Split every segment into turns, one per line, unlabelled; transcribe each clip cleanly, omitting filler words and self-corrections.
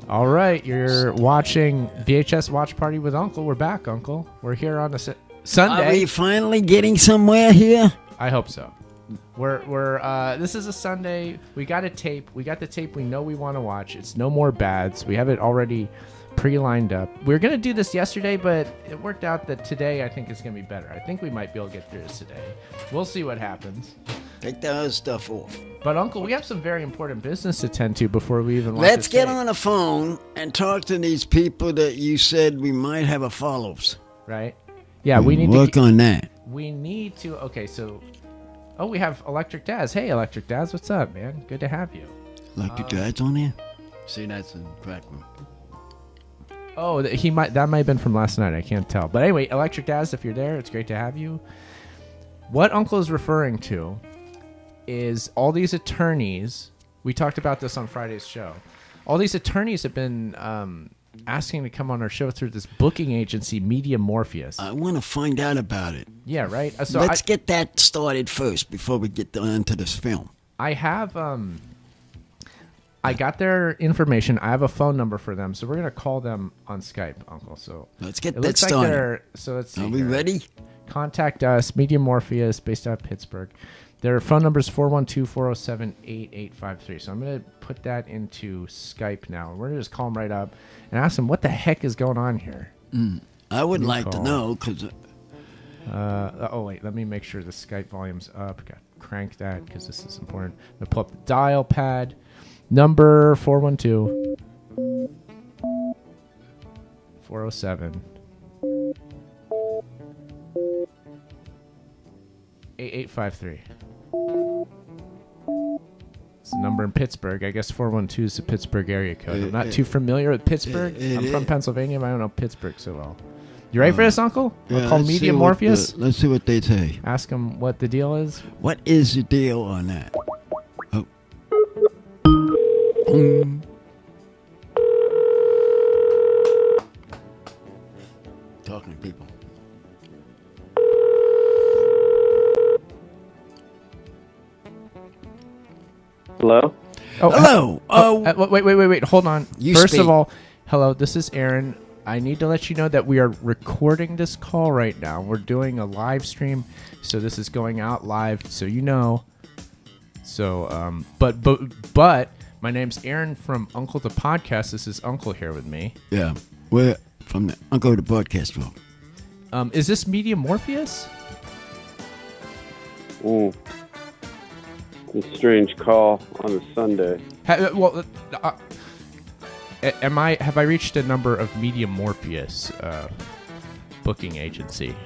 All right, you're watching VHS Watch Party with Uncle. We're back, Uncle. We're here on a Sunday.
Are we finally getting somewhere here?
I hope so. We're this is a Sunday. We got a tape. We got the tape we know we want to watch. It's No More Bads. We have it already pre-lined up. We were going to do this yesterday, but it worked out that today I think is going to be better. I think we might be able to get through this today. We'll see what happens.
Take the other stuff off.
But, Uncle, we have some very important business to tend to before we even watch
Let's
this
get
tape.
on the phone and talk to these people that you said we might have a follows.
Right? Yeah, we need
work
to
on that.
We need to. Okay, so we have Electric Daz. Hey, Electric Daz, what's up, man? Good to have you.
Electric Dad's on there? See, that's in the back room.
Oh, that might have been from last night. I can't tell. But anyway, Electric Daz, if you're there, it's great to have you. What Uncle is referring to is all these attorneys. We talked about this on Friday's show. All these attorneys have been asking to come on our show through this booking agency, Media Morpheus.
I want to find out about it.
Yeah, right? So
Let's get that started first before we get into this film.
I have... I got their information. I have a phone number for them, so we're gonna call them on Skype, Uncle. So
let's get
it
that
looks
started.
So let's see.
Are we
here.
ready?
Contact us, Media Morpheus, based out of Pittsburgh. Their phone number is 412-407-8853. So I'm gonna put that into Skype now. We're gonna just call them right up and ask them what the heck is going on here.
I would like to know because.
Oh wait, let me make sure the Skype volume's up. Got to crank that because this is important. I'm gonna pull up the dial pad. Number 412 407 8853. It's a number in Pittsburgh. I guess 412 is the Pittsburgh area code. I'm not too familiar with Pittsburgh. I'm from Pennsylvania, but I don't know Pittsburgh so well. You ready for this, Uncle?
Yeah,
Call Media Morpheus.
Let's see what they say.
Ask them what the deal is.
What is the deal on that? Oh. Talking to people.
Hello?
Oh, hello.
Wait. Hold on. First
speak.
of all, hello. This is Aaron. I need to let you know that we are recording this call right now. We're doing a live stream, so this is going out live, so you know. So, but my name's Aaron from Uncle the Podcast. This is Uncle here with me.
Yeah, we're from the Uncle the Podcast room.
Is this Media Morpheus?
It's a strange call on a Sunday.
Have I reached a number of Media Morpheus booking agency?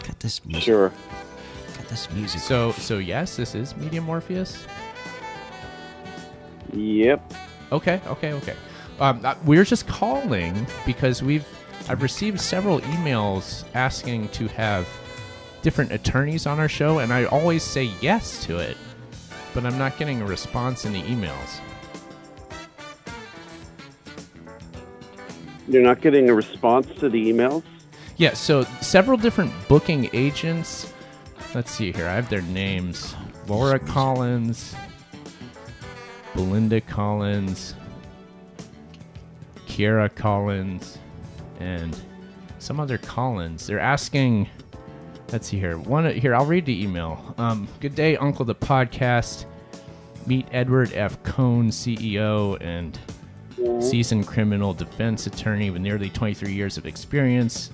Got this music.
Sure.
Got this music.
So yes, this is Media Morpheus.
Yep.
Okay. We're just calling because I've received several emails asking to have different attorneys on our show, and I always say yes to it, but I'm not getting a response in the emails.
You're not getting a response to the emails?
Yeah, so several different booking agents. Let's see here. I have their names. Laura Collins, Belinda Collins, Kiera Collins, and some other Collins. They're asking, let's see here. I'll read the email. Good day, Uncle the Podcast. Meet Edward F. Cohn, CEO and seasoned criminal defense attorney with nearly 23 years of experience.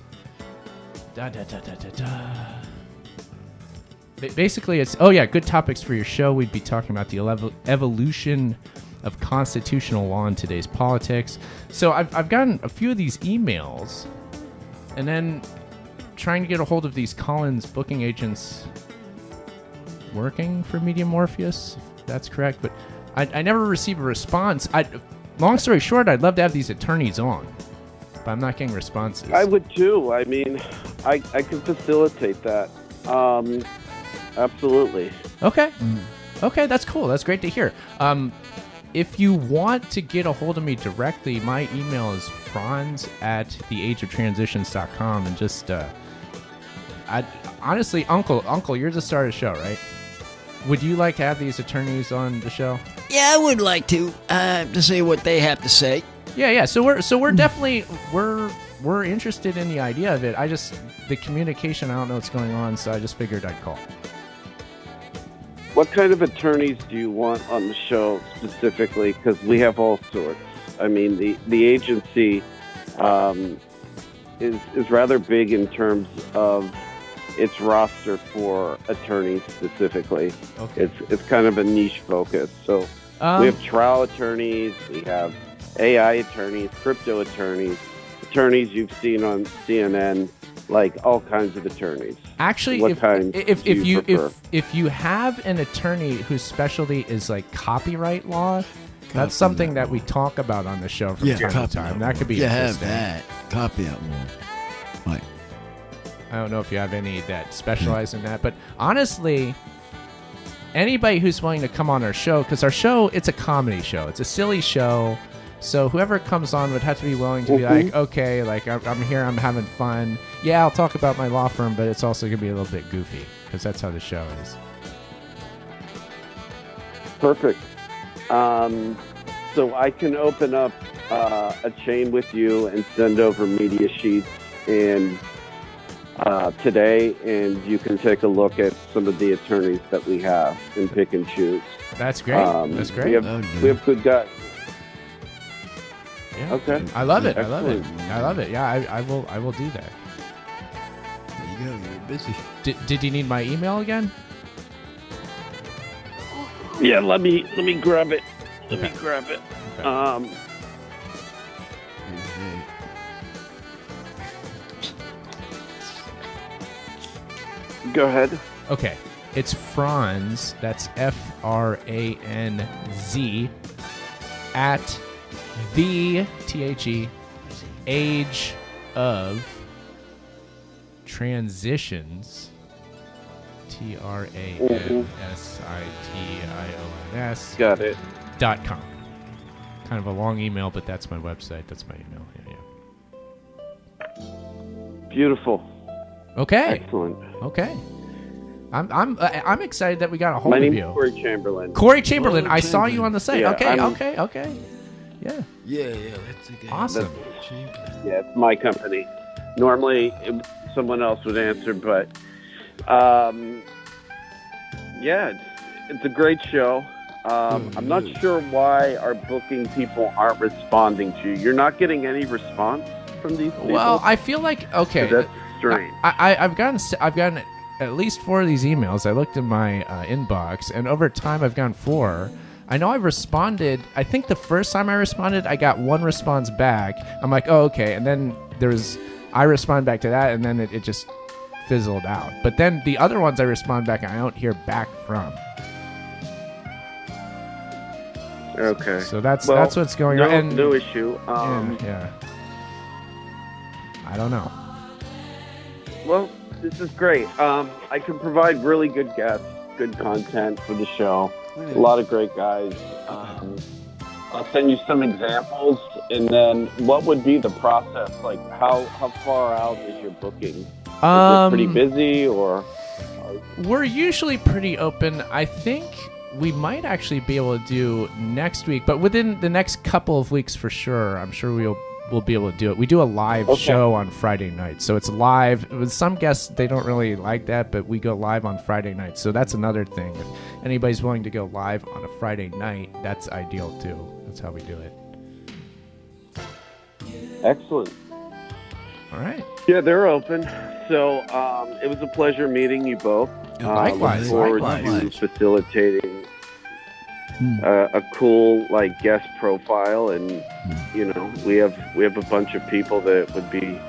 Basically, it's, good topics for your show. We'd be talking about the evolution of constitutional law in today's politics. So I've gotten a few of these emails, and then trying to get a hold of these Collins booking agents working for Media Morpheus, if that's correct. But I never receive a response. Long story short, I'd love to have these attorneys on, but I'm not getting responses.
I would too. I mean, I can facilitate that. Absolutely.
Okay. Okay, that's cool. That's great to hear. If you want to get a hold of me directly, my email is franz@theageoftransitions.com, and just honestly, Uncle, you're the star of the show, right? Would you like to have these attorneys on the show?
Yeah, I would like to say what they have to say.
Yeah. So we're definitely we're interested in the idea of it. The communication, I don't know what's going on, so I just figured I'd call.
What kind of attorneys do you want on the show specifically? Because we have all sorts. I mean, the agency is rather big in terms of its roster for attorneys specifically.
Okay.
It's kind of a niche focus. So we have trial attorneys, we have AI attorneys, crypto attorneys, attorneys you've seen on CNN, like all kinds of attorneys.
Actually, if you have an attorney whose specialty is like copyright law, that's something that we talk about on the show from time to time. That could be interesting.
You have that copyright law. Right.
I don't know if you have any that specialize in that, but honestly, anybody who's willing to come on our show, because our show, it's a comedy show. It's a silly show. So whoever comes on would have to be willing to be like, okay, like I'm here, I'm having fun. Yeah, I'll talk about my law firm, but it's also going to be a little bit goofy because that's how the show is.
Perfect. So I can open up a chain with you and send over media sheets and today, and you can take a look at some of the attorneys that we have and pick and choose.
That's great. That's great.
We have good guys.
Yeah.
Okay.
I love it.
Excellent.
I love it. Yeah, I will do that.
There you go. You're busy.
Did you need my email again?
Yeah, let me grab it. Let
Okay.
me grab it.
Okay.
Go ahead.
Okay. It's Franz, that's FRANZ, at the age of transitions, TRANSITIONS.
Got it.
.com. Kind of a long email, but that's my website. That's my email. Yeah.
Beautiful.
Okay.
Excellent.
Okay. I'm excited that we got a hold
My
of
name
you.
is Corey Chamberlain.
Corey Chamberlain. I saw you on the site.
Yeah,
okay. Yeah.
Yeah, that's the guy.
Awesome.
Yeah, it's my company. Normally, someone else would answer, but yeah, it's a great show. I'm not sure why our booking people aren't responding to you. You're not getting any response from these people?
Well, I feel like okay.
That's strange.
I've gotten at least 4 of these emails. I looked in my inbox, and over time I've gotten 4. I know I've responded. I think the first time I responded, I got 1 response back. I'm like, oh, okay. And then I respond back to that, and then it just fizzled out. But then the other ones I respond back, and I don't hear back from.
Okay.
So that's what's going on. And,
no issue.
Yeah. I don't know.
Well, this is great. I can provide really good guests, good content for the show. A lot of great guys. I'll send you some examples, and then what would be the process? Like, how far out is your booking? Is it pretty busy, or?
We're usually pretty open. I think we might actually be able to do next week, but within the next couple of weeks for sure. I'm sure we'll be able to do it. We do a live show on Friday night, so it's live. With some guests, they don't really like that, but we go live on Friday night, so that's another thing. If anybody's willing to go live on a Friday night, that's ideal too. That's how we do it.
Excellent.
All right.
Yeah, they're open. So it was a pleasure meeting you both.
Likewise.
Look forward to facilitating a cool guest profile, and we have a bunch of people that would be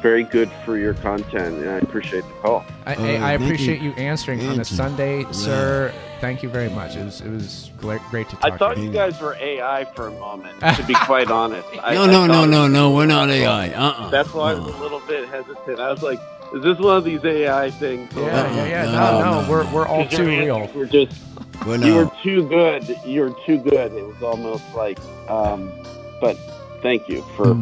very good for your content, and I appreciate the call.
I appreciate you answering on a Sunday, sir. Thank you very much. It was great to talk to you.
I thought you guys were AI for a moment, to be quite honest.
No, we're not AI.
That's why I was a little bit hesitant. I was like, is this one of these AI things?
Yeah. No, we're all too real.
You were too good. You were too good. It was almost like, but thank you for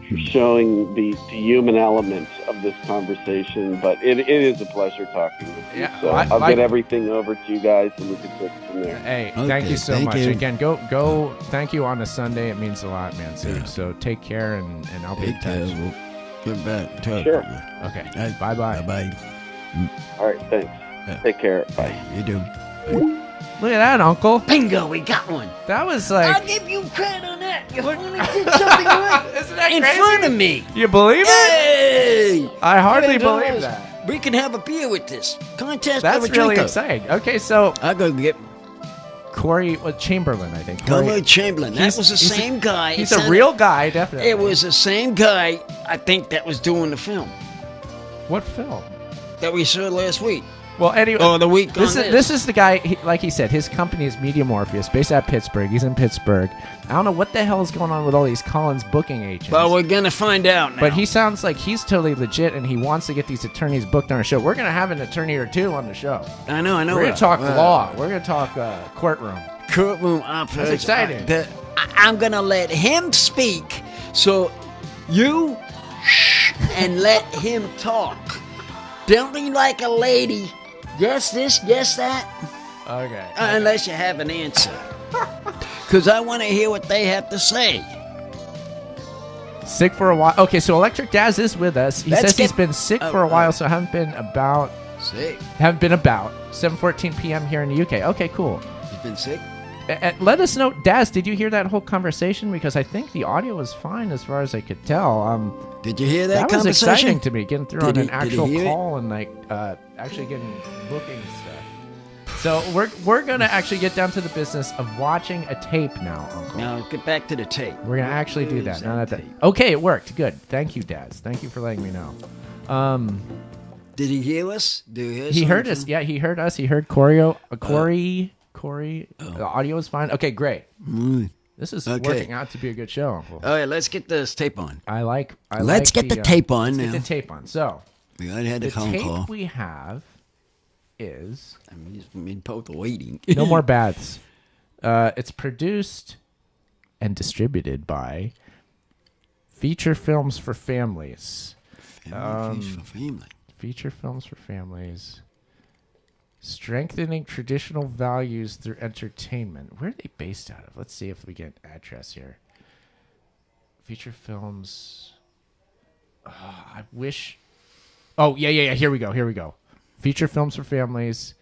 for showing the human element of this conversation. But it is a pleasure talking with you.
Yeah,
so I'll get everything over to you guys, and we can take it from there.
Hey, thank you so much. Again, go. Thank you on a Sunday. It means a lot, man. So take care, and I'll be in touch.
We'll get back.
Sure.
Okay.
Right.
Bye.
Bye.
All right, thanks.
Yeah.
Take care. Bye.
You do.
Look at that, Uncle.
Bingo, we got one.
That was like.
I'll give you credit on that. You finally did something right.
Isn't that
in
crazy?
front of me.
You believe it?
Hey!
I hardly
Hey,
believe
guys,
that.
We can have a beer with this. Contest
That's
of a
really
drinker.
exciting. Okay, so
I go get
Corey Chamberlain, I think.
Corey Chamberlain.
That was the same guy.
He's a real guy, definitely.
It was the same guy, I think, that was doing the film
What film?
that we saw last week.
Well, anyway,
The week
this is the guy. Like he said, his company is Media Morpheus, based out of Pittsburgh. He's in Pittsburgh. I don't know what the hell is going on with all these Collins booking agents.
Well, we're going to find out now.
But he sounds like he's totally legit, and he wants to get these attorneys booked on our show. We're going to have an attorney or two on the show.
I know.
We're going to talk law. We're going to talk courtroom.
Courtroom operations.
That's exciting.
I'm going to let him speak, so you shh and let him talk. Don't be like a lady. Guess this, guess that.
Okay.
Unless you have an answer. Because I want to hear what they have to say.
Sick for a while. Okay, so Electric Daz is with us. He says he's been sick for a while, so haven't been about
Sick.
7:14 p.m. here in the UK. Okay, cool.
You've been sick?
Let us know, Daz, did you hear that whole conversation? Because I think the audio was fine as far as I could tell.
Did you hear that
That was
conversation?
exciting to me, getting through on an actual
hear it?
call and actually getting booking stuff. So we're gonna actually get down to the business of watching a tape now, Uncle.
Now, get back to the tape.
We're gonna actually do that. Not at that. Okay, it worked. Good. Thank you, Daz. Thank you for letting me know.
Did he hear us? Did he hear
He heard
something?
us. Yeah, he heard us. He heard Corey. The audio is fine. Okay, great. This is working out to be a good show, Uncle.
All right, let's get this tape on.
Let's
get the tape on
let's
now.
Get the tape on. So
We already had the phone
tape
call.
we have is
I mean, he's been both waiting.
No More Baths. It's produced and distributed by Feature Films for Families. Feature Films for Families. Strengthening traditional values through entertainment. Where are they based out of? Let's see if we get an address here. Feature Films. I wish. Oh, yeah. Here we go. Feature Films for Families.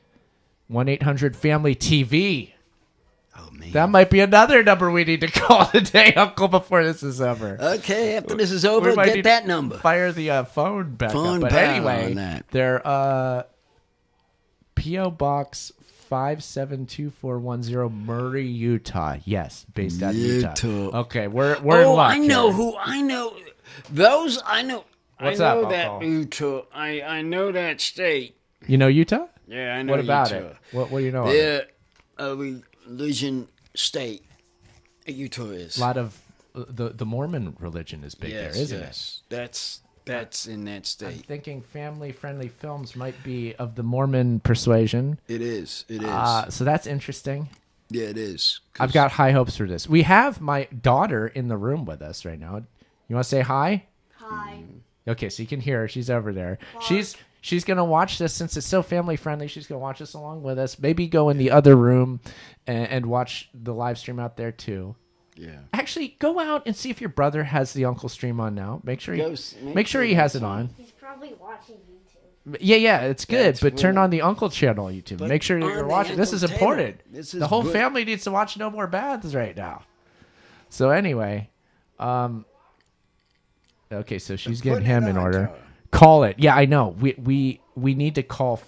1-800-FAMILY-TV.
Oh, man.
That might be another number we need to call today, Uncle, before this is over.
Okay, after this is over,
We might
get
need
that
to
number.
Fire the phone back
Phone
up. But
power
anyway,
on that.
they're P.O. Box 5724110, Murray, Utah. Yes, based out of Utah. Okay, we're in luck.
I know
here.
who. I know those. I know.
What's
I know
up,
that
Uncle?
Utah. I know that state.
You know Utah?
Yeah, I know.
What about
Utah.
it? What do you know? Of it?
They're a religion state. Utah is.
A lot of the Mormon religion is big there, isn't it?
That's in that
I'm
state.
thinking family-friendly films might be of the Mormon persuasion.
It is.
So that's interesting.
Yeah, it is.
I've got high hopes for this. We have my daughter in the room with us right now. You want to say hi?
Hi.
Okay, so you can hear her. She's over there. She's gonna watch this since it's so family friendly. She's gonna watch this along with us. Maybe go in the other room and watch the live stream out there too.
Yeah.
Actually, go out and see if your brother has the Uncle stream on now. Make sure
Go
make sure he has it on.
He's probably watching YouTube.
Yeah, it's good.
That's
But turn
weird.
on the Uncle channel on YouTube.
But
Make sure
on
you're
the
watching. This is
Uncle
important.
channel. This is
The whole
good.
family needs to watch No More Baths right now. So anyway, okay, so she's getting
put
him
it
in
on,
order.
Tara.
Call it. Yeah, I know. We need to call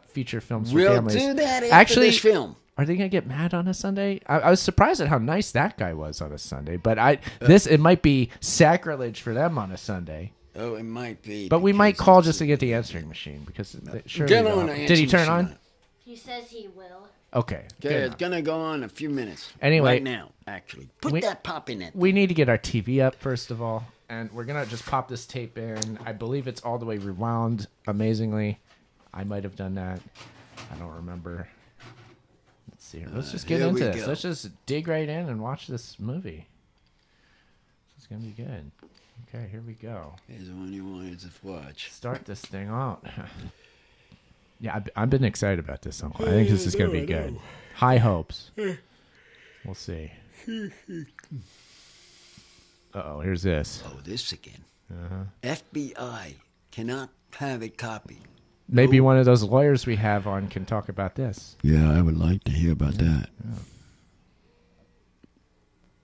Feature Films for
We'll
Families.
do that after
Actually,
this film.
are they gonna get mad on a Sunday? I was surprised at how nice that guy was on a Sunday. But it might be sacrilege for them on a Sunday.
Oh, it might be.
But we might
because
call
it's
just to
a-
get the answering machine because sure.
Get on the
Did he
answering
turn on?
machine.
He says he will.
Okay.
Okay,
good
it's
enough.
gonna go on in a few minutes.
Anyway,
right now, actually, put
we-
that pop in it.
We need to get our TV up first of all, and we're gonna just pop this tape in. I believe it's all the way rewound amazingly. I might have done that. I don't remember. Let's see here. Let's just get
here
into
we
this.
go.
Let's just dig right in and watch this movie. It's gonna be good. Okay, here we go.
Here's the one you wanted to watch.
Start this thing out. Yeah, I've been excited about this, Uncle. I think this is going to be good. High hopes. We'll see. Uh-oh, here's this.
Oh, this again.
Uh-huh.
FBI cannot have it copied.
Maybe one of those lawyers we have on can talk about this.
Yeah, I would like to hear about that.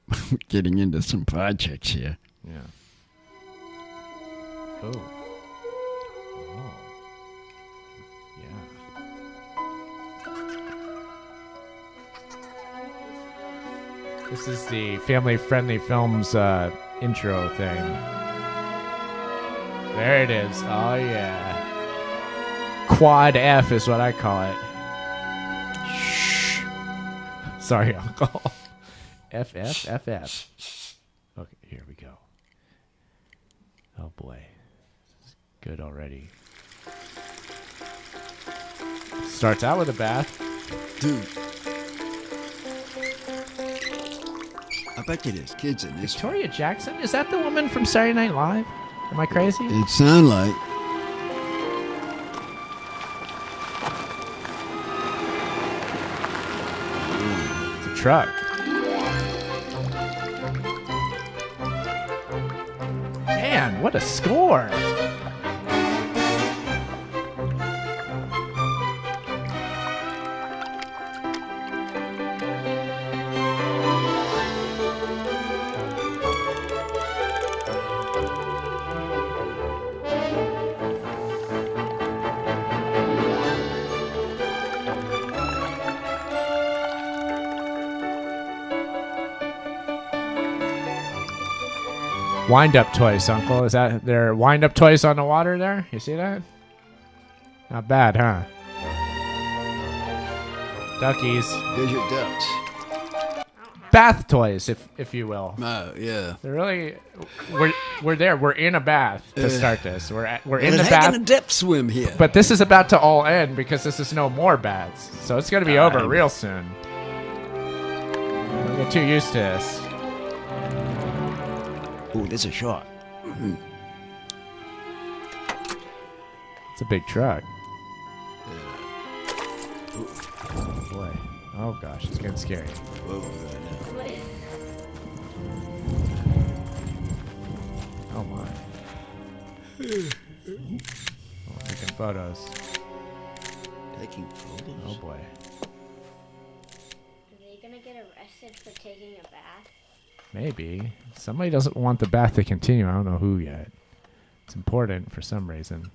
Yeah.
Getting into some projects here.
Yeah. Oh. Oh. Yeah. This is the family-friendly films intro thing. There it is. Oh, yeah. Quad F is what I call it. Shh. Sorry, Uncle. FF. Okay, here we go. Oh boy. This is good already. Starts out with a bath.
Dude. I bet you there's kids in this.
Victoria Jackson? Is that the woman from Saturday Night Live? Am I crazy?
It sound like.
It's a truck. Man, what a score! Wind-up toys, Uncle. Is that their wind-up toys on the water there? You see that? Not bad, huh? Duckies.
Here's your ducks.
Bath toys, if you will.
Oh, yeah.
They're really... We're there. We're in a bath to start this. We're in the
Heck
bath.
in a depth swim here.
But this is about to all end because this is no more baths. So it's going to be over real soon. Don't get too used to this.
Oh, there's a shot.
It's a big truck. Oh, boy. Oh, gosh. It's getting scary. Oh, my. Oh, taking photos.
Taking photos?
Oh, boy.
Are they gonna get arrested for taking a bath?
Maybe. Somebody doesn't want the bath to continue. I don't know who yet. It's important for some reason.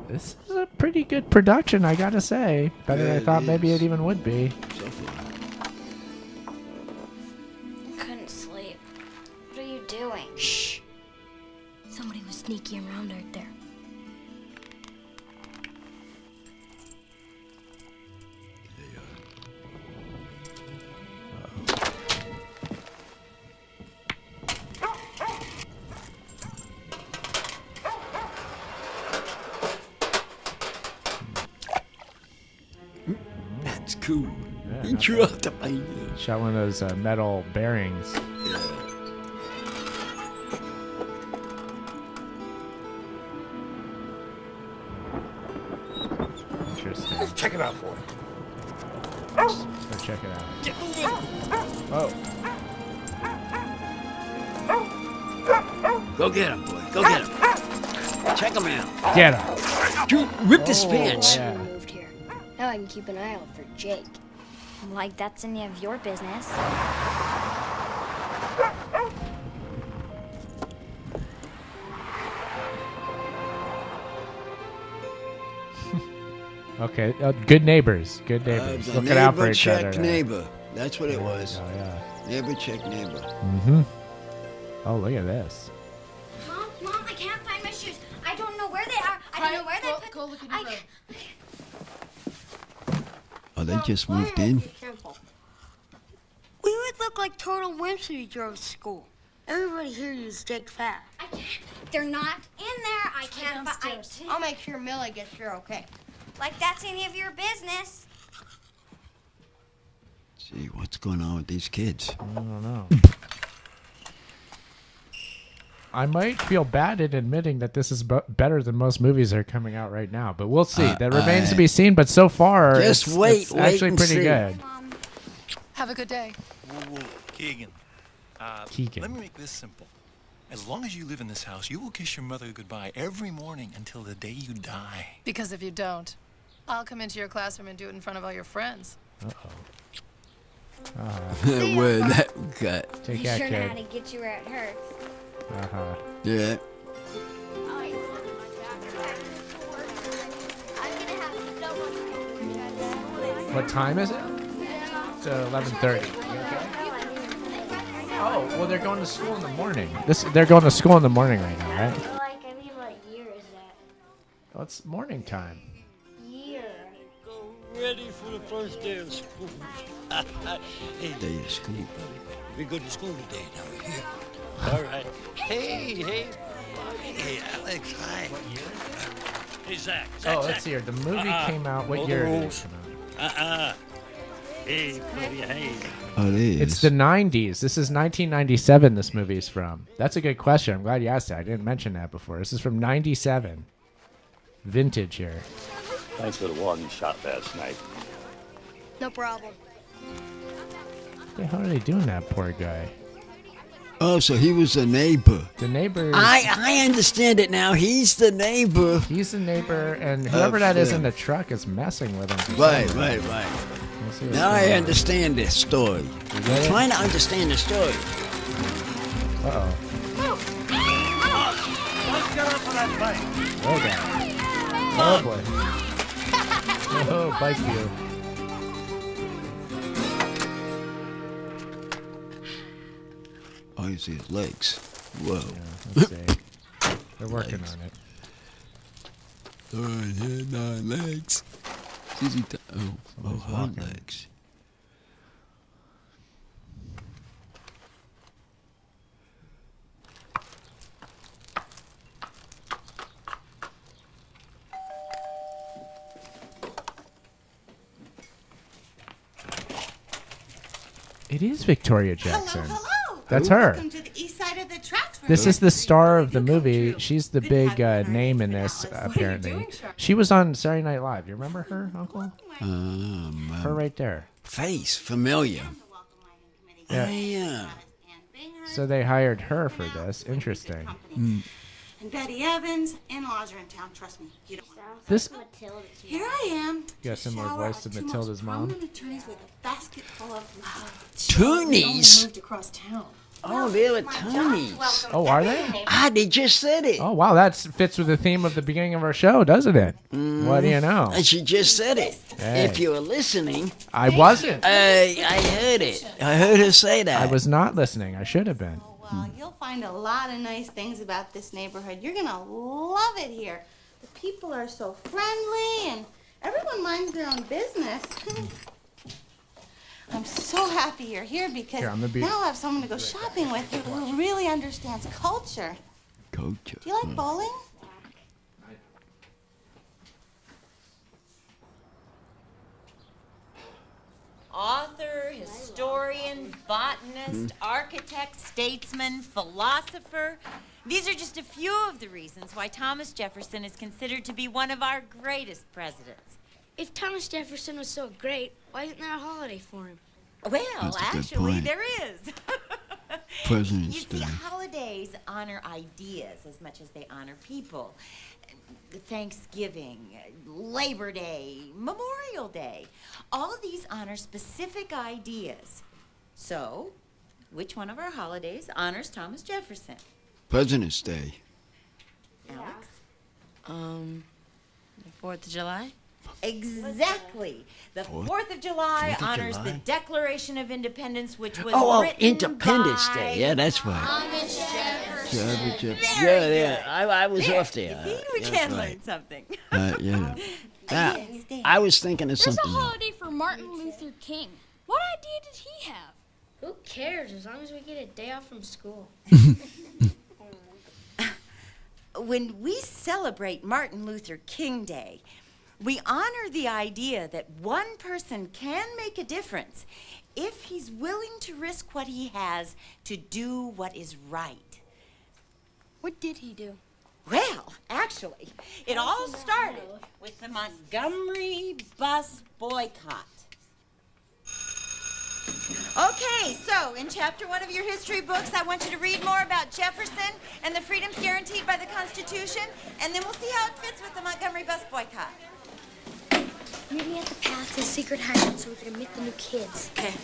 This is a pretty good production, I gotta say. Better than I thought maybe it even would be.
Couldn't sleep. What are you doing?
Shh. Somebody was sneaking around right there.
That's cool.
Yeah,
He
not
drew
bad.
out the painting.
Shot one of those metal bearings. Interesting.
Check it out, boy.
Let's check it out. Oh,
Go get him, boy. Go get him. Check him out.
get him!
Dude, ripped his
Oh,
pants.
yeah.
Moved here. Now I can keep an eye out for Jake.
Like that's any of your business.
Okay, good neighbors. Good neighbors.
The
Looking out for
neighbor
each
check
other.
neighbor. That's what it was.
Oh, yeah.
Neighbor check neighbor.
Mm-hmm. Oh, look at this.
Mom, I can't find my shoes. I don't know where they are. I don't know where they put.
Go look in your room.
Oh, they just moved in.
We would look like total wimps if you drove to school. Everybody here uses Jake fast.
I can't. They're not in there. I can't.
downstairs.
I'll make sure Millie gets here okay.
Like that's any of your business.
See what's going on with these kids.
I don't know. I might feel bad in admitting that this is better than most movies that are coming out right now, but we'll see. That remains to be seen. But so far,
Just
it's
wait
actually
and
pretty
see.
good.
Have a good day.
Whoa, Keegan.
Keegan.
Let me make this simple. As long as you live in this house, you will kiss your mother goodbye every morning until the day you die.
Because if you don't, I'll come into your classroom and do it in front of all your friends.
Where that got.
Take
You
that,
sure know how to
kid.
get you where it hurts.
Yeah.
I'm gonna have so much.
What time is it? It's 11:30. Oh, well, they're going to school in the morning. They're going to school in the morning right now, right?
Like, I mean, what year is that?
Well, it's morning time.
Year.
Ready for the first day of school. Hey,
Day of school.
we go to school today now. Yeah. All right. Hey, Alex, hi. What year? Hey, Zach.
Oh, let's see here. The movie came out. What
Hold
year
the
did it
rules.
come out?
Hey, buddy, hey.
Oh, it is.
It's the 90s. This is 1997 this movie's from. That's a good question. I'm glad you asked that. I didn't mention that before. This is from 97. Vintage here.
Thanks for the warning shot last night.
No problem.
What the hell are they doing that poor guy?
Oh, so he was a neighbor.
The neighbor.
I understand it now. He's the neighbor.
He's the neighbor, and whoever that is in
yeah.
the truck is messing with him. for
Right.
some reason. We'll see what's
Now I
going on.
understand this story.
You get it?
Trying to understand the story.
Uh-oh.
Let's get up on that bike.
Oh, God. Oh, boy. Oh, bike view.
Oh, you see his legs. Whoa.
Let's see. They're working on it.
All right, here, 9 legs. Her legs.
It is Victoria Jackson.
Hello.
That's her.
Welcome to the east side of the tracks.
This is the star of the movie. She's the big name in this, apparently. She was on Saturday Night Live. You remember her, Uncle? Her right there.
Face familiar.
Yeah.
Yeah.
So they hired her for this. Interesting.
And Betty Evans, in-laws are in town. Trust me. You don't.
This
Here I am.
got a similar voice to Matilda's mom.
Prominent attorneys with a basket full of
Toonies?
moved across town.
Oh, they were Tonys.
Oh, are they?
They just said it.
Oh, wow. That fits with the theme of the beginning of our show, doesn't it? What do you know?
And she just said it.
Hey.
If you were listening,
I wasn't.
I heard it. I heard her say that.
I was not listening. I should have been.
Well, you'll find a lot of nice things about this neighborhood. You're gonna love it here. The people are so friendly, and everyone minds their own business. I'm so happy you're here because
Here, I'm gonna be-
now I'll have someone to go shopping with who really understands culture.
Culture.
Do you like bowling?
Author, historian, botanist, architect, statesman, philosopher. These are just a few of the reasons why Thomas Jefferson is considered to be one of our greatest presidents.
If Thomas Jefferson was so great, why isn't there a holiday for him?
Well,
That's a good
actually,
point.
there is.
President's
You see,
Day.
holidays honor ideas as much as they honor people. Thanksgiving, Labor Day, Memorial Day. All of these honor specific ideas. So, which one of our holidays honors Thomas Jefferson?
President's Day.
Alex?
The 4th of July?
Exactly. The 4th of July honors the Declaration of Independence, which was written
Independence
by
Day. Yeah, that's right.
Thomas Jefferson.
Yeah. I was off there.
See, we
That's
can
right.
learn something.
Yeah.
I was thinking of
There's
something.
a holiday for Martin Luther King. What idea did he have?
Who cares as long as we get a day off from school?
When we celebrate Martin Luther King Day, we honor the idea that one person can make a difference if he's willing to risk what he has to do what is right.
What did he do?
Well, actually, it all started with the Montgomery bus boycott. Okay, so in chapter 1 of your history books, I want you to read more about Jefferson and the freedoms guaranteed by the Constitution, and then we'll see how it fits with the Montgomery bus boycott.
Meet me at the path to the secret hideout so we can meet the new kids.
Okay.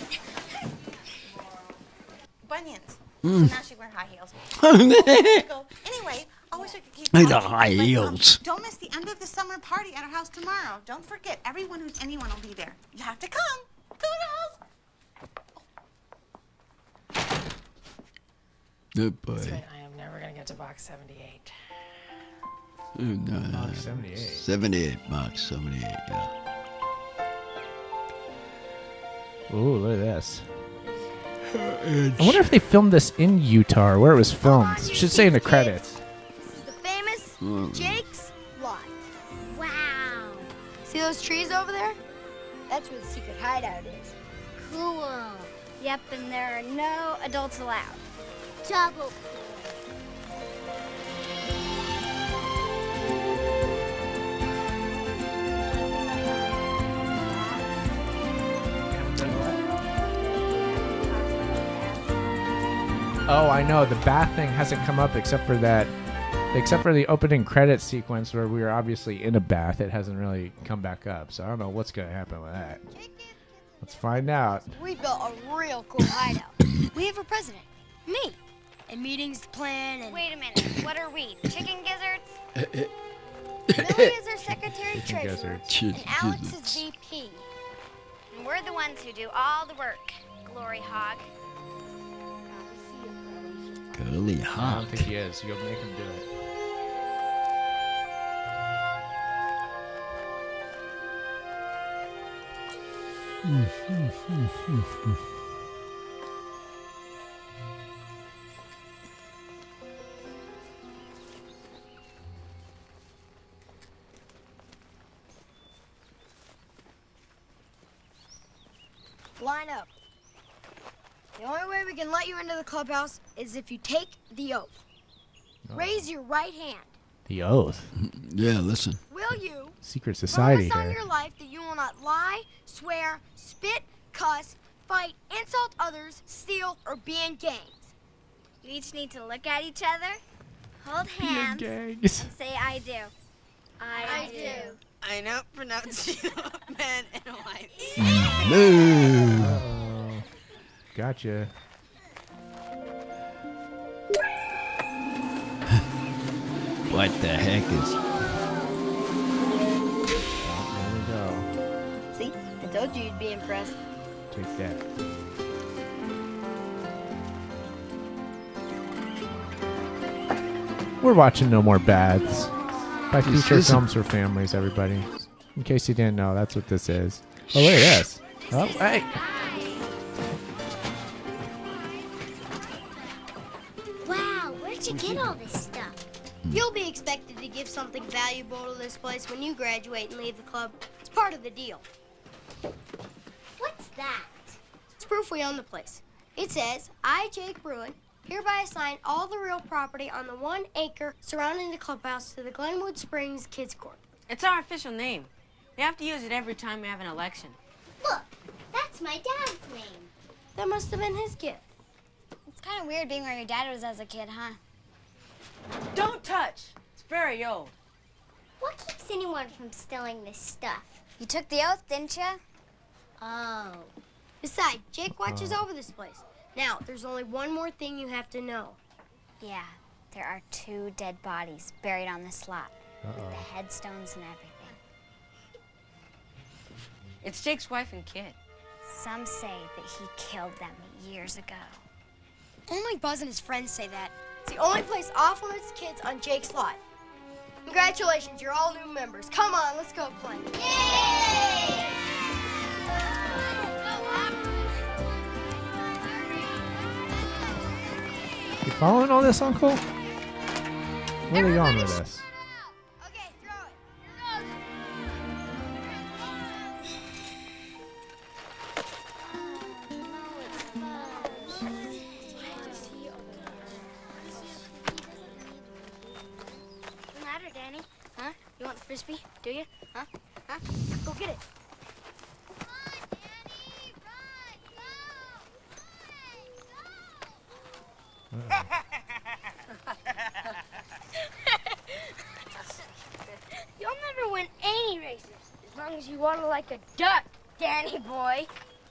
Bunions.
Mm.
So now she wear high heels. Anyway, I wish I could keep
The
talking,
high
but,
heels.
Don't miss the end of the summer party at our house tomorrow. Don't forget, everyone who's anyone will be there. You have to come. Toodles!
Good boy.
That's right, I am never going to get to box 78.
Oh, no.
Box 78.
78, box 78, yeah.
Ooh, look at this. I wonder if they filmed this in Utah or where it was filmed. It should say in the credits.
This is the famous
Mm.
Jake's Lot. Wow. See those trees over there? That's where the secret hideout is.
Cool. Yep, and there are no adults allowed. Double.
Oh, I know. The bath thing hasn't come up except for the opening credits sequence where we were obviously in a bath. It hasn't really come back up. So I don't know what's going to happen with that. Let's find out.
We built a real cool hideout. We have a president, me, and meetings to plan and...
Wait a minute. What are we? Chicken gizzards?
Millie is our secretary
Chicken
treasurer,
gizzards.
and Alex is VP.
And we're the ones who do all the work. Glory hog.
Curly
I
hawk.
don't think he is. You'll make him do it.
Line up. The only way we can let you into the clubhouse is if you take the oath. Raise your right hand.
The oath.
Yeah, listen.
Will you
Secret society
promise on
here.
your life that you will not lie, swear, spit, cuss, fight, insult others, steal, or be in gangs?
You each need to look at each other, hold
Be in
hands,
gangs.
and say, I do. I do.
I know pronunciation of man and wife.
No.
Uh-oh. Gotcha.
What the heck is...
Oh, there we go.
See, I told you you'd be impressed.
Take that. We're watching No More Baths by Feature
this a-
Films for Families, everybody. In case you didn't know, that's what this is. Oh, look at this. Oh, hey.
Wow, where'd you get all this stuff?
You'll be expected to give something valuable to this place when you graduate and leave the club. It's part of the deal.
What's that?
It's proof we own the place. It says, I, Jake Bruin, hereby assign all the real property on the 1 acre surrounding the clubhouse to the Glenwood Springs Kids Court.
It's our official name. We have to use it every time we have an election.
Look, that's my dad's name.
That must have been his gift.
It's kind of weird being where your dad was as a kid, huh?
Don't touch. It's very old.
What keeps anyone from stealing this stuff? You took the oath, didn't you? Oh.
Besides, Jake watches over this place. Now, there's only one more thing you have to know.
Yeah, there are 2 dead bodies buried on this lot. With the
Uh-oh.
headstones and everything.
It's Jake's wife and kid.
Some say that he killed them years ago.
Only Buzz and his friends say that. It's the only place off limits to kids on Jake's lot. Congratulations, you're all new members. Come on, let's go play.
Yay!
You following all this, Uncle? Where are they going with this?
Okay, throw it. Here goes. frisbee, do you? Huh? Huh? Go get it. You'll never win any races as long as you waddle like a duck, Danny boy.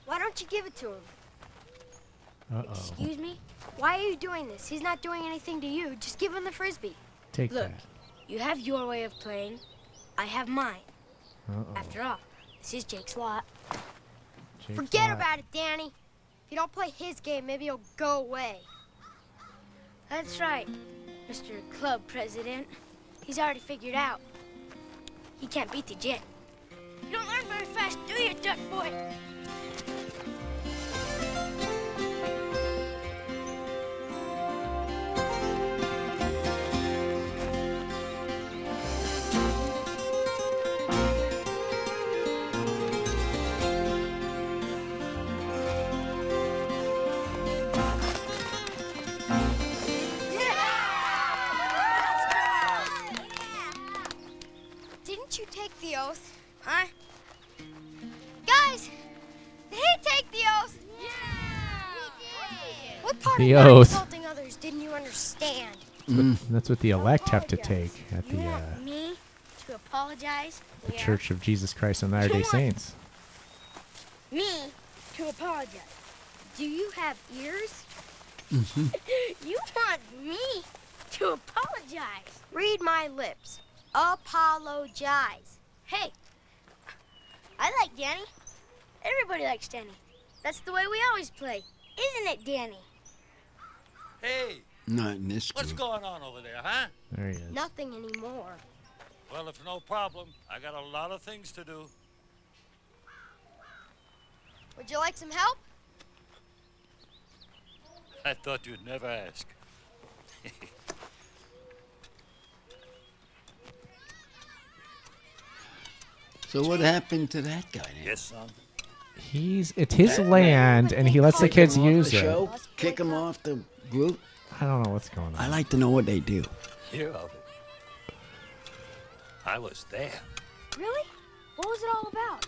Why don't you give it to him? Excuse me? Why are you doing this? He's not doing anything to you. Just give him the frisbee.
Take
Look,
that.
you have your way of playing. I have mine.
Uh-oh.
After all, this is Jake's lot.
Jake's
Forget
lot.
about it, Danny. If you don't play his game, maybe he'll go away. That's right, Mr. Club President. He's already figured out. He can't beat the jet. You don't learn very fast, do you, duck boy? Didn't you take the oath? Huh? Guys, did he take the oath? Yeah! What part
The
of not
oath.
insulting others didn't you understand?
That's what the elect have to take at
You
the
want me to apologize?
the Church of Jesus Christ of Latter-day
Come on.
Saints.
Me to apologize. Do you have ears? You want me to apologize? Read my lips. Apologize. Hey, I like Danny. Everybody likes Danny. That's the way we always play. Isn't it, Danny?
Hey,
Not in this
what's
group.
going on over there, huh?
There he is.
Nothing anymore.
Well, if no problem, I got a lot of things to do.
Would you like some help?
I thought you'd never ask.
So what happened to that guy? Then?
Yes, son.
It's his land, and he lets the kids
Kick him off
use
the
it.
show? Kick him off the group?
I don't know what's going on.
I like to know what they do.
Hear of it. I was there.
Really? What was it all about?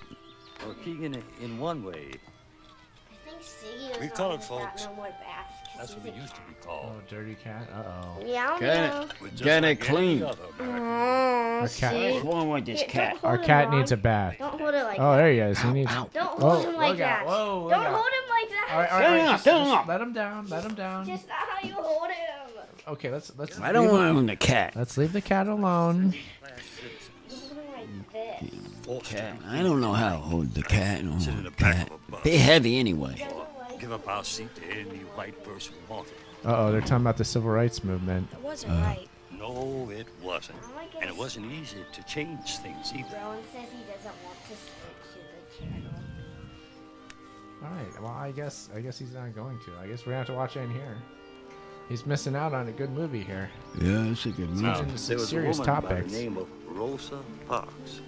Well, Keegan, in one way,
I think Siggy
We
doesn't
colored
want us
folks.
out no more baths 'cause
That's
he's
what we
a
used to be
Oh,
called.
dirty cat. Uh-oh.
Meow,
Get
meow.
it.
We're just
Get it
like any
clean.
other American.
Oh,
Our cat-
see?
What's wrong with this
Here,
cat?
don't
Our
hold him
cat
wrong.
needs a bath.
Don't hold it like
Oh,
that.
there he is. He needs.
Ow.
Don't
Whoa,
hold him like
look out.
that.
Whoa, look
Don't
out.
hold him like that.
All right,
Turn him up,
just
turn him up.
let him down. Let him down.
Just not how you hold him.
Okay, let's.
I don't want him the cat.
Let's leave the cat alone.
Like this.
Cat. I don't know how to hold the cat. I don't
Sit in
hold
the
the
back
cat.
of a bus.
They're heavy anyway.
Give up our seat to any white person who wanted.
Uh-oh, they're talking about the civil rights movement.
It wasn't right.
No, it wasn't. And it wasn't easy to change things either.
Rowan says he doesn't want to switch to the channel.
All right. Well, I guess he's not going to. I guess we're gonna have to watch it in here. He's missing out on a good movie here.
Yeah, it's a good movie.
Into some
there was a
serious
woman by
topics.
the name of Rosa Parks.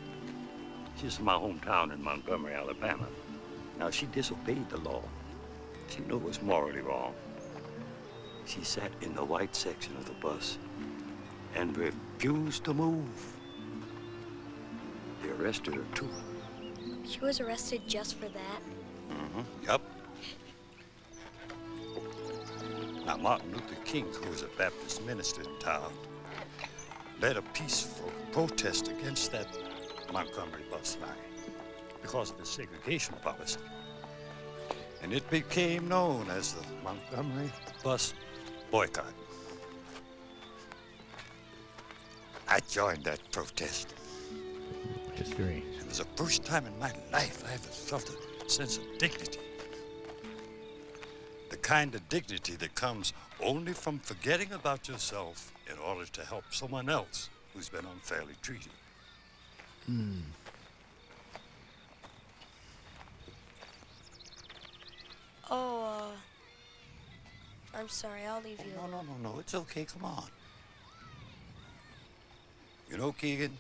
She's from my hometown in Montgomery, Alabama. Now, she disobeyed the law. She knew it was morally wrong. She sat in the white section of the bus and refused to move. They arrested her, too.
She was arrested just for that.
Yup. Now, Martin Luther King, who was a Baptist minister in town, led a peaceful protest against that Montgomery bus line because of the segregation policy. And it became known as the Montgomery bus boycott. I joined that protest.
History.
It was the first time in my life I ever felt a sense of dignity. The kind of dignity that comes only from forgetting about yourself in order to help someone else who's been unfairly treated.
Oh, I'm sorry. I'll leave you.
No, it's okay, come on. You know, Keegan,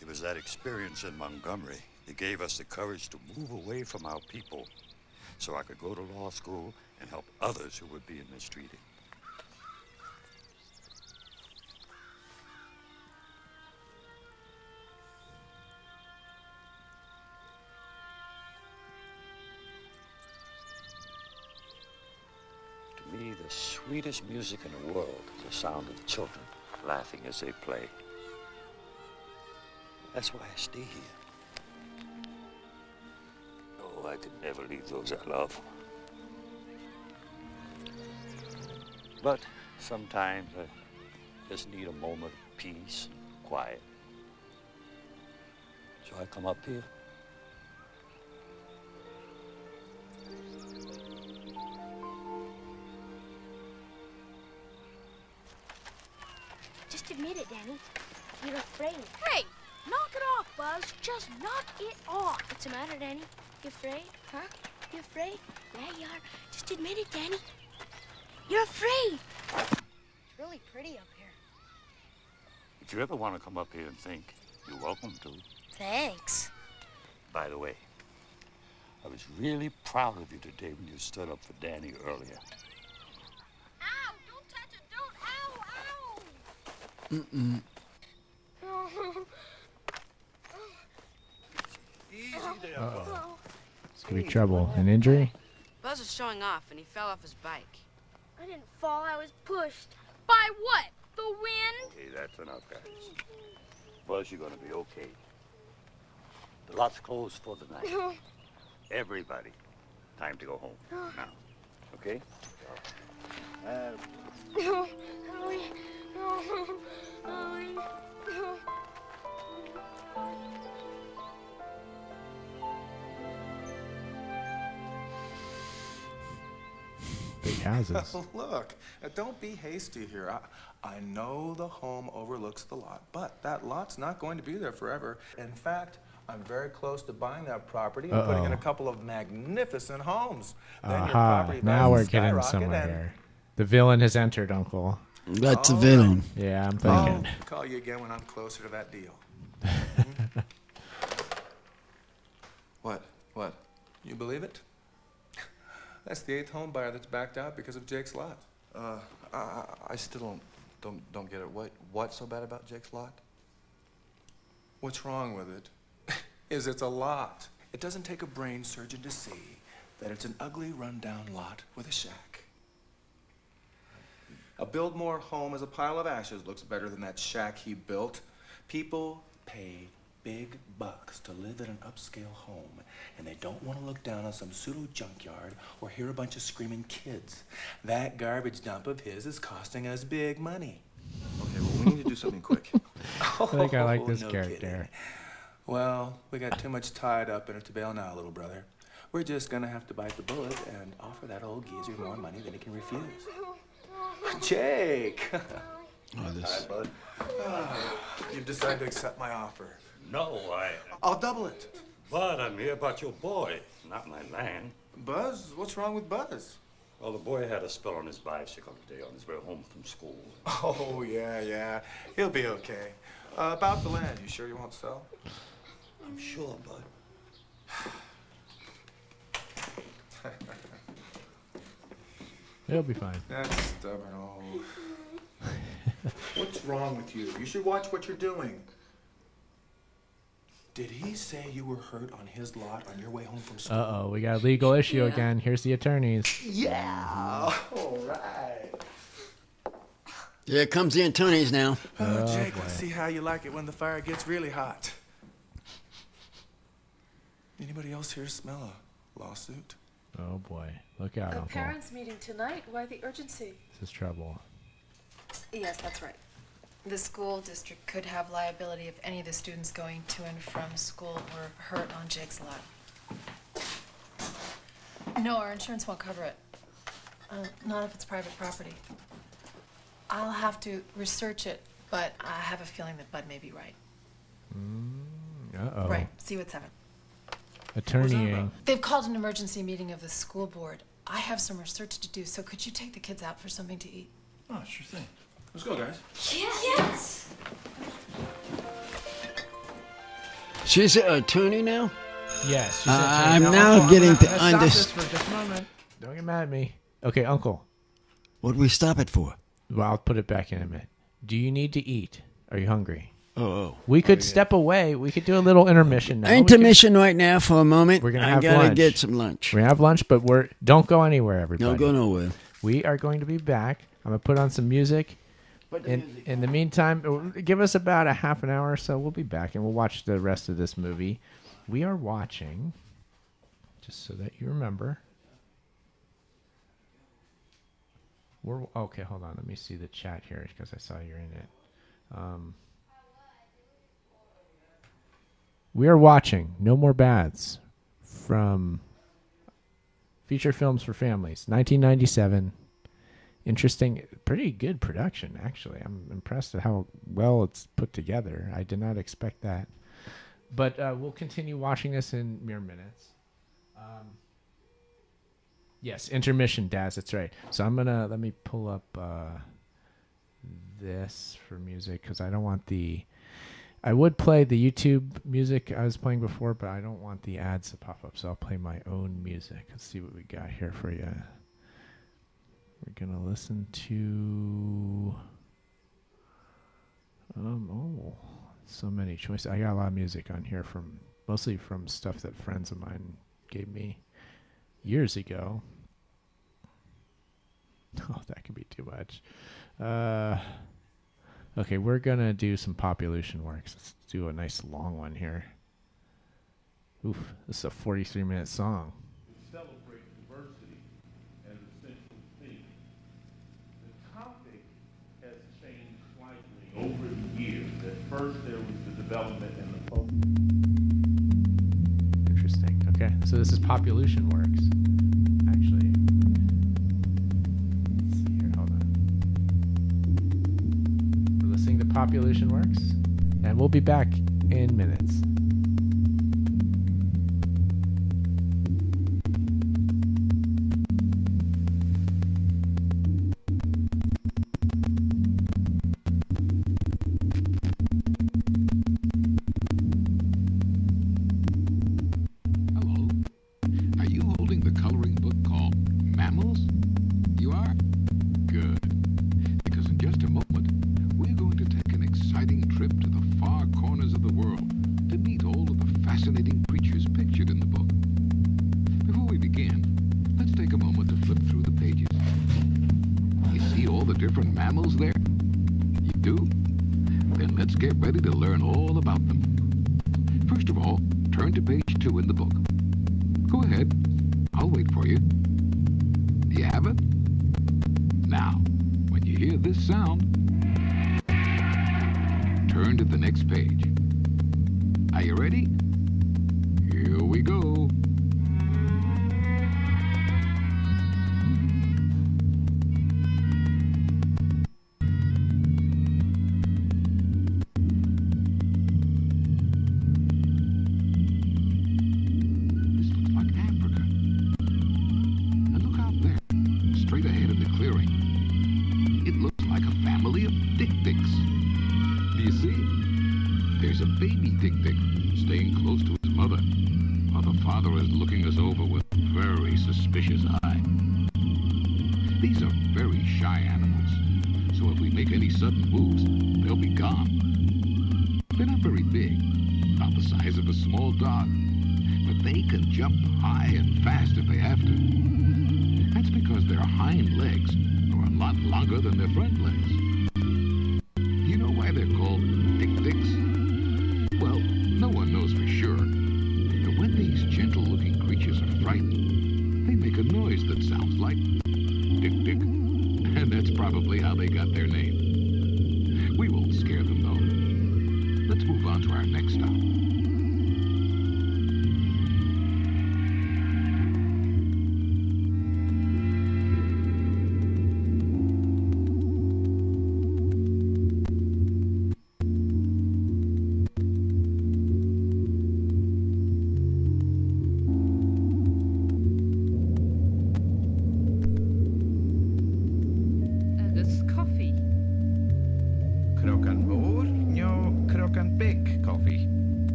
it was that experience in Montgomery that gave us the courage to move away from our people so I could go to law school and help others who were being mistreated. the sweetest music in the world is the sound of children laughing as they play. That's why I stay here. Oh, I could never leave those I love. But sometimes I just need a moment of peace and quiet. So I come up here.
Just admit it, Danny. You're afraid. Hey, knock it off, Buzz. Just knock it off. What's the matter, Danny? You afraid? Huh? You afraid? Yeah, you are. Just admit it, Danny. You're afraid.
It's really pretty up here.
If you ever want to come up here and think, you're welcome to.
Thanks.
By the way, I was really proud of you today when you stood up for Danny earlier.
Ow! Don't touch it! Don't! Ow! Ow!
Mm-mm.
Easy there,
Uh-oh. This could be trouble. An injury?
Buzz was showing off, and he fell off his bike.
I didn't fall. I was pushed. By what? The wind?
Okay, that's enough, guys. Buzz, you're gonna be okay. The lot's closed for the night. Everybody, time to go home now. Okay?
Big houses.
Look, don't be hasty here. I know the home overlooks the lot, but that lot's not going to be there forever. In fact, I'm very close to buying that property and putting in a couple of magnificent homes. Then your property
Now we're
values
getting
skyrocket
somewhere
and-
here. The villain has entered, Uncle.
That's a villain.
Yeah, I'm thinking.
I'll call you again when I'm closer to that deal. What? What? You believe it? That's the 8th home buyer that's backed out because of Jake's lot.
I still don't get it. What's so bad about Jake's lot?
What's wrong with it is it's a lot. It doesn't take a brain surgeon to see that it's an ugly, rundown lot with a shack. A Biltmore home as a pile of ashes looks better than that shack he built. People pay big bucks to live in an upscale home, and they don't want to look down on some pseudo junkyard or hear a bunch of screaming kids. That garbage dump of his is costing us big money.
Okay, well, we need to do something quick.
I think I like this
no
character.
kidding. Well, we got too much tied up in it to bail now, little brother. We're just gonna have to bite the bullet and offer that old geezer more money than he can refuse. Jake!
this.
Hi, bud. You've decided to accept my offer.
No,
I'll double it.
Bud, I'm here about your boy, not my land.
Buzz? What's wrong with Buzz?
Well, the boy had a spill on his bicycle today on his way home from school.
Oh, yeah. He'll be okay. About the land, you sure you won't sell?
I'm sure, Bud.
He'll be fine.
That's stubborn. Oh. What's wrong with you? You should watch what you're doing. Did he say you were hurt on his lot on your way home from school?
Uh-oh, we got a legal issue again. Here's the attorneys.
Yeah. All right.
Here comes the attorneys now.
Oh, Jake, let's see how you like it when the fire gets really hot. Anybody else here smell a lawsuit?
Oh boy, look out,
A
Uncle.
parents' meeting tonight. Why the urgency?
This is trouble.
Yes, that's right. The school district could have liability if any of the students going to and from school were hurt on Jake's lot. No, our insurance won't cover it. Not if it's private property. I'll have to research it, but I have a feeling that Bud may be right.
Uh-oh.
Right. See you at 7.
Attorneying.
They've called an emergency meeting of the school board. I have some research to do, so could you take the kids out for something to eat?
Oh, sure thing.
Let's go, guys.
Yes!
She's an attorney now?
Yes. she's
I'm
attorney.
now
Uncle,
getting
I'm
to
gonna stop this
understand.
for just a moment. Don't get mad at me. Okay, Uncle.
What'd we stop it for?
Well, I'll put it back in a minute. Do you need to eat? Are you hungry?
Oh.
We could step away. We could do a little intermission now.
Intermission right now for a moment.
We're gonna
I
have
gotta
lunch.
get some lunch.
We're gonna have lunch, but don't go anywhere, everybody.
Don't go nowhere.
We are going to be back. I'm going to put on some music. In the meantime, give us about a half an hour or so. We'll be back, and we'll watch the rest of this movie. We are watching, just so that you remember. Okay, hold on. Let me see the chat here because I saw you're in it. We are watching No More Baths from Feature Films for Families, 1997. Interesting, pretty good production, actually. I'm impressed at how well it's put together. I did not expect that. But we'll continue watching this in mere minutes. Yes, intermission, Daz, that's right. So let me pull up this for music because I don't want I would play the YouTube music I was playing before, but I don't want the ads to pop up, so I'll play my own music. Let's see what we got here for you. We're going to listen to... so many choices. I got a lot of music on here mostly from stuff that friends of mine gave me years ago. Oh, that could be too much. Okay, we're going to do some Population Works. Let's do a nice long one here. Oof, this is a 43-minute song.
To celebrate diversity as a central theme. The topic has changed slightly over the years. At first, there was the development and the focus.
Interesting. Okay, so this is Population Works. Actually, let's see here. Hold on. We're listening to Population Works, and we'll be back in minutes.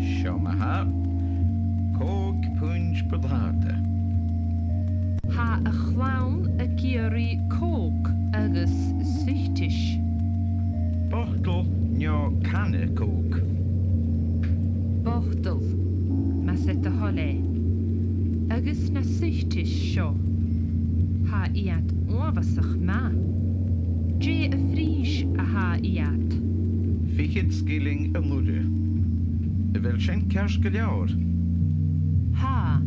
Shomaha. Cog punch bradhata.
Ha a clown a geary cog agus sichtish.
Bochtel nyo canna cog.
Bochtel, maset a holle. Agus na sichtish sho. Ha iat onvasach ma. J a frisch a ha iat.
Fichit skilling a moeder. Wel shen kerskeliaur.
Ha.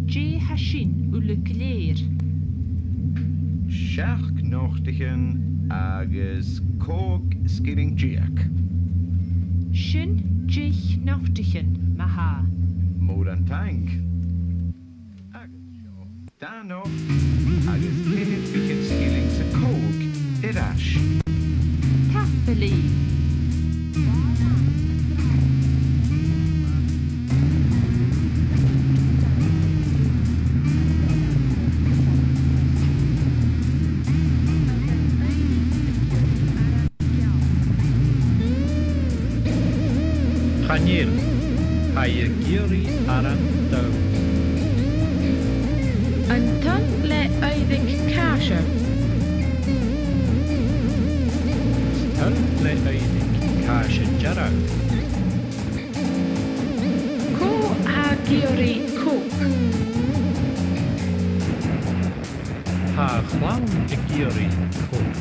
J hashin ulukleer.
Shark nochtigen agus cog skilling jack.
Shin jich nachtichen maha.
Moran tank. Dano agus kid fichit skilling to cog irash.
Tappeli.
Chanir, haie giri aran daw.
Anton le oeddig kasha.
Stal le oeddig kasha jarag.
Ko ha geary cook.
Ha chlawn y giri cog.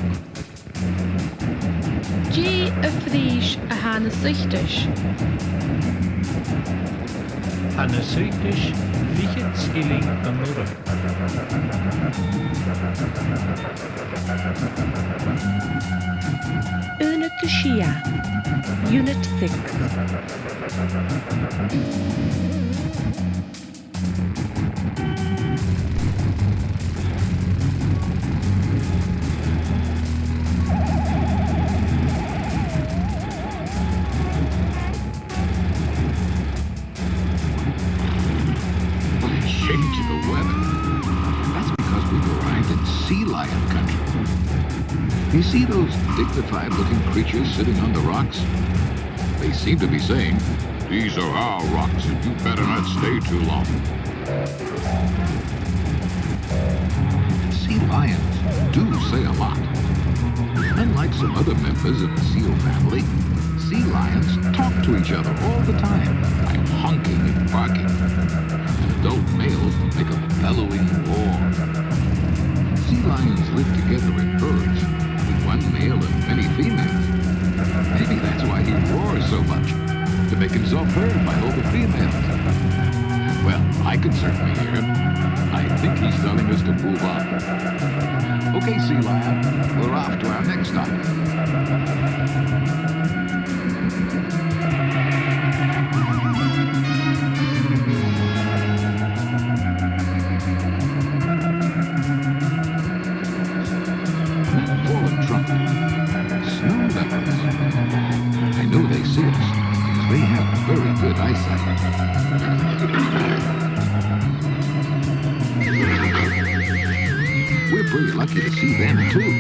J a frisch a hana sichtish.
Hanna suitish fichit skilling a moeder.
Unit to Shia. Unit 6.
Change the weather. That's because we've arrived in sea lion country. You see those dignified-looking creatures sitting on the rocks? They seem to be saying, "These are our rocks, and you better not stay too long." Sea lions do say a lot. Unlike some other members of the seal family, sea lions talk to each other all the time by honking and barking. Adult males make a bellowing roar. Sea lions live together in herds, with one male and many females. Maybe that's why he roars so much, to make himself heard by all the females. Well, I can certainly hear him. I think he's telling us to move on. Okay, sea lion, we're off to our next stop. Snow leopards. I know they see us because they have very good eyesight. We're pretty lucky to see them too,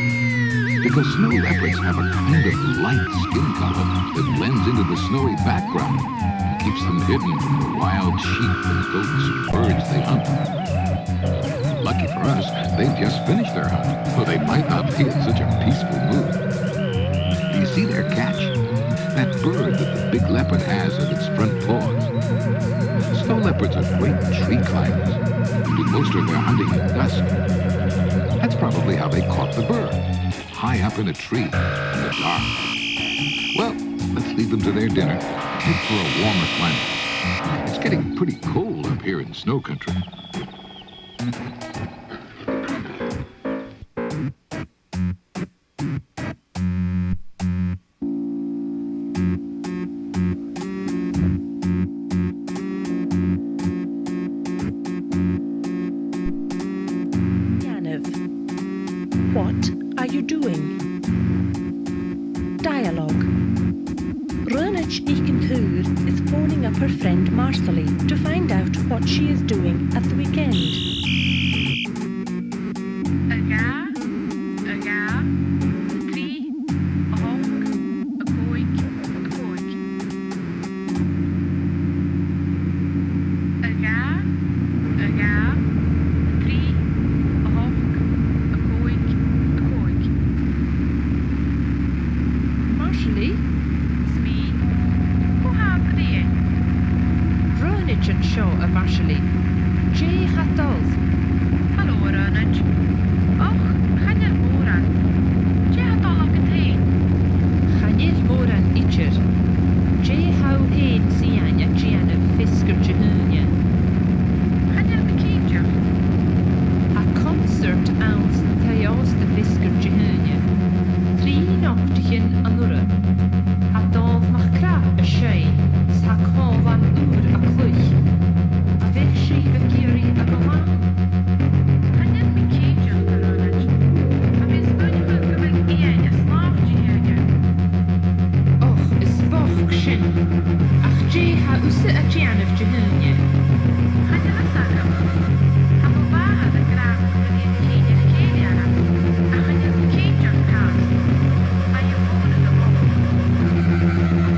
because snow leopards have a kind of light skin color that blends into the snowy background and keeps them hidden from the wild sheep and goats and birds they hunt. Lucky for us, they've just finished their hunt, so they might not be in such a peaceful mood. Do you see their catch? That bird that the big leopard has in its front paws. Snow leopards are great tree climbers and do most of their hunting at dusk. That's probably how they caught the bird, high up in a tree in the dark. Well, let's leave them to their dinner and head for a warmer climate. It's getting pretty cold up here in snow country.
What are you doing? Dialogue. Runach Ikenkur is phoning up her friend Marcely to find out what she is doing at the weekend. sin seo a bhaisilaí. Jé hadol. Hallo, Ronald. Och, chanel móran. Jé hadol ag an tain. Chanel móran itir. Jé hau hain sian a Gianna Fisker Jehúnia. Chanel the Keija. A concert ounce Theos the Fisker Jehúnia. 3 nachtichen an ura. A dov mach krap a shei. Sa call van a cluch. A bheith sríomh a géirí a go bhain. Chanel the Keija Ronald. A bheith spúine chuil go bhfuil éin a sláimhtí héine. Och, is boch sin. Ach dé ha usa a Gianna Jehúnia. Chanel a sagam. Ha mo bhaha a graf go bhfuil céine a céine ara. A chanel the Keija cast. A je fóna go bhain.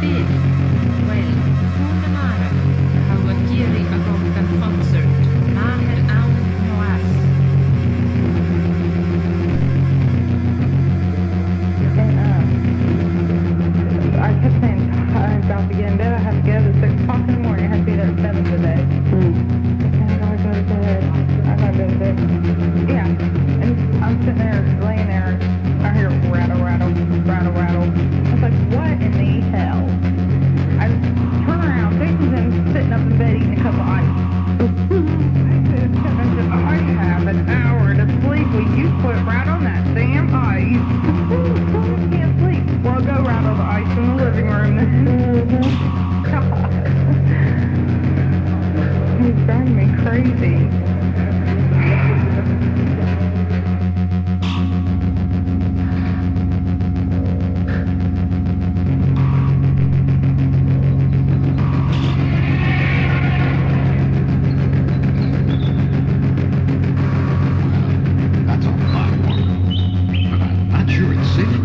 Big. Well, fóna mara. How a géirí a go gan concert. Maher awn noas.
I kept saying about to get in bed. I have to get up at 6 o'clock in the morning. I have to be there at 7 today. And I gotta go to bed. I gotta go to bed. Yeah. And I'm sitting there, laying there. I hear rattle, rattle, rattle, rattle. I was like, what in the hell? I turn around. Jason's sitting up in bed eating a cup of ice. I have an hour to sleep. Will you put right on that damn ice? I can't sleep. Well, go right on the ice in the living room then. God. He's driving me crazy.
That's a lot more. But I'm not sure it's safer.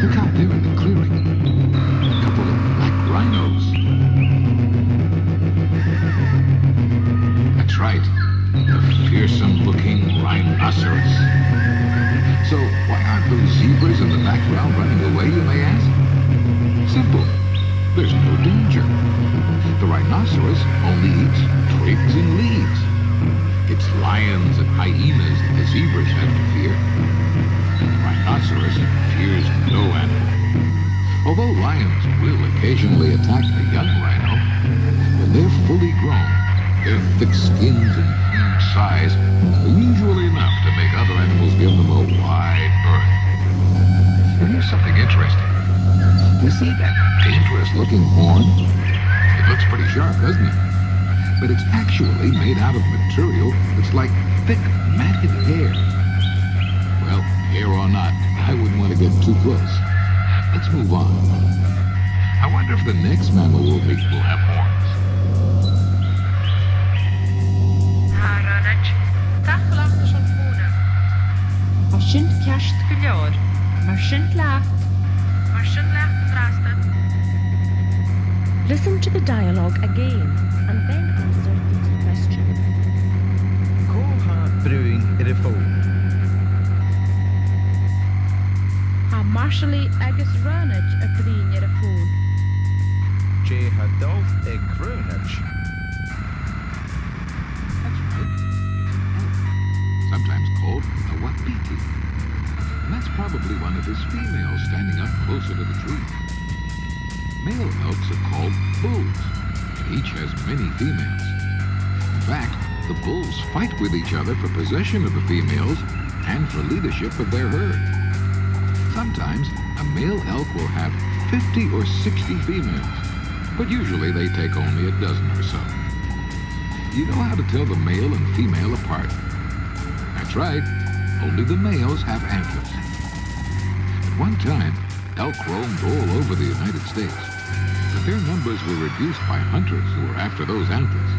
Look out there in the clearing. A couple of black rhinos. That's right. A fearsome-looking rhinoceros. So why aren't those zebras in the background running away, you may ask? Simple. There's no danger. The rhinoceros only eats twigs and leaves. It's lions and hyenas that the zebras have to fear. The rhinoceros fears no animal. Although lions will occasionally attack the young rhino, when they're fully grown, their thick skins and huge size are usually enough to make other animals give them a wide berth. But here's something interesting. You see that dangerous-looking horn? It looks pretty sharp, doesn't it? But it's actually made out of material that's like thick, matted hair. Well, hair or not, I wouldn't want to get too close. Let's move on. I wonder if the next mammal we'll meet will have horns.
Ronald, tachlach schon fóna. Mar sin ceist go leor. Mar sin leacht. Mar sin leacht drasta.
Listen to the dialogue again and then answer these questions.
Cóha brewing ar a fón.
Ha Marshallí agus Ronald a brín ar a fón.
Jé hadolf ag crúnach.
Sometimes called a wacky. And that's probably one of his females standing up closer to the tree. Male elks are called bulls, and each has many females. In fact, the bulls fight with each other for possession of the females and for leadership of their herd. Sometimes a male elk will have 50 or 60 females, but usually they take only a dozen or so. You know how to tell the male and female apart. That's right, only the males have antlers. At one time, elk roamed all over the United States, but their numbers were reduced by hunters who were after those antlers.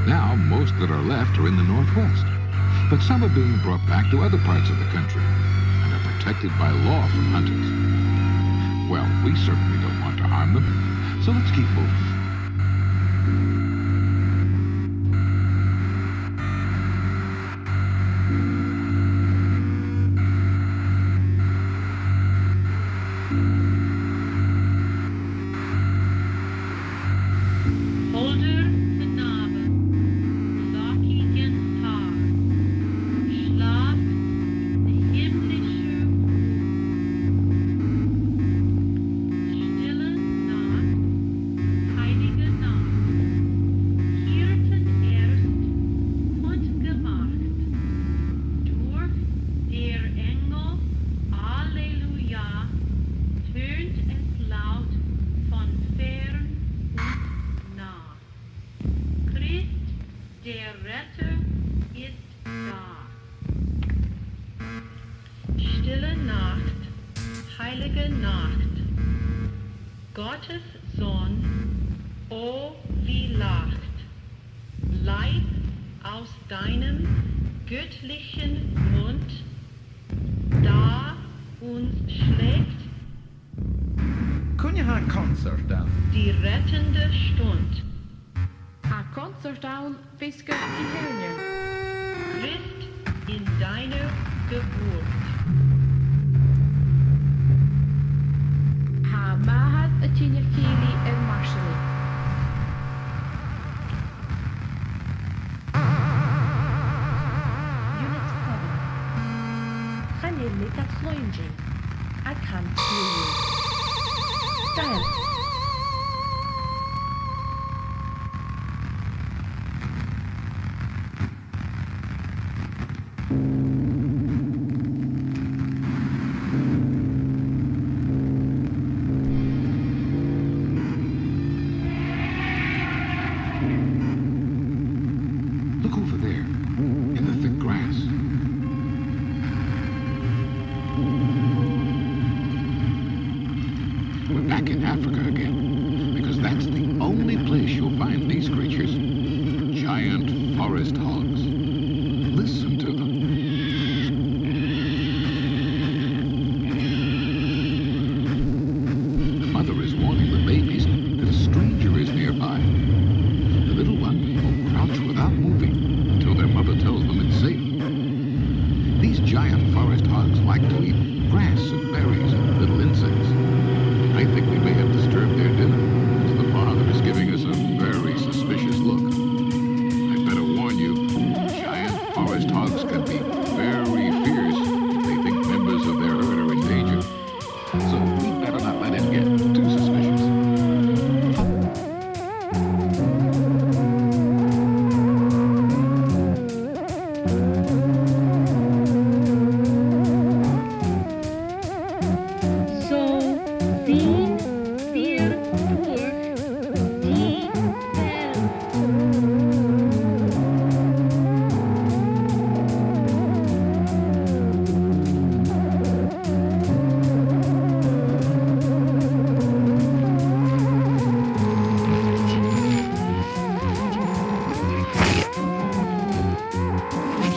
Now, most that are left are in the Northwest, but some are being brought back to other parts of the country and are protected by law from hunters. Well, we certainly don't want to harm them, so let's keep moving.
Stille Nacht, heilige Nacht, Gottes Sohn, o wie lacht, Leib aus deinem göttlichen Mund, da uns schlägt
Kun je ha concert dan?
die rettende Stund.
A concertaun fiske i helgen.
Christ in deiner Geburt.
Ha mahat a tinja kili en marsali.
Unit 7. Chanelli kat Floinji. I can't hear you. Dial.
Look over there, in the thick grass. We're back in Africa again, because that's the only place you'll find these creatures. Giant forest hogs. Listen to them. The mother is warning the babies that a stranger is nearby. The little one will crouch without moving until their mother tells them it's safe. These giant forest hogs like to eat grass and berries and little insects. I think we may have disturbed their dinner, as the father is giving us a very suspicious look. I better warn you, giant forest hogs can be very fierce if they think members of their herd are in danger. So we better not let him get too suspicious.
So sehen wir durch die Welt.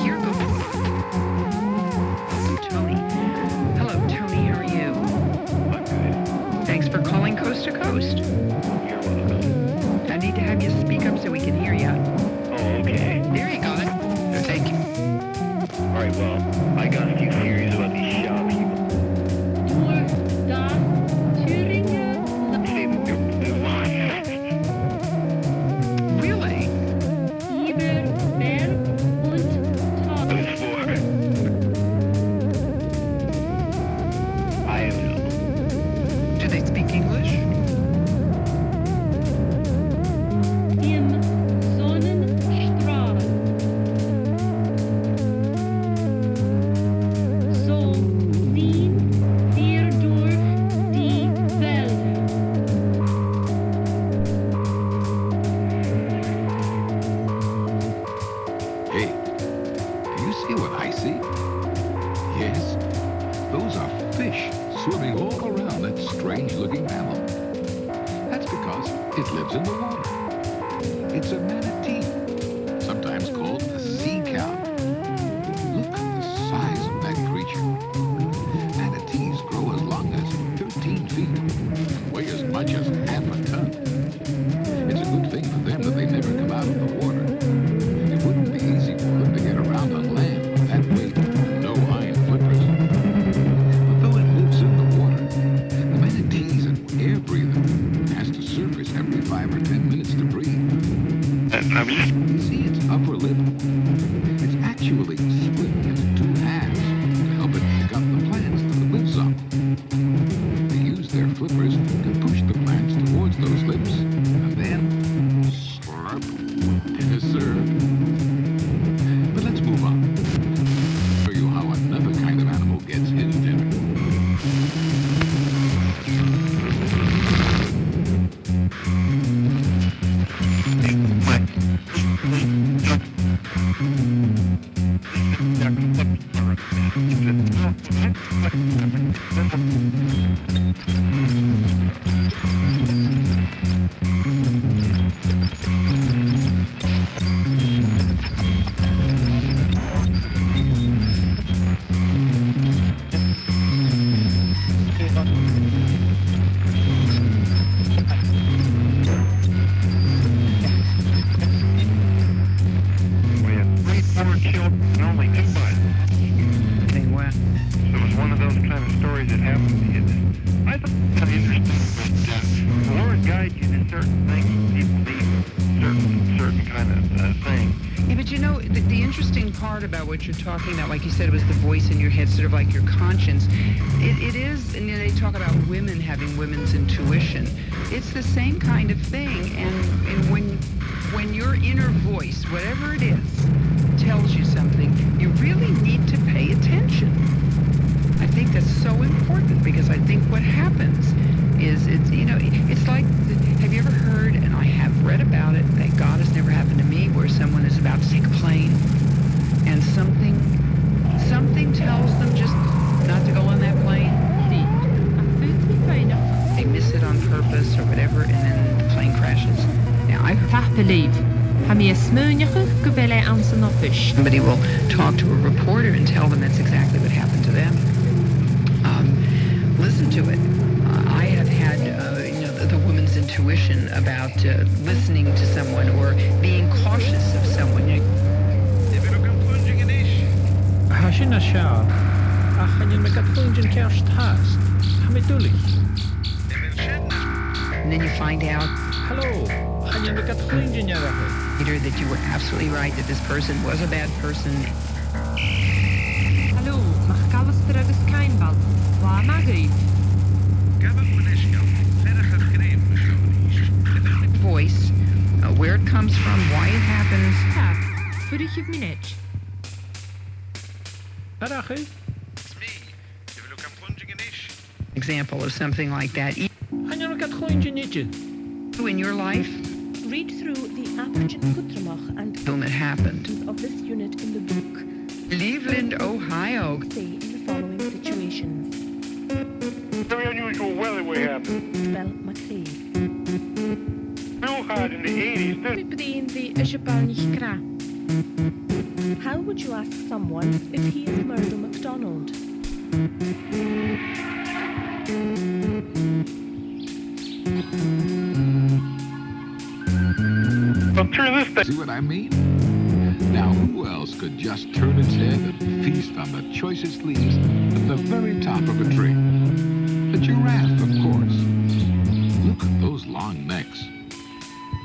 Here go. Tony. Hello, Tony. How are you? I'm good. Thanks for calling Coast to Coast. You're welcome. I need to have you speak up so we can hear you. Oh, okay. There you go. Thank you. All right. Well, I got a few theories about these shop people.
Durch das Thüringer
Really?
über Berg und Tal.
Do they speak English?
Im Sonnenstrahl. So ziehen wir durch die Wälder.
Hey, do you see what I see? Yes, those are fish swimming all around that strange-looking mammal. That's because it lives in the water. It's a manatee, sometimes called a sea cow. Look at the size of that creature. Manatees grow as long as 13 feet and weigh as much as half a ton. It's a good thing for them that they never come out of the water. It wouldn't be easy for them to get around on land with that weight and no hind flippers. But though it lives in the water, the manatee is an air breather and has to surface every 5 or 10 minutes to breathe. You see its upper lip? It's actually split into 2 halves to help it pick up the plants that it lives on. They use their flippers to push the plants towards those lips, and then slurp, it is served. But let's move on. Show you how another kind of animal gets his dinner.
About what you're talking about, like you said, it was the voice in your head, sort of like your conscience. It is, and they talk about women having women's intuition. It's the same kind of thing, and when your inner voice, whatever it is, tells you something, you really need to pay attention. I think that's so important, because I think what happens is, it's like, have you ever heard, and I have read about it, thank God it's never happened to me, where someone is about to take a plane, and something tells them just not to go on that plane. They miss it on purpose or whatever, and then the plane crashes. Now, somebody will talk to a reporter and tell them that's exactly what happened to them. Listen to it. I have had, the woman's intuition about listening to someone or being cautious of someone. And then you find out later that you were absolutely right, that this person was a bad person. Voice, where it comes from, why it happens. Example of something like that. In your life,
read through the Aboriginal Kutramach and
film it happened.
Of this unit in the book.
Cleveland, Ohio.
Say in the following situations.
Very unusual weather we have.
Well, McCree.
Real hot in the 80s.
How would you ask someone if he is Murdo MacDonald?
See what I mean? Now, who else could just turn its head and feast on the choicest leaves at the very top of a tree? The giraffe, of course. Look at those long necks.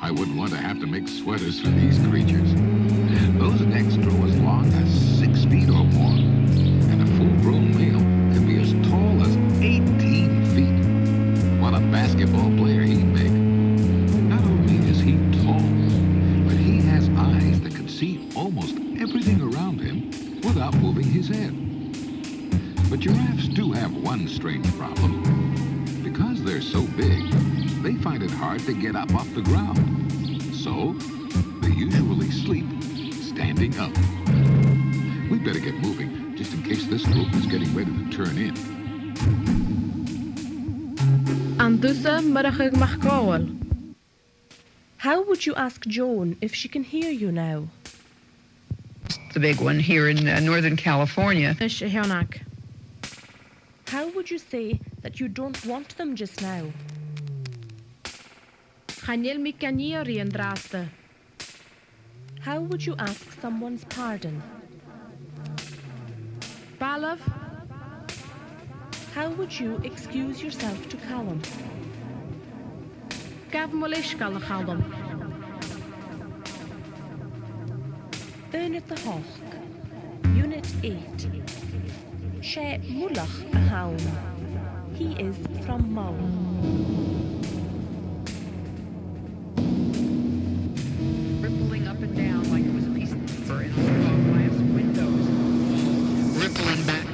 I wouldn't want to have to make sweaters for these creatures. Those necks grow as long as 6 feet or more, and a full-grown male can be as tall as 18 feet. What a basketball player he'd make. Not only is he tall, but he has eyes that can see almost everything around him without moving his head. But giraffes do have one strange problem. Because they're so big, they find it hard to get up off the ground. So, they usually sleep standing up. We better get moving, just in case this group is getting ready to turn in.
How would you ask Joan if she can hear you now?
The big one here in Northern California.
How would you say that you don't want them just now? How would you ask someone's pardon?
Balav.
How would you excuse yourself to Callum?
gafn wel eisgal a chaldom.
Ernest the Hawk, Unit 8. She Mulach a Haun. He is from Mull.
Rippling up and down like it was a piece of paper in a glass windows. Rippling back.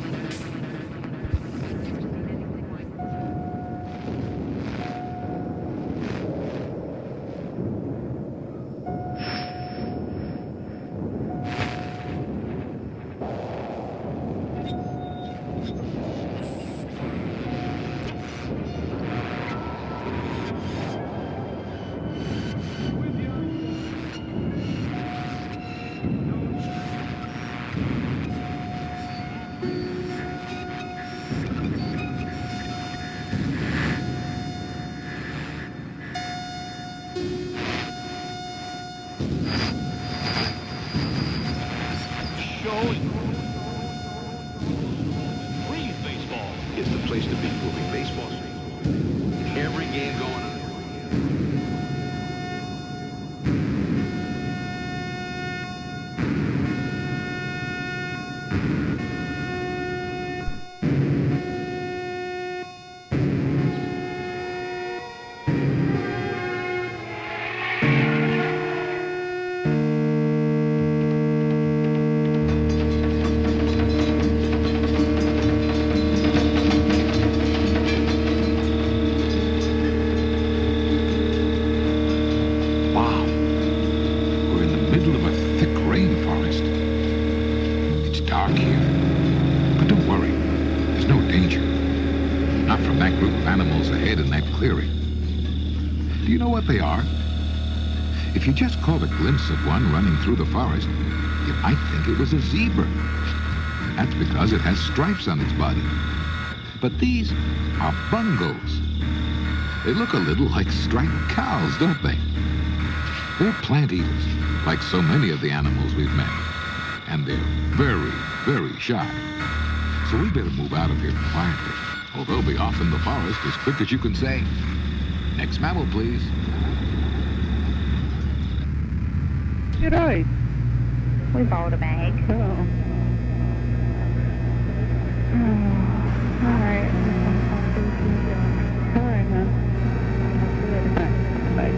Breathe Baseball is the place to be moving baseball street. Every game going on. Wow. We're in the middle of a thick rainforest. It's dark here. But don't worry. There's no danger. Not from that group of animals ahead in that clearing. Do you know what they are? If you just caught a glimpse of one running through the forest, you might think it was a zebra. That's because it has stripes on its body. But these are bungos. They look a little like striped cows, don't they? They're plant eaters, like so many of the animals we've met. And they're very, very shy. So we better move out of here quietly, or they'll be off in the forest as quick as you can say, "Next mammal, please."
You're right. We bought a bag. Oh. All right. All right, huh? Bye.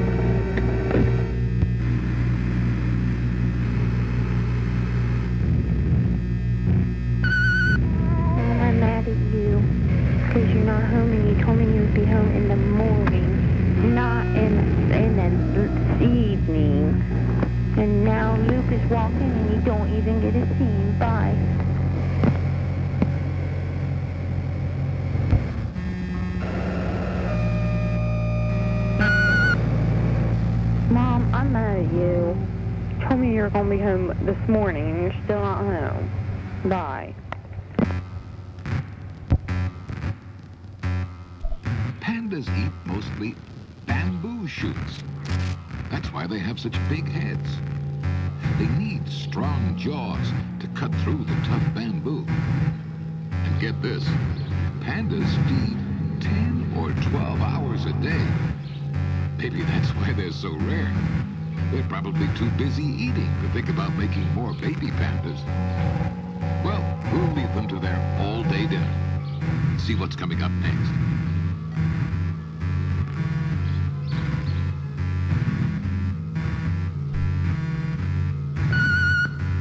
I'm mad at you because you're not home and you told me you would be home in the morning, not in the evening. And now Luke is walking and you don't even get a scene. Bye. Mom, I'm mad at you. You told me you were going to be home this morning and you're still not home. Bye.
Pandas eat mostly bamboo shoots. That's why they have such big heads. They need strong jaws to cut through the tough bamboo. And get this, pandas feed 10 or 12 hours a day. Maybe that's why they're so rare. They're probably too busy eating to think about making more baby pandas. Well, we'll leave them to their all-day dinner. See what's coming up next.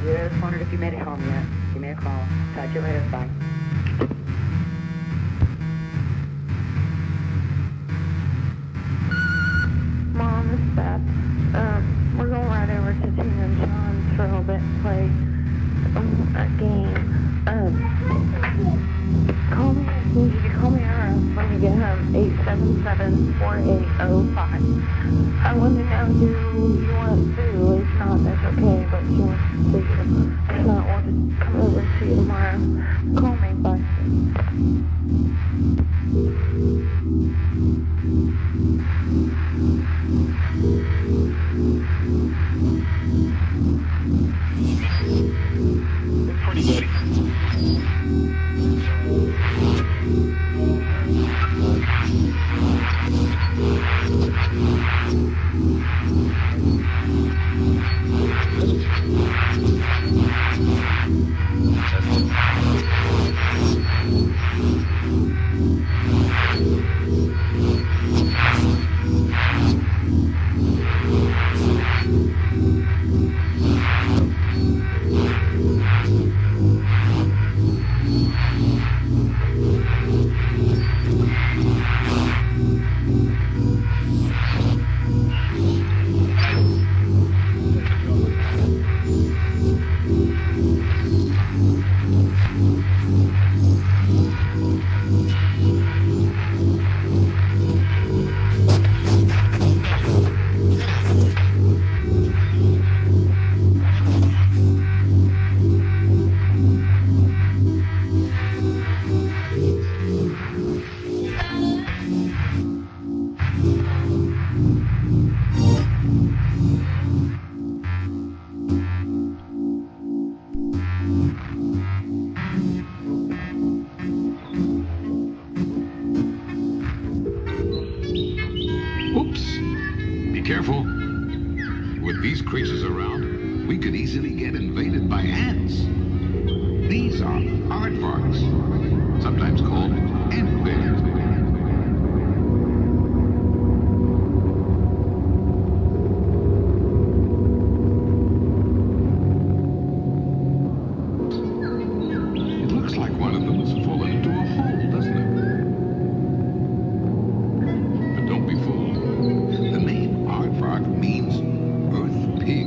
Yeah, just wondered if you made it home yet. Give me a call. Talk to you later. Bye.
Mom, this is Beth. We're going right over to Tina and Sean's for a little bit and play a game. Call me. You can call me around when you get home. 877-4805. I want to know who you want to. If not, that's okay. But you want to see you. If not, want to come over and see you tomorrow. Call me. Bye.
Pretty buddy.
careful. With these creatures around, we could easily get invaded by ants. These are aardvarks, sometimes called ant bears. It looks like one of them has fallen into a hole, doesn't it? But don't be fooled. The name aardvark means earth pig.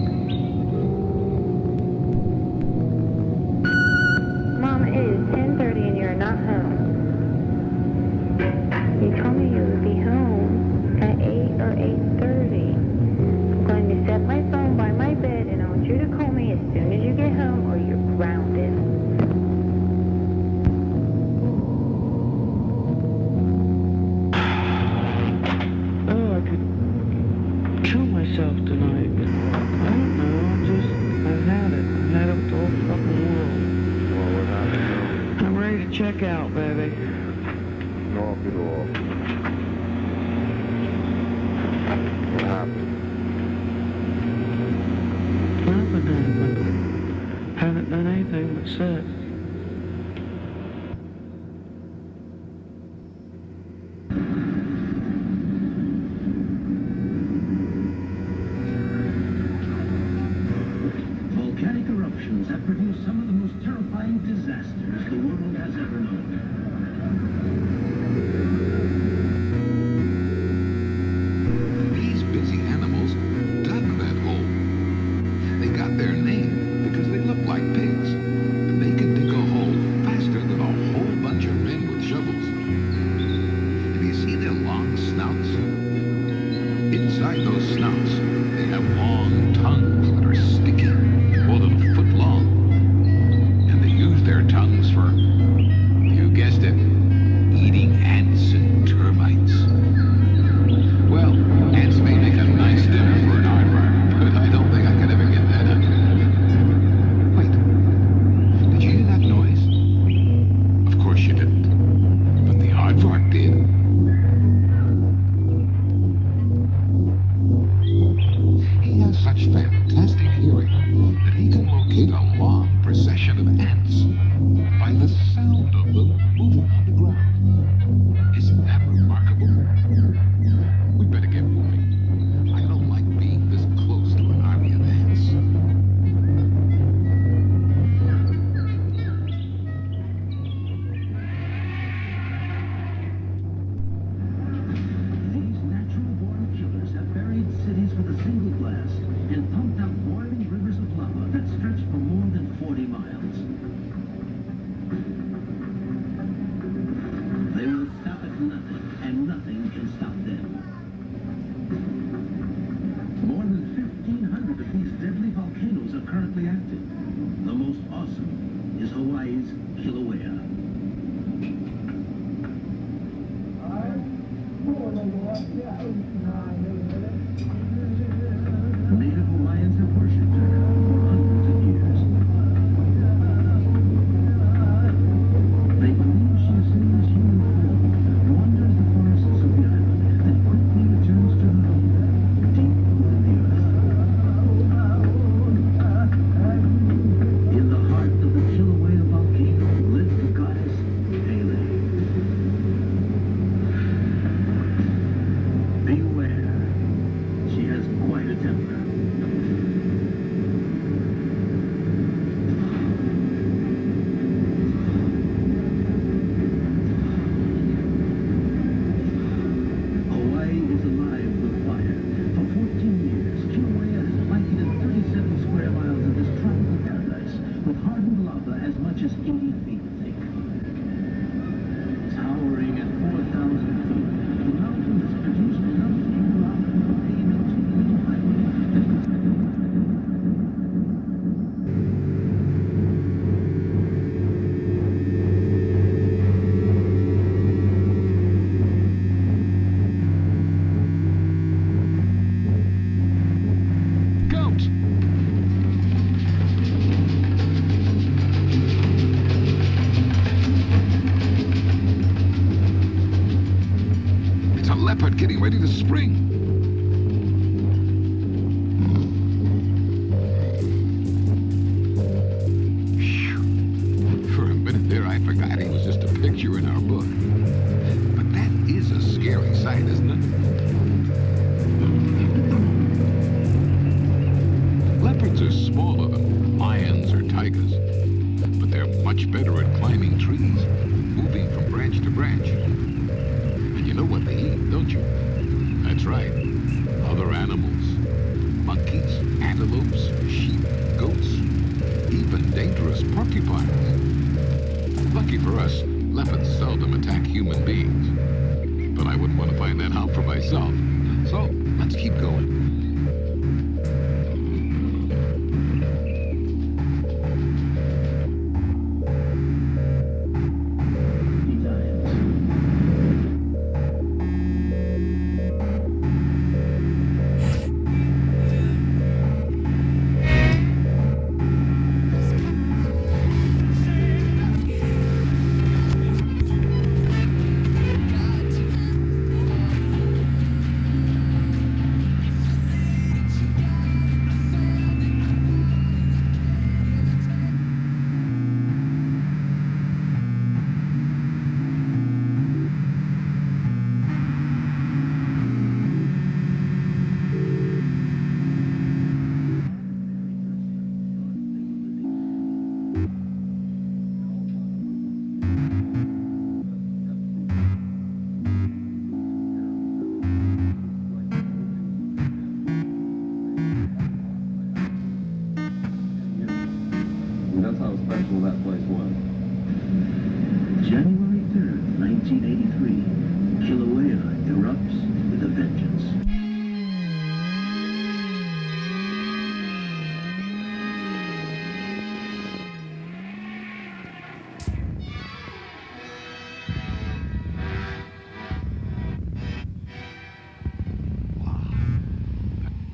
Mom, it is 10:30 and you're not home. You told me you would be home at 8 or 8:30. I'm going to set my phone by my bed and I want you to call me as soon as you get home or you're grounded.
Oh, I could kill myself tonight. I don't know, I've had it. I've had it with the whole fucking world.
Well, what happened?
I'm ready to check out, baby.
Knock it off. What happened?
Nothing. Haven't done anything but sit.
Volcanic eruptions have produced some of the most terrifying disasters the world has ever known.
These busy animals dug that hole. They got their name because they look like pigs. And they can dig a hole faster than a whole bunch of men with shovels. And you see their long snouts? Inside those snouts, they have long tongues that are sticky, more than a foot long. And they use their tongues for, you guessed it, eating ants and termites. Well, ants may make a nice dinner for an aardvark, but I don't think I could ever get that up. Wait, did you hear that noise? Of course you didn't, but the aardvark did. He has such fantastic hearing that he can locate a long procession of ants by the sound of them moving on the ground. Isn't that remarkable? We better get moving. I don't like being this close to an army of ants.
These natural-born killers have buried cities with a single blast and pumped out boiling rivers of lava that stretch for more than 40 miles. They will stop at nothing, and nothing can stop them. More than 1,500 of these deadly volcanoes are currently active. The most awesome is Hawaii's Kilauea. Native Hawaiians have worshipped her for hundreds of years. They believe she assumes human form, wanders the forests of the island, and quickly returns to her home, deep within the earth. In the heart of the Kilauea volcano lives the goddess Pele. Beware, she has quite a temper. Hawaii is alive with fire. For 14 years, Kilauea has blanketed 37 square miles of this tropical paradise with hardened lava as much as 80 feet thick. Towering at 4,000 feet, the mountain has produced enough fuel lava to pave a 2-lane highway that could
Goat! It's a leopard getting ready to spring. tigers, but they're much better at climbing trees, moving from branch to branch. And you know what they eat, don't you? That's right, other animals. Monkeys, antelopes, sheep, goats, even dangerous porcupines. Lucky for us, leopards seldom attack human beings. But I wouldn't want to find that out for myself. So, let's keep going.
That's how special that place was. January 3rd, 1983. Kilauea erupts with a vengeance.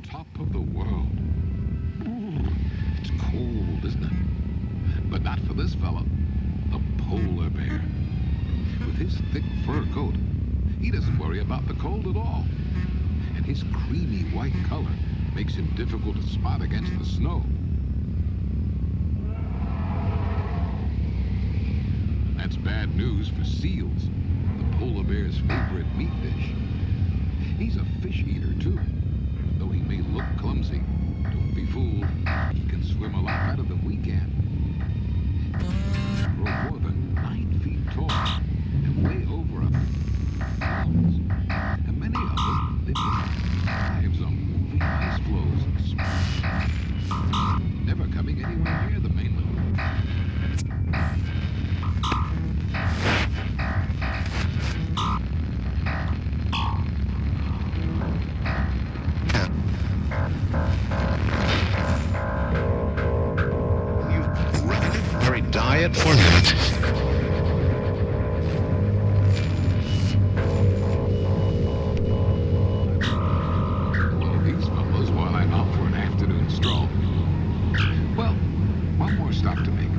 Top of the world. Ooh, it's cold, isn't it? But not for this fella, the polar bear. With his thick fur coat, he doesn't worry about the cold at all. And his creamy white color makes him difficult to spot against the snow. That's bad news for seals, the polar bear's favorite meat dish. He's a fish eater, too. Though he may look clumsy, don't be fooled. He can swim a lot better than we can. Grow more than 9 feet tall and weigh over 1,000 pounds. And many of them live their lives on moving ice floes and snow, never coming anywhere near the mainland.
Diet for minutes.
These fellows while I'm out for an afternoon stroll. Well, one more stop to make.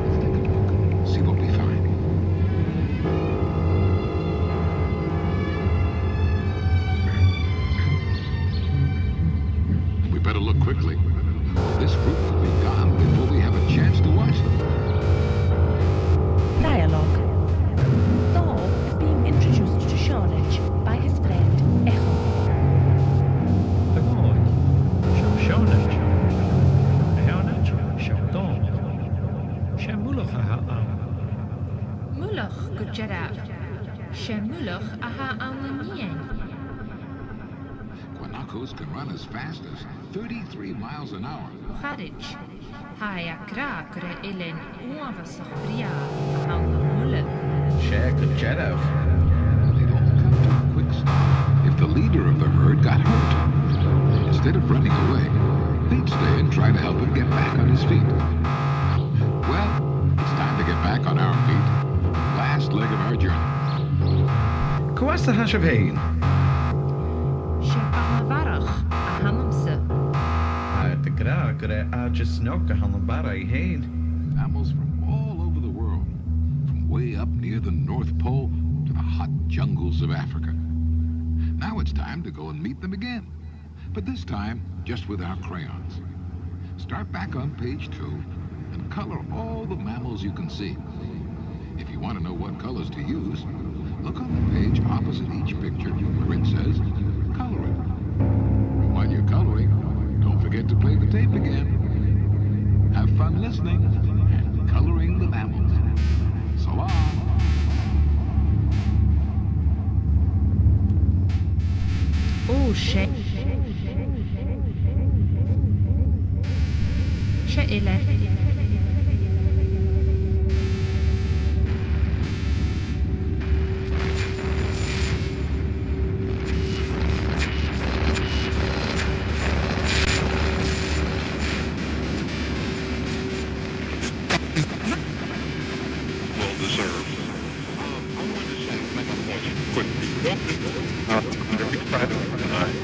Let's take a look, see what we find. Better look quickly. This group could be gone before we have a chance to watch them.
Dialogue. Thor is being introduced to Shoreditch by his friend Echo.
Mulach go Gerard. She mulach aha awnien.
Guanacos can run as fast as 33 miles an hour.
Harwich. Haya kra kre illen uavasach bria ahan mulle.
She go Gerard.
They'd all come to a quick stop if the leader of the herd got hurt. Instead of running away, they'd stay and try to help him get back on his feet. Well, it's time to get back on our feet. Last leg of our journey.
Kwasta Hashavane.
She banavarach ahanamse.
The gra gre a just knock a hanabara hain.
Mammals from all over the world, from way up near the North Pole to the hot jungles of Africa. Now it's time to go and meet them again, but this time just with our crayons. Start back on page 2 and color all the mammals you can see. If you want to know what colors to use, look on the page opposite each picture where it says coloring. And while you're coloring, don't forget to play the tape again. Have fun listening and coloring the mammals. So long.
Oh, shit. Ile.
Well deserved. I wanted to make a point quickly. Every Friday tonight.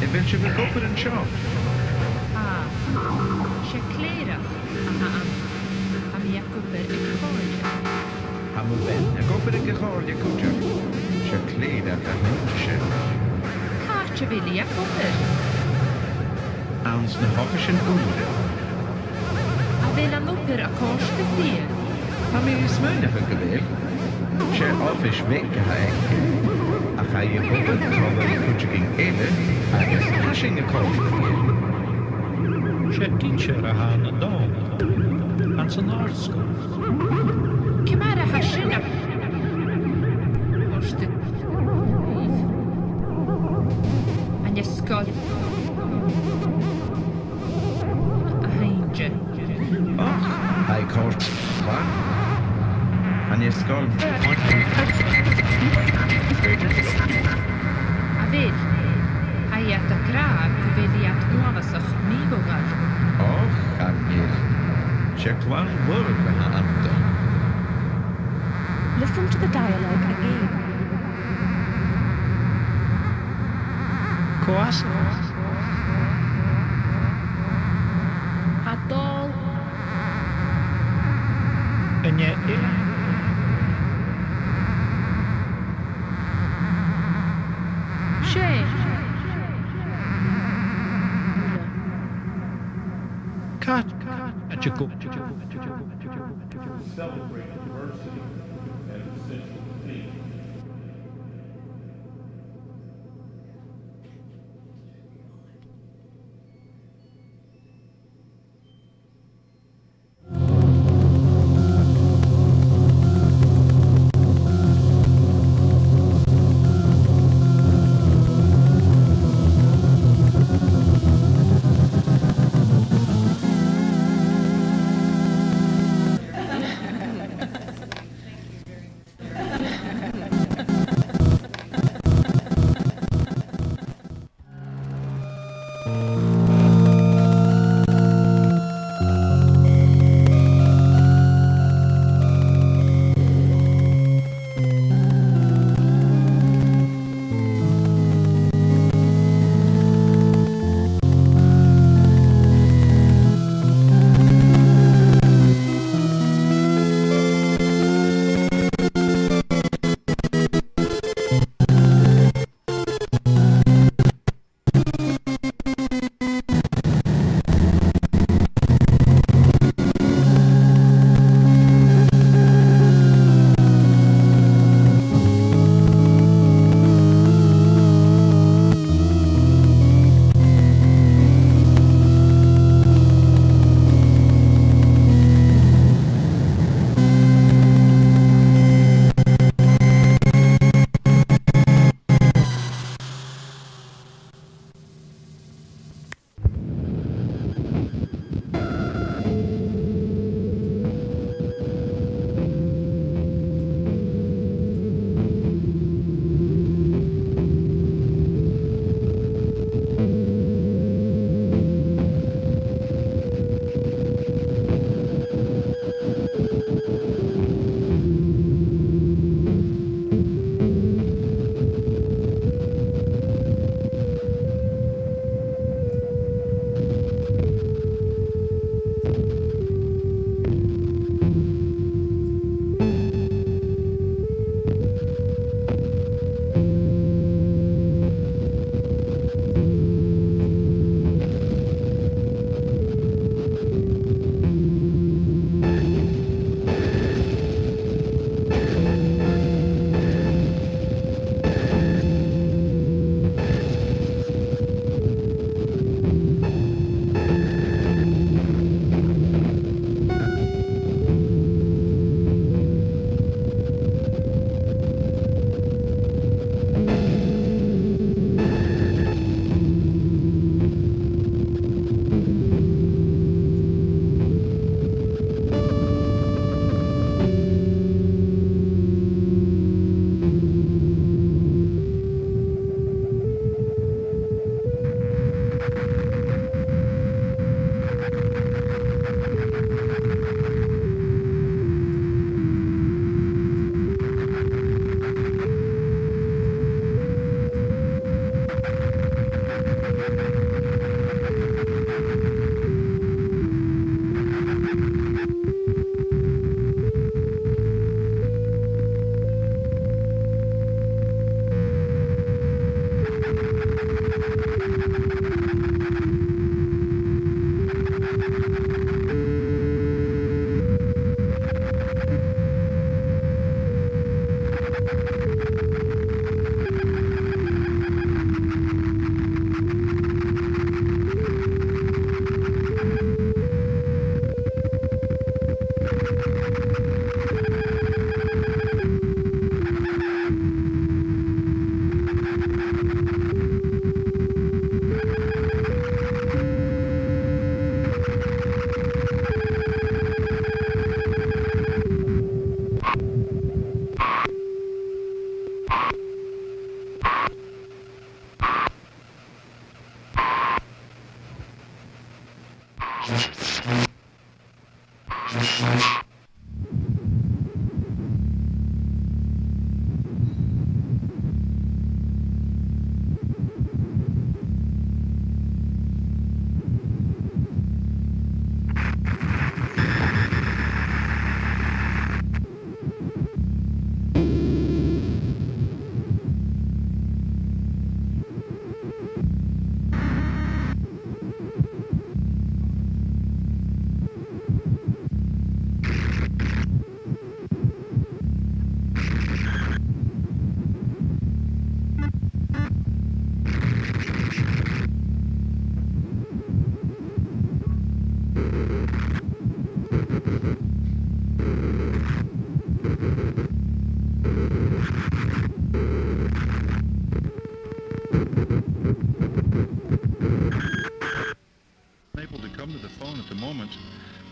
Eventually we'll go for the show.
Ah, Shakira. Am Jacob Ecoria.
Am ben, ik hoop dat ik het hoor, je kunt je. Je kleden gaat niet.
Kaartje wil Jacob.
Ans de hoffischen goede.
Avela loper a korsket weer.
Am je smeunen geweest? Je offisch weggehaald. Ach, ga je hopen, terwijl je kunt je ging eten. Agus hashing gekocht.
Je teacher aan de dom. Aan zijn art school.
Kimara hashina. Orste. En je skol. A heinje.
Ach, hij kocht. Wat? En je skol.
Avel. Hij had de kraag, wil je het oorlog meegogaan.
Och, gaat niet. Je kwam woorden aan de.
Listen to the dialogue again.
Koas.
Atol.
En je
Shay.
Cut. At your
Celebrate diversity as essential theme.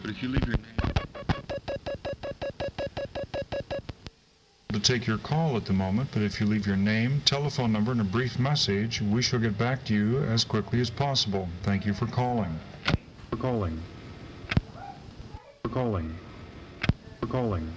But if you leave your name...
To take your call at the moment, but if you leave your name, telephone number, and a brief message, we shall get back to you as quickly as possible. Thank you for calling. For calling. For calling. For calling.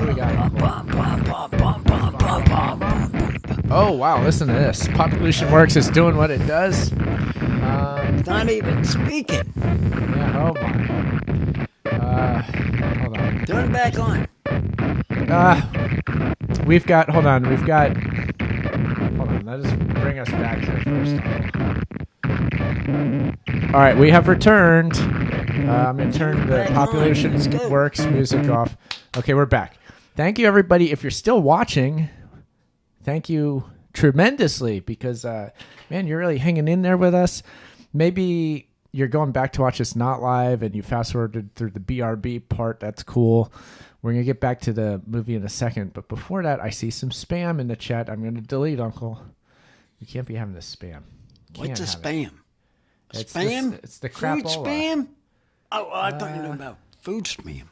What do we got? Oh, wow. Listen to this. Population Works is doing what it does.
It's not even speaking.
Yeah, oh, my. Hold on.
Turn it back on.
Hold on. Let us bring us back to the first. All right, we have returned. I'm going to turn the Population Works music off. Okay, we're back. Thank you, everybody. If you're still watching, thank you tremendously because, man, you're really hanging in there with us. Maybe you're going back to watch this not live and you fast-forwarded through the BRB part. That's cool. We're going to get back to the movie in a second. But before that, I see some spam in the chat. I'm going to delete, Uncle. You can't be having this spam.
What's a spam?
Spam? It's the crapola.
Food spam? Oh, I thought you knew about food spam.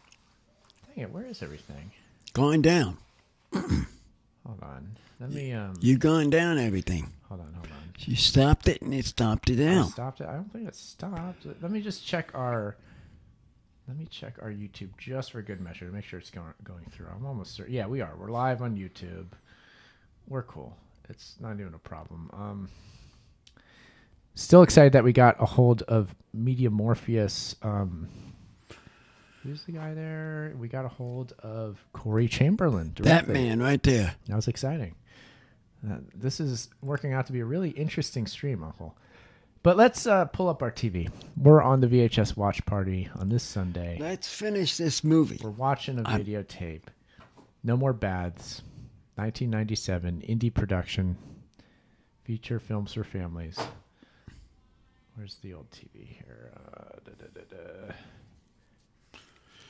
Dang it, where is everything?
Going down.
Hold on. Let me...
You going down everything.
Hold on.
You stopped it and it stopped it out.
I stopped it? I don't think it stopped. Let me just check our... Let me check our YouTube just for good measure to make sure it's going through. I'm almost certain. Yeah, we are. We're live on YouTube. We're cool. It's not even a problem. Still excited that we got a hold of Media Morpheus. Who's the guy there? We got a hold of Corey Chamberlain directly.
That man right there.
That was exciting. This is working out to be a really interesting stream, Uncle. But let's pull up our TV. We're on the VHS watch party on this Sunday.
Let's finish this movie.
We're watching a videotape. No More Baths, 1997, indie production, feature films for families. Where's the old TV here?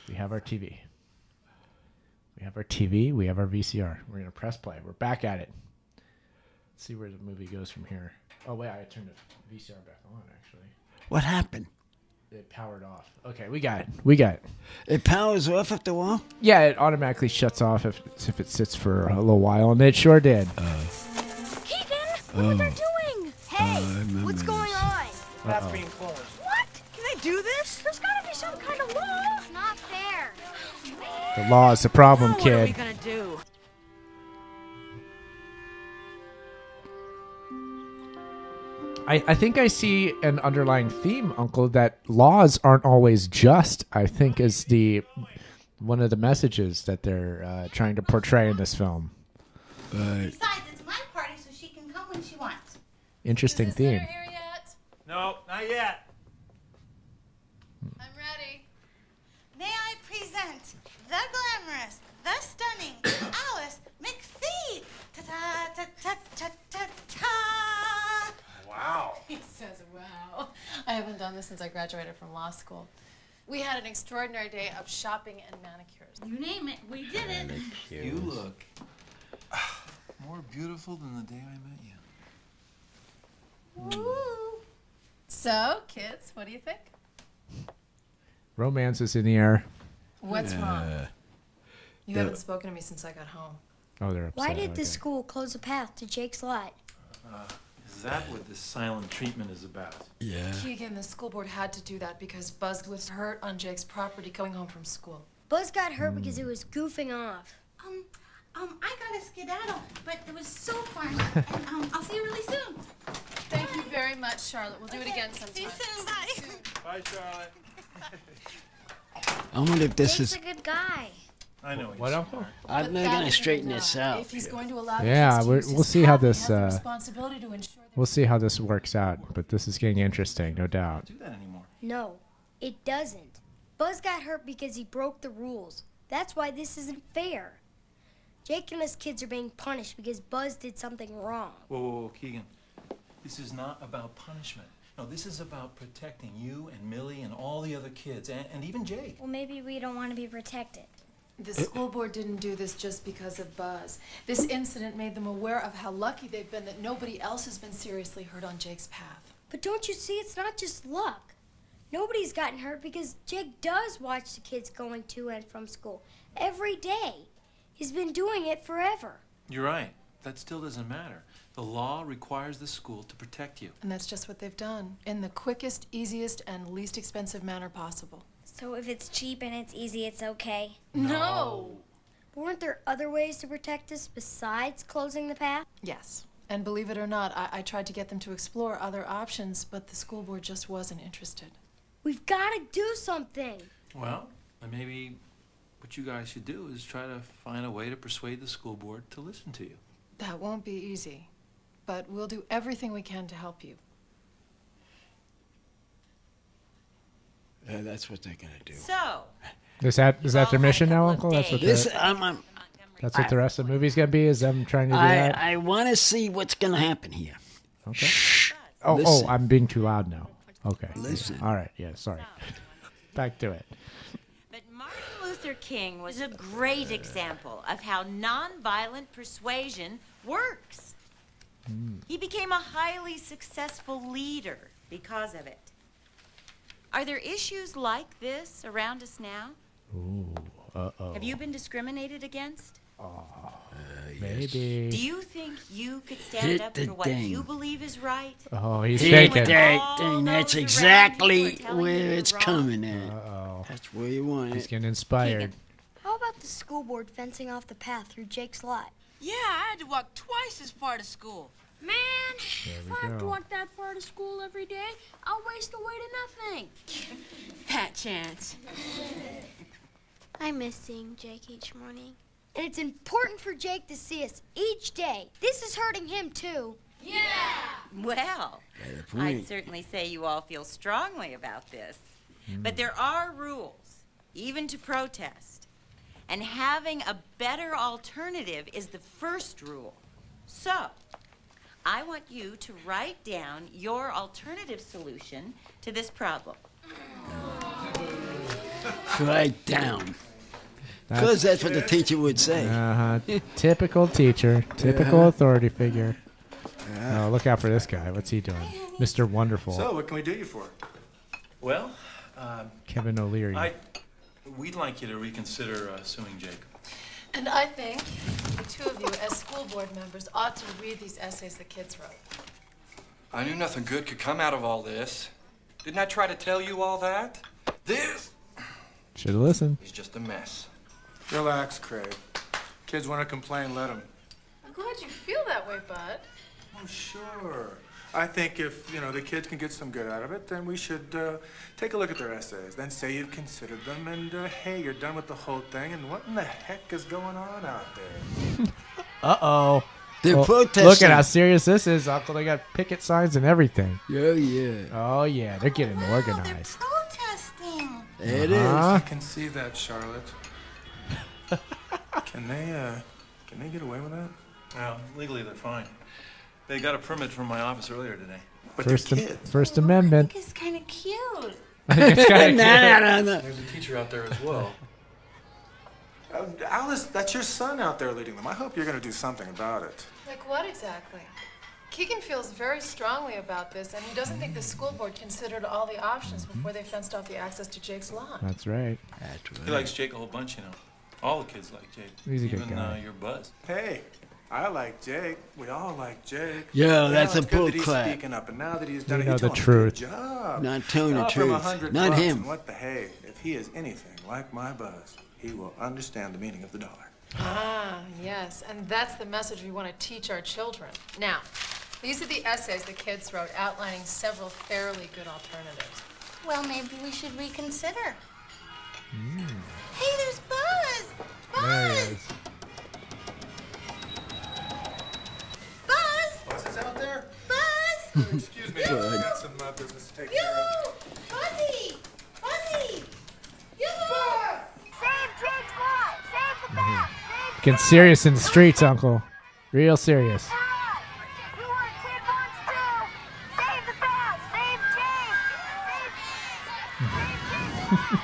We have our TV. We have our TV. We have our VCR. We're going to press play. We're back at it. Let's see where the movie goes from here. Oh, wait, I turned the VCR back on, actually.
What happened?
It powered off. Okay, we got it.
It powers off after a while?
Yeah, it automatically shuts off if it sits for a little while, and it sure did.
Keegan, what are they doing? Hey, what's going on?
Bathroom closed.
What? Can they do this? There's got to be some kind of law. It's not fair.
The law is the problem, kid.
What are we going to do?
I think I see an underlying theme, Uncle, that laws aren't always just, I think is one of the messages that they're trying to portray in this film.
Besides, it's my party, so she can come when she wants.
Interesting theme.
Here yet? No, not yet. I'm ready. May I present the glamorous, the stunning Alice McPhee? Ta-ta-ta-ta-ta-ta.
Wow. He says, wow. I haven't done this since I graduated from law school. We had an extraordinary day of shopping and manicures.
You name it, we did it.
You look more beautiful than the day I met you.
Woo. So, kids, what do you think?
Romance is in the air.
What's wrong? You haven't spoken to me since I got home.
Oh, they're upset.
Why did the school close the path to Jake's lot?
Is that what this silent treatment is about?
Yeah.
Keegan, the school board had to do that because Buzz was hurt on Jake's property going home from school.
Buzz got hurt because it was goofing off.
I gotta skedaddle, but it was so fun. And, I'll see you really soon.
Thank you very much, Charlotte. We'll do it again sometime.
See you soon. Bye.
Bye, Charlotte.
I wonder if this
Jake's
is...
a good guy.
I know.
What, Uncle?
I'm not going to straighten this out.
If he's going to allow
Yeah, we'll see how this.
responsibility to ensure
We'll see how this works out, but this is getting interesting, no doubt.
Do that anymore.
No, it doesn't. Buzz got hurt because he broke the rules. That's why this isn't fair. Jake and his kids are being punished because Buzz did something wrong.
Whoa, Keegan. This is not about punishment. No, this is about protecting you and Millie and all the other kids, and even Jake.
Well, maybe we don't want to be protected.
The school board didn't do this just because of Buzz. This incident made them aware of how lucky they've been that nobody else has been seriously hurt on Jake's path.
But don't you see, it's not just luck. Nobody's gotten hurt because Jake does watch the kids going to and from school every day. He's been doing it forever.
You're right. That still doesn't matter. The law requires the school to protect you.
And that's just what they've done, in the quickest, easiest, and least expensive manner possible.
So if it's cheap and it's easy, it's okay?
No!
Weren't there other ways to protect us besides closing the path?
Yes. And believe it or not, I tried to get them to explore other options, but the school board just wasn't interested.
We've got to do something.
Well, then maybe what you guys should do is try to find a way to persuade the school board to listen to you.
That won't be easy, but we'll do everything we can to help you.
That's what they're gonna do.
So,
Is that their mission now, Uncle? That's what
This,
that's what the rest of the movie's gonna be. Is them trying to do that?
I want to see what's gonna happen here.
Okay.
Listen.
I'm being too loud now. Okay.
Listen.
All right. Yeah. Sorry. Back to it.
but Martin Luther King was a great example of how nonviolent persuasion works. He became a highly successful leader because of it. Are there issues like this around us now?
Ooh. Uh-oh.
Have you been discriminated against?
Maybe.
Do you think you could stand
Hit
up
the
for what
ding.
you believe is right?
Oh, he's
Hit
thinking.
that thing. That's exactly where it's coming at.
Uh-oh.
That's where you want
He's
it.
getting inspired.
How about the school board fencing off the path through Jake's lot?
Yeah, I had to walk twice as far to school.
Man,
There
if
we
I have to
go.
walk that far to school every day, I'll waste away to nothing.
Fat chance.
I miss seeing Jake each morning. And it's important for Jake to see us each day. This is hurting him, too.
Well,
point.
I'd certainly say you all feel strongly about this. But there are rules, even to protest. And having a better alternative is the first rule. So, I want you to write down your alternative solution to this problem.
Write down. Because that's what the teacher would say.
Typical teacher. Typical authority figure. Oh, look out for this guy. What's he doing? Mr. Wonderful.
So, what can we do you for? Well,
Kevin O'Leary.
we'd like you to reconsider suing Jake.
And I think the two of you, as school board members, ought to read these essays the kids wrote.
I knew nothing good could come out of all this. Didn't I try to tell you all that? This
Should have listened.
is just a mess.
Relax, Craig. Kids want to complain, let them.
I'm glad you feel that way, Bud.
Oh, sure. I think if, the kids can get some good out of it, then we should take a look at their essays. Then say you've considered them, and hey, you're done with the whole thing, and what in the heck is going on out there?
Uh-oh.
They're protesting.
Look at how serious this is, Uncle. They got picket signs and everything.
Oh, yeah.
Oh, yeah. They're getting organized.
Protesting.
It is.
I can see that, Charlotte. Can they get away with that?
Well, legally they're fine. They got a permit from my office earlier today.
But
First Amendment.
It's kind of cute.
It's kind of
No.
There's a teacher out there as well.
Alice, that's your son out there leading them. I hope you're going to do something about it.
Like what exactly? Keegan feels very strongly about this, and he doesn't think the school board considered all the options before they fenced off the access to Jake's lawn.
That's right.
He likes Jake a whole bunch, All the kids like Jake.
He's a good
Even
guy.
your Buzz.
Hey, I like Jake. We all like Jake.
Yo, that's a
it's good
bull
that he's
crap.
speaking up, and now that he's done
We
it,
know
he's
the
doing a
truth.
good job.
Not telling the
Offer him
truth.
100
Not
bucks,
him.
and what the hey? If he is anything like my Buzz, he will understand the meaning of the dollar.
Ah, yes, and that's the message we want to teach our children. Now, these are the essays the kids wrote outlining several fairly good alternatives.
Well, maybe we should reconsider.
Mm.
Hey, there's Buzz!
There he
Buzz!
is.
Buzz!
Buzz is out there?
Buzz!
Excuse me, I got some business to take care of.
Yoo-hoo! Buzzy! Buzzy! Yoo-hoo! Save Jake's life! Save the bag!
Getting serious in the streets, Uncle. Real serious.
You want kid wants to save the bag, save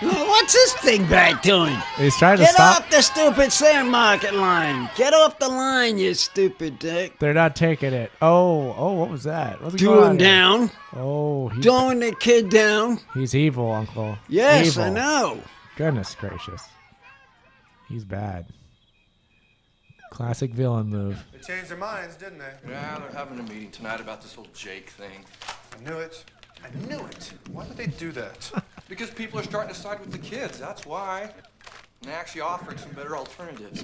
Jake,
What's this thing back doing?
He's trying to
Get
stop.
off the stupid Sandmarket line. Get off the line, you stupid dick.
They're not taking it. Oh, what was that? What's
Do
going
him
on here?
down.
Oh,
Throwing the kid down.
he's evil, Uncle.
Yes,
evil.
I know.
Goodness gracious. He's bad. Classic villain move.
They changed their minds, didn't they?
Yeah, they're having a meeting tonight about this whole Jake thing.
I knew it. I knew it. Why would they do that?
Because people are starting to side with the kids, that's why. And they actually offered some better alternatives.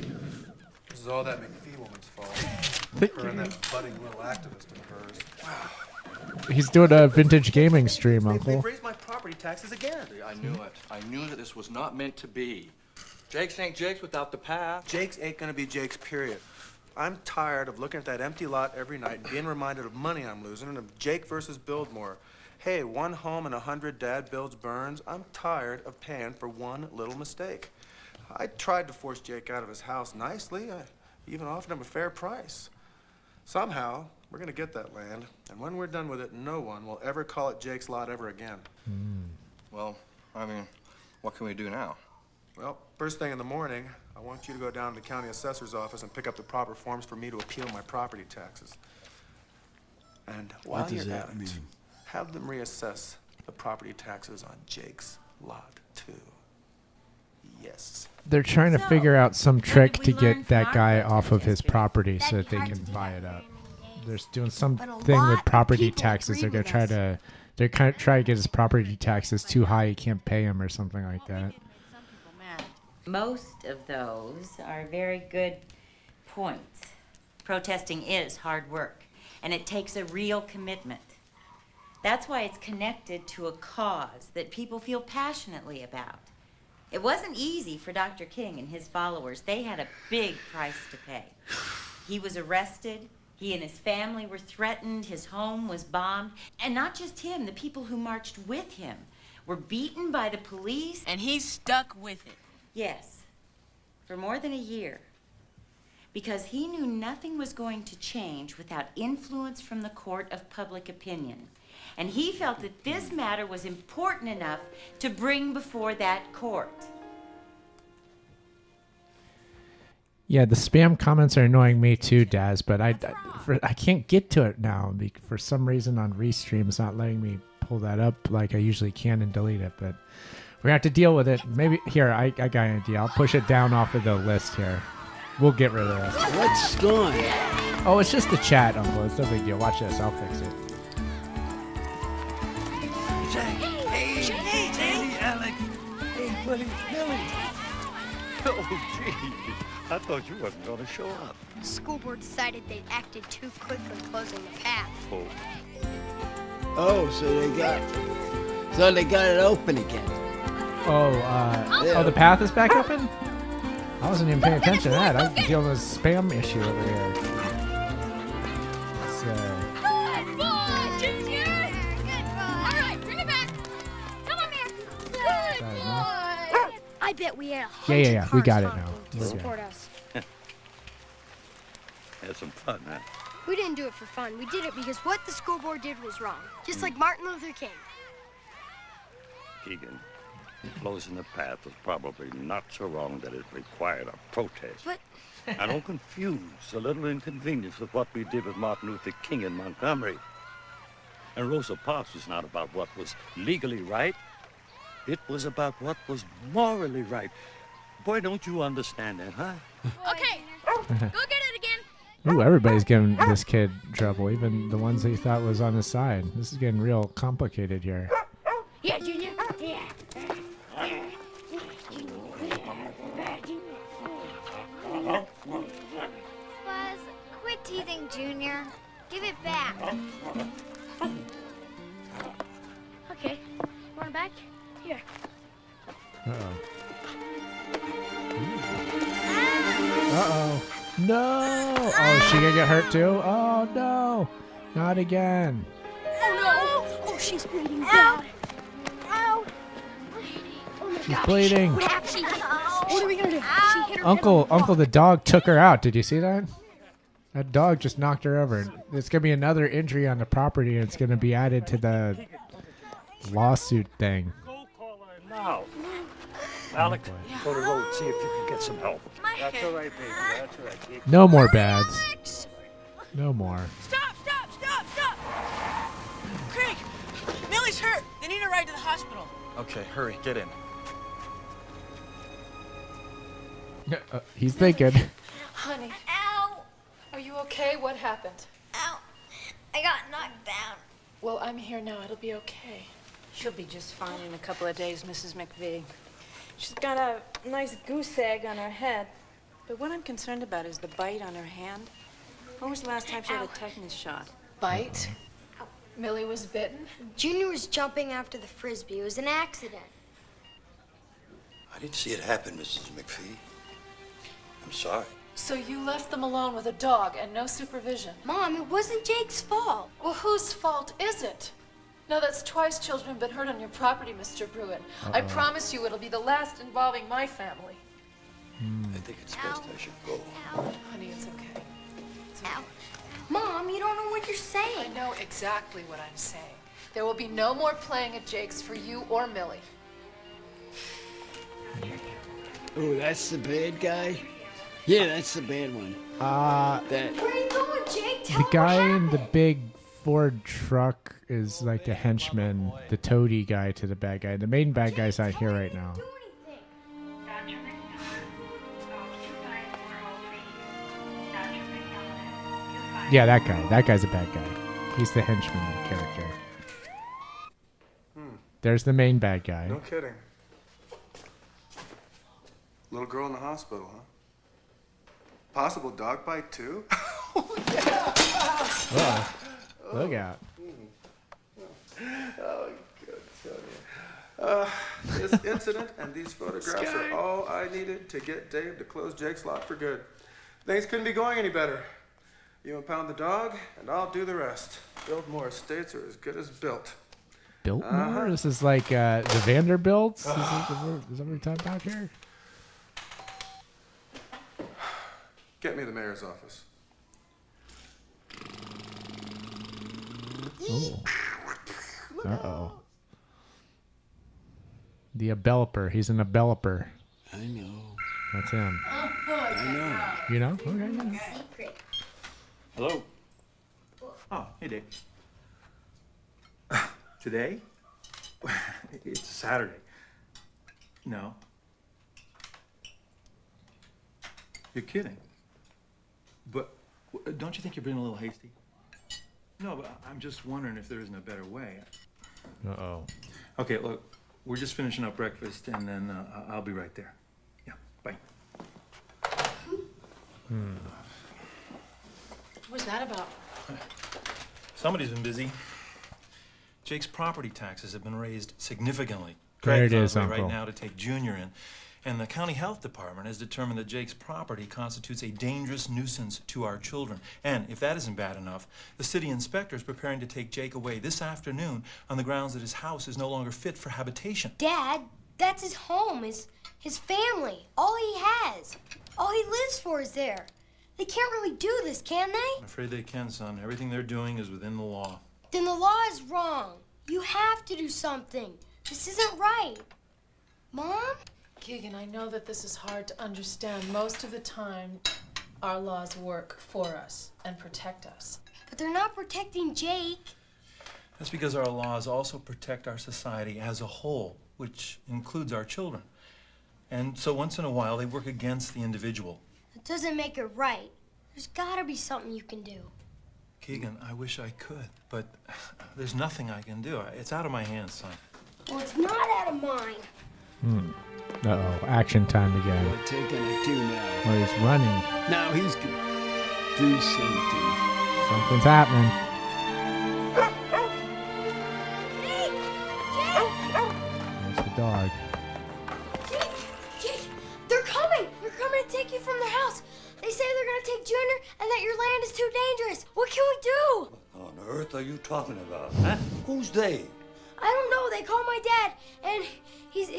This is all that McPhee woman's fault. Her and that budding little activist of hers.
He's doing a vintage gaming stream, Uncle.
They've raised my property taxes again.
I knew it. I knew that this was not meant to be. Jakes ain't Jakes without the past.
Jakes ain't gonna be Jakes, period. I'm tired of looking at that empty lot every night and being reminded of money I'm losing and of Jake versus Buildmore. Hey, 1 home and 100 dad builds burns. I'm tired of paying for one little mistake. I tried to force Jake out of his house nicely. I even offered him a fair price. Somehow, we're gonna get that land, and when we're done with it, no one will ever call it Jake's lot ever again.
Well, I mean, what can we do now?
Well, first thing in the morning, I want you to go down to the county assessor's office and pick up the proper forms for me to appeal my property taxes. And while
What does
you're
that
at it,
mean?
have them reassess the property taxes on Jake's lot, too. Yes.
They're trying to figure out some trick to get that guy off of his property so that they can buy it up. They're doing something with property taxes. They're gonna try to. They're kind of try to get his property taxes too high. He can't pay him or something like that.
Most of those are very good points. Protesting is hard work, and it takes a real commitment. That's why it's connected to a cause that people feel passionately about. It wasn't easy for Dr. King and his followers. They had a big price to pay. He was arrested. He and his family were threatened. His home was bombed. And not just him, the people who marched with him were beaten by the police.
And he stuck with it.
Yes, for more than a year. Because he knew nothing was going to change without influence from the court of public opinion. And he felt that this matter was important enough to bring before that court.
Yeah, the spam comments are annoying me too, Daz. But I can't get to it now. For some reason on Restream, it's not letting me pull that up like I usually can and delete it. But we're gonna have to deal with it. Maybe here, I got an idea. I'll push it down off of the list here. We'll get rid of this.
What's gone?
Oh, it's just the chat, Uncle. It's no big deal. Watch this. I'll fix it.
Hey, Andy, Alec.
Hey, buddy, Millie. Oh, gee. I thought you wasn't going to show up.
The school board decided they acted too quickly closing the path.
Oh.
Oh, so they got it open again.
Oh, the path is back open? I wasn't even paying attention to that. I'm dealing with a spam issue over here.
Good boy, Junior! Good boy! All right, bring it back! Come on, man! Good boy!
I bet we had 100
Yeah. We got it
cars
now.
to
We're
support
good.
us.
Had some fun, huh?
We didn't do it for fun. We did it because what the school board did was wrong. Just like Martin Luther King.
Keegan, closing the path was probably not so wrong that it required a protest.
But
I don't confuse a little inconvenience with what we did with Martin Luther King in Montgomery. And Rosa Parks was not about what was legally right. It was about what was morally right. Boy, don't you understand that, huh?
Okay, go get it again.
Ooh, everybody's giving this kid trouble, even the ones that he thought was on his side. This is getting real complicated here.
Yeah, Junior. Yeah.
Buzz, quit teasing Junior. Give it back.
Okay. Want it back? Here.
Uh-oh. Uh-oh. No! Oh, is she gonna get hurt too? Oh, no! Not again.
Oh, no! Oh, she's bleeding bad. Ow!
She's bleeding.
What are we gonna do? She hit her
Uncle the dog took her out. Did you see that? That dog just knocked her over. It's gonna be another injury on the property, and it's gonna be added to the lawsuit thing.
Now, Alec, go to the road, see if you can get some help. That's all right, baby. That's all right.
No more bads. No more.
Stop! Craig, Millie's hurt. They need a ride to the hospital.
Okay, hurry, get in.
He's thinking.
Honey,
Ow!
are you okay? What happened?
Ow! I got knocked down.
Well, I'm here now. It'll be okay.
She'll be just fine in a couple of days, Mrs. McVie.
She's got a nice goose egg on her head. But what I'm concerned about is the bite on her hand. When was the last time she had a tetanus shot?
Bite? Millie was bitten?
Junior was jumping after the frisbee. It was an accident.
I didn't see it happen, Mrs. McPhee. I'm sorry.
So you left them alone with a dog and no supervision?
Mom, it wasn't Jake's fault.
Well, whose fault is it? Now that's twice children have been hurt on your property, Mr. Bruin. I promise you it'll be the last involving my family.
I think it's best I should go.
Honey, it's okay.
Mom, you don't know what you're saying.
I know exactly what I'm saying. There will be no more playing at Jake's for you or Millie.
Oh, that's the bad guy? Yeah, that's the bad one. That.
Where are you going, Jake? Tell
The
him
guy
what
in the
happened.
big Ford truck is like the henchman, the toady guy to the bad guy. The main bad guy's not here right now. Yeah, that guy. That guy's a bad guy. He's the henchman character. There's the main bad guy.
No kidding. Little girl in the hospital, huh? Possible dog bite, too?
Oh, look out.
Oh, good, Sonia. This incident and these photographs are all I needed to get Dave to close Jake's lot for good. Things couldn't be going any better. You impound the dog, and I'll do the rest. Biltmore estates are as good as built.
Biltmore? This is like the Vanderbilts? Is that what we're talking about here?
Get me the mayor's office.
Oh. Uh-oh. The abelper. He's an abelper.
I know.
That's him.
I know.
You know? Okay.
Secret.
Hello. Oh, hey, Dave. Today? It's Saturday. No. You're kidding. But don't you think you're being a little hasty? No, but I'm just wondering if there isn't a better way.
Uh-oh.
Okay, look, we're just finishing up breakfast, and then I'll be right there. Yeah, bye.
What's that about?
Somebody's been busy. Jake's property taxes have been raised significantly.
There it
Greg's
is,
on his way
Uncle.
right now to take Junior in. And the county health department has determined that Jake's property constitutes a dangerous nuisance to our children. And if that isn't bad enough, the city inspector is preparing to take Jake away this afternoon on the grounds that his house is no longer fit for habitation.
Dad, that's his home, his family. All he has. All he lives for is there. They can't really do this, can they?
I'm afraid they can, son. Everything they're doing is within the law.
Then the law is wrong. You have to do something. This isn't right. Mom?
Keegan, I know that this is hard to understand. Most of the time, our laws work for us and protect us.
But they're not protecting Jake.
That's because our laws also protect our society as a whole, which includes our children. And so once in a while, they work against the individual.
It doesn't make it right. There's gotta be something you can do.
Keegan, I wish I could, but there's nothing I can do. It's out of my hands, son.
Well, it's not out of mine.
Uh-oh. Action time again.
What they're gonna do now?
Well, he's running.
Now he's gonna do something.
Something's happening. There's the dog.
Jake, they're coming. They're coming to take you from their house. They say they're gonna take Junior and that your land is too dangerous. What can we do?
What on earth are you talking about, huh? Who's they?
I don't know. They called my dad, and he's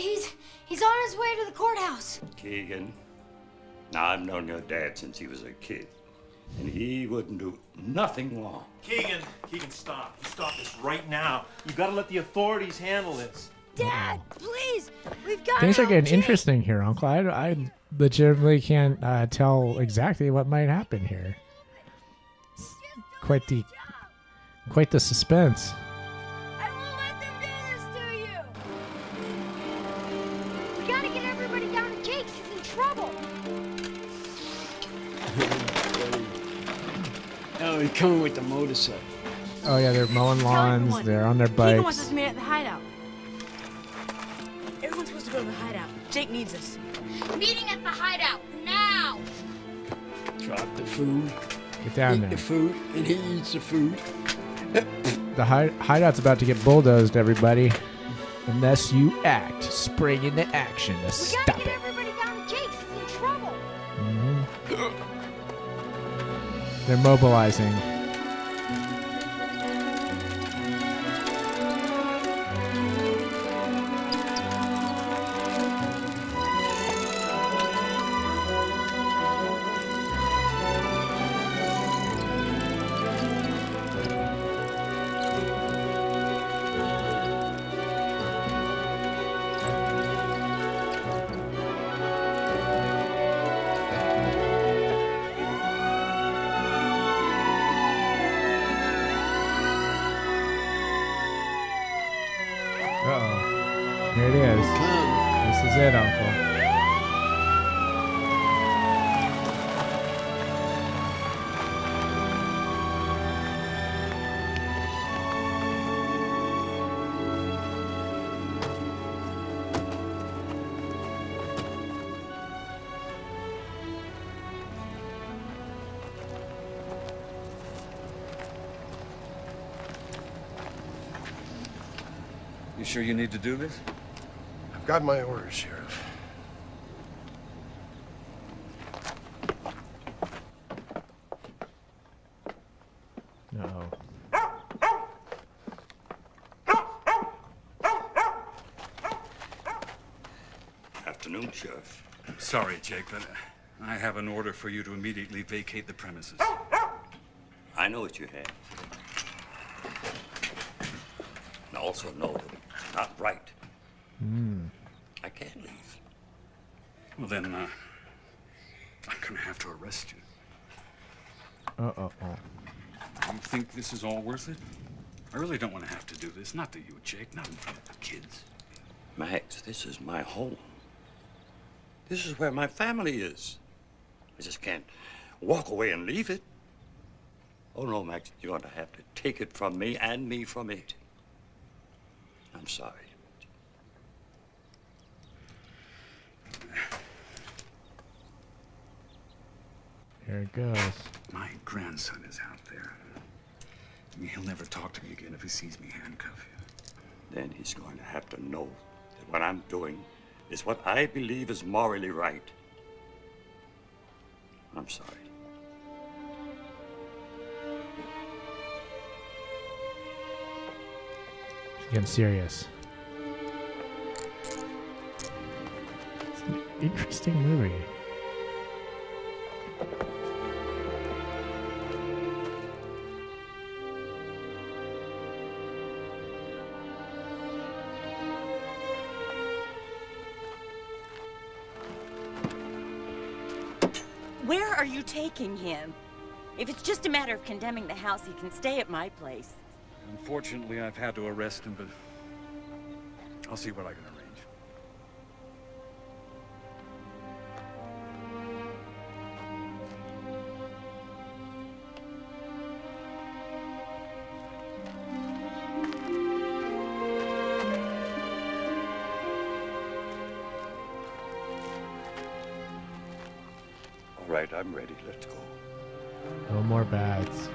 on his way to the courthouse.
Keegan. Now, I've known your dad since he was a kid, and he wouldn't do nothing wrong.
Keegan, stop. Stop this right now. You've got to let the authorities handle this.
Dad, please. We've got
Things are getting interesting here, Uncle. I legitimately can't tell exactly what might happen here. Quite the suspense.
I won't let them do this to you. We gotta get everybody down to Jake's. He's in trouble.
Oh, he's coming with the motorcycle.
Oh yeah, they're mowing lawns. They're on their
Keegan wants
bikes.
us to meet at the hideout. Everyone's supposed to go to the hideout. Jake
needs us.
Meeting at the hideout, now!
Drop the food.
Get down
eat
there.
the food, and he eats the food.
The hideout's about to get bulldozed, everybody. Unless you act. Spring into action to stop it.
Everybody down to Jake's. He's in trouble.
They're mobilizing. Uh-oh. Here it is. This is it, Uncle.
You sure you need to do this?
I've got my orders, Sheriff.
No.
Afternoon, Sheriff.
Sorry, Jake, but I have an order for you to immediately vacate the premises.
I know what you have. And I also know that it's not right. I can't leave.
Well, then, I'm gonna have to arrest you.
Uh-oh.
You think this is all worth it? I really don't want to have to do this. Not to you, Jake. Not in front of the kids.
Max, this is my home. This is where my family is. I just can't walk away and leave it. Oh, no, Max, you're going to have to take it from me and me from it. I'm sorry.
Here it goes.
My grandson is out there. I mean, he'll never talk to me again if he sees me handcuff you.
Then he's going to have to know that what I'm doing is what I believe is morally right. I'm sorry.
It's getting serious. It's an interesting movie.
Where are you taking him? If it's just a matter of condemning the house, he can stay at my place.
Unfortunately, I've had to arrest him, but I'll see what I can arrange.
All right, I'm ready. Let's go.
No more bads.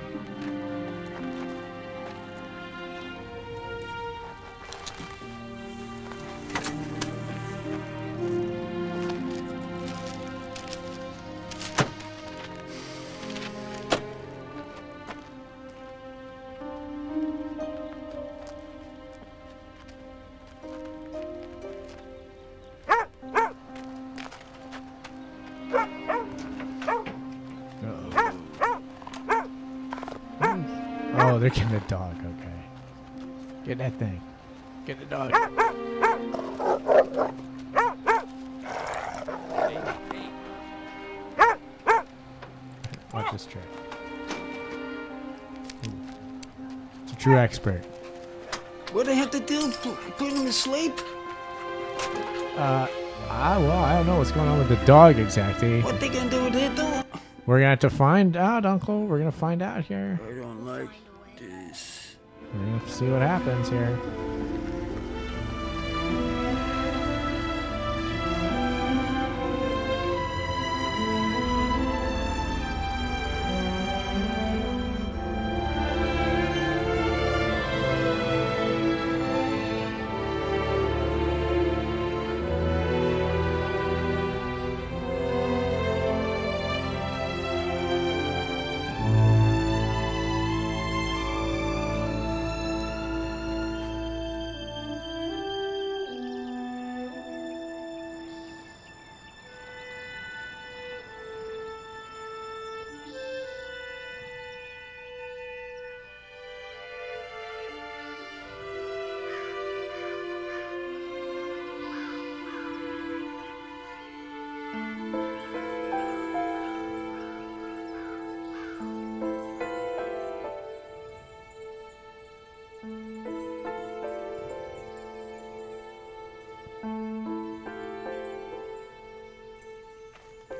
Oh, they're getting the dog. Okay. Get that thing. Get the dog. Watch this trick. It's a true expert.
What do they have to do? Put him to sleep?
Well, I don't know what's going on with the dog exactly.
What they gonna do with it, though?
We're gonna have to find out, Uncle. We're gonna find out here.
I don't like this.
We're gonna have to see what happens here.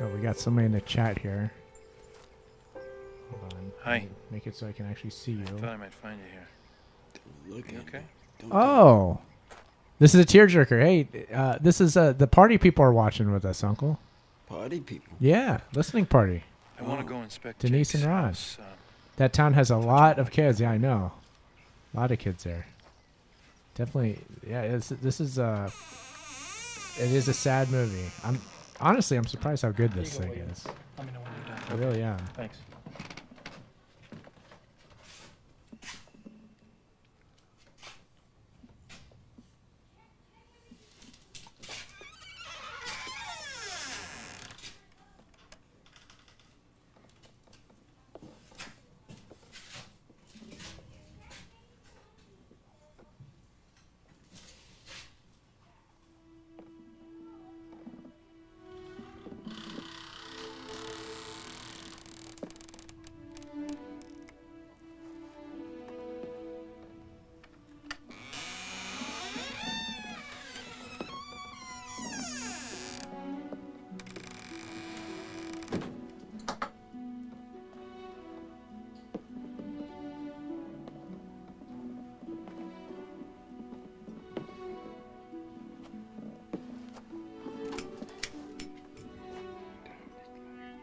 Oh, we got somebody in the chat here. Hold on.
Hi.
Make it so I can actually see you.
I thought I might find you here.
Look
You okay?
Oh, this is a tearjerker. Hey, this is the party people are watching with us, Uncle.
Party people.
Yeah, listening party.
I want to go inspect
Denise
Jake's
and Ron.
house.
That town has a lot of kids. Yeah, I know. A lot of kids there. Definitely. Yeah, this is it is a sad movie. I'm surprised how good this thing is.
Let me know when you're done.
I really am.
Thanks.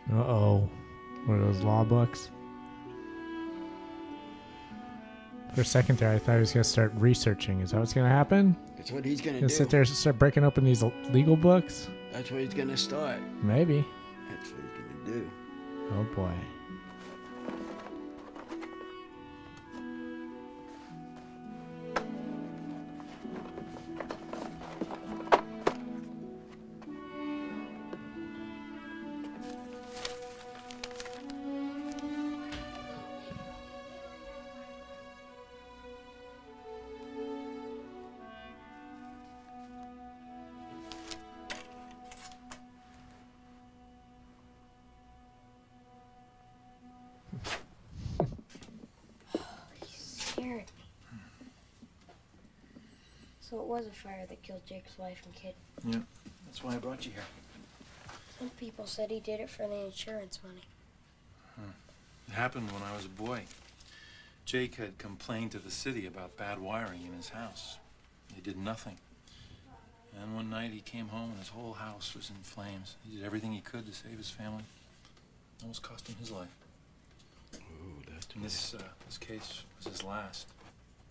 Uh-oh. One of those law books. For a second there, I thought he was going to start researching. Is that what's going to happen?
That's what he's gonna
Gonna
do.
sit there and start breaking open these legal books?
That's what he's gonna start.
Maybe.
That's what he's gonna do.
Oh, boy.
Scared me. So it was a fire that killed Jake's wife and kid.
Yeah, that's why I brought you here.
Some people said he did it for the insurance money.
It happened when I was a boy. Jake had complained to the city about bad wiring in his house. They did nothing. And one night he came home and his whole house was in flames. He did everything he could to save his family. Almost cost him his life. And this case was his last,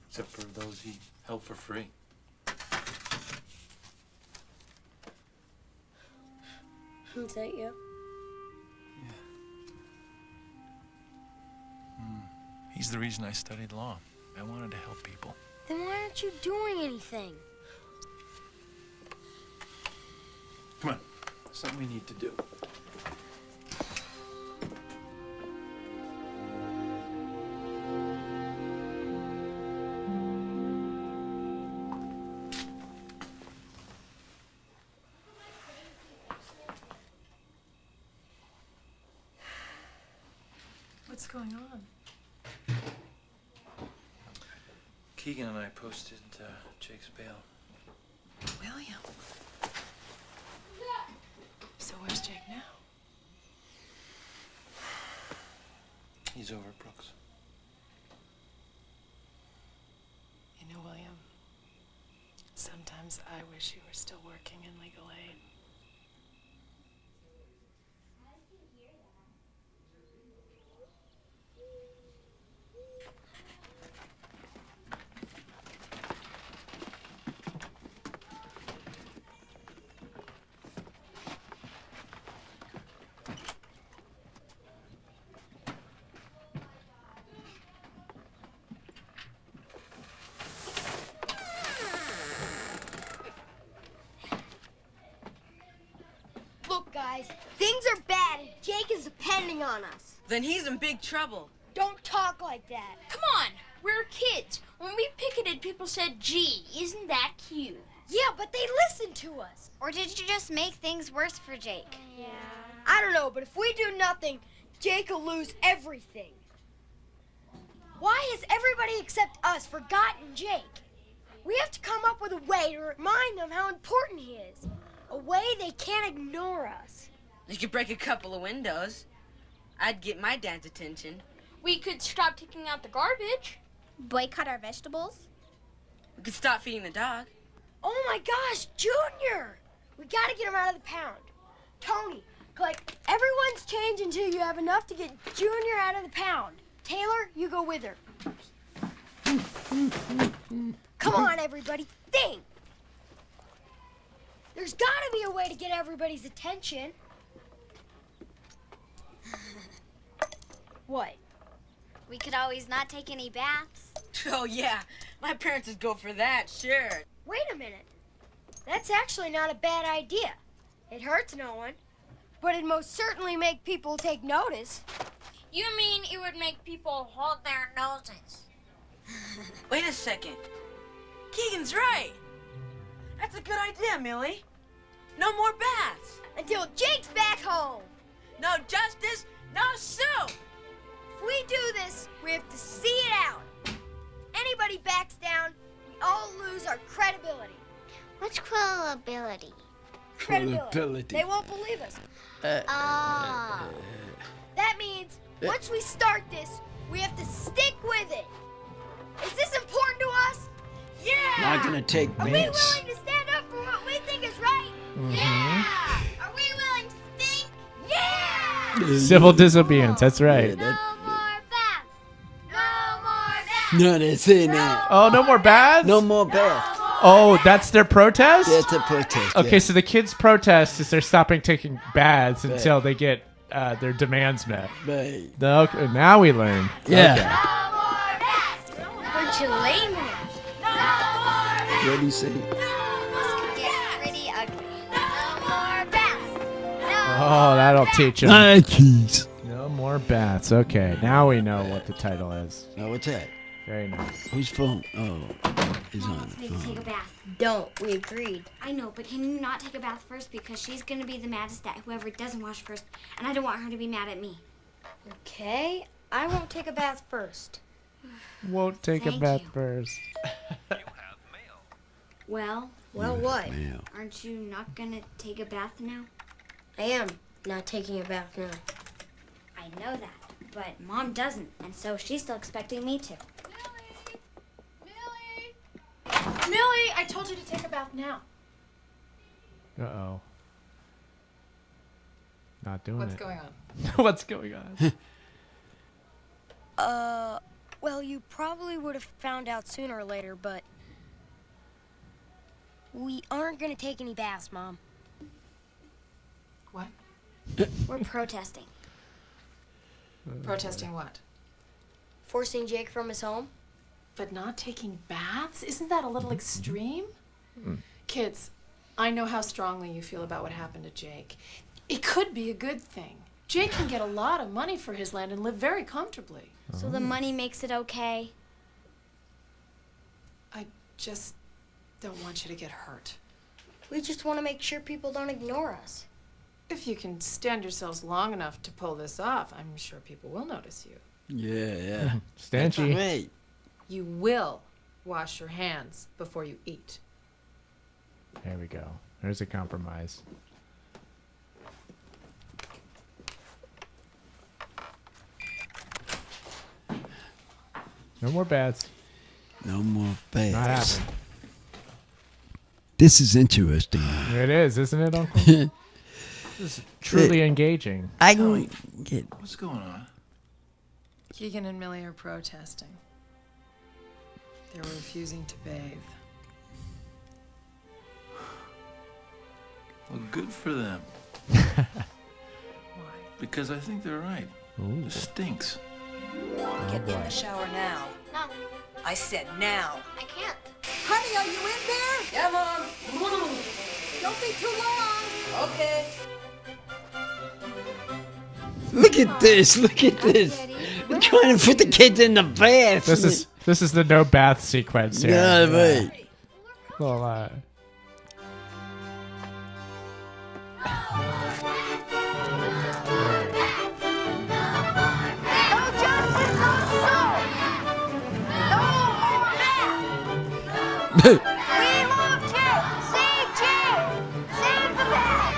except for those he helped for free.
Is that you?
He's the reason I studied law. I wanted to help people.
Then why aren't you doing anything?
Come on, something we need to do.
What's going on?
Keegan and I posted Jake's bail.
William. So where's Jake now?
He's over at Brooks.
You know, William, sometimes I wish you were still working in legal aid.
Look, guys, things are bad and Jake is depending on us.
Then he's in big trouble.
Don't talk like that.
Come on, we're kids. When we picketed, people said, gee, isn't that cute?
Yeah, but they listened to us.
Or did you just make things worse for Jake?
Yeah. I don't know, but if we do nothing, Jake will lose everything. Why has everybody except us forgotten Jake? We have to come up with a way to remind them how important he is. A way they can't ignore us.
You could break a couple of windows. I'd get my dad's attention.
We could stop taking out the garbage.
Boycott our vegetables?
We could stop feeding the dog.
Oh my gosh, Junior! We gotta get him out of the pound. Tony, collect everyone's change until you have enough to get Junior out of the pound. Taylor, you go with her. Come on, everybody, think! There's gotta be a way to get everybody's attention. What?
We could always not take any baths.
Oh, yeah. My parents would go for that, sure.
Wait a minute. That's actually not a bad idea. It hurts no one, but it'd most certainly make people take notice.
You mean it would make people hold their noses?
Wait a second. Keegan's right. That's a good idea, Millie. No more baths.
Until Jake's back home.
No justice, no soup.
If we do this, we have to see it out. Anybody backs down, we all lose our credibility.
What's credibility?
Credibility. They won't believe us. That means once we start this, we have to stick with it. Is this important to us? Yeah!
Not gonna take
Are we
bets.
willing to stand up for what we think is right?
Mhm.
Yeah! Are we willing to stink? Yeah!
Civil disobedience. That's right.
No, they're saying that.
Oh, no more baths?
No more baths.
Oh, that's their protest?
That's a protest.
Okay,
yeah.
so the kids' protest is they're stopping taking baths
Right.
until they get their demands met.
Right.
Okay, now we learn.
Yeah.
Bunch of lame.
What do you say?
This could get pretty ugly. No more baths.
Oh, that'll teach them.
Nikes.
No more baths. Okay, now we know what the title is.
Now what's that?
Very nice.
Whose phone? Oh, he's on the
Need to take a
phone.
bath.
Don't. We agreed.
I know, but can you not take a bath first? Because she's going to be the maddest at whoever doesn't wash first, and I don't want her to be mad at me.
Okay, I won't take a bath first.
Won't take a
Thank
bath
you.
first.
Well,
what?
Mail.
aren't you not going to take a bath now?
I am not taking a bath now.
I know that, but Mom doesn't, and so she's still expecting me to.
Millie, I told you to take a bath now.
Uh-oh. Not doing
What's
it.
going on?
What's going on?
Well, you probably would have found out sooner or later, but we aren't gonna take any baths, Mom.
What?
We're protesting.
Protesting what?
Forcing Jake from his home?
But not taking baths? Isn't that a little extreme? Kids, I know how strongly you feel about what happened to Jake. It could be a good thing. Jake can get a lot of money for his land and live very comfortably.
So the money makes it okay?
I just don't want you to get hurt.
We just want to make sure people don't ignore us.
If you can stand yourselves long enough to pull this off, I'm sure people will notice you.
Yeah.
Stanchy.
That's right.
You will wash your hands before you eat.
There we go. There's a compromise. No more baths.
No more
Not
baths.
happening.
This is interesting.
It is, isn't it, Uncle? This is truly engaging.
I can get.
What's going on?
Keegan and Millie are protesting. They're refusing to bathe.
Well, good for them.
Why?
Because I think they're right.
Ooh.
It stinks.
Get in the shower now.
No,
I said now.
I can't.
Honey, are you in there? Yeah, Mom.
Don't be too long.
Okay.
Look at this. Look at this. We're trying to put the kids in the bath.
This is the no bath sequence here.
Yeah, right.
Well,
We love Jake! Save Jake! Save the bag!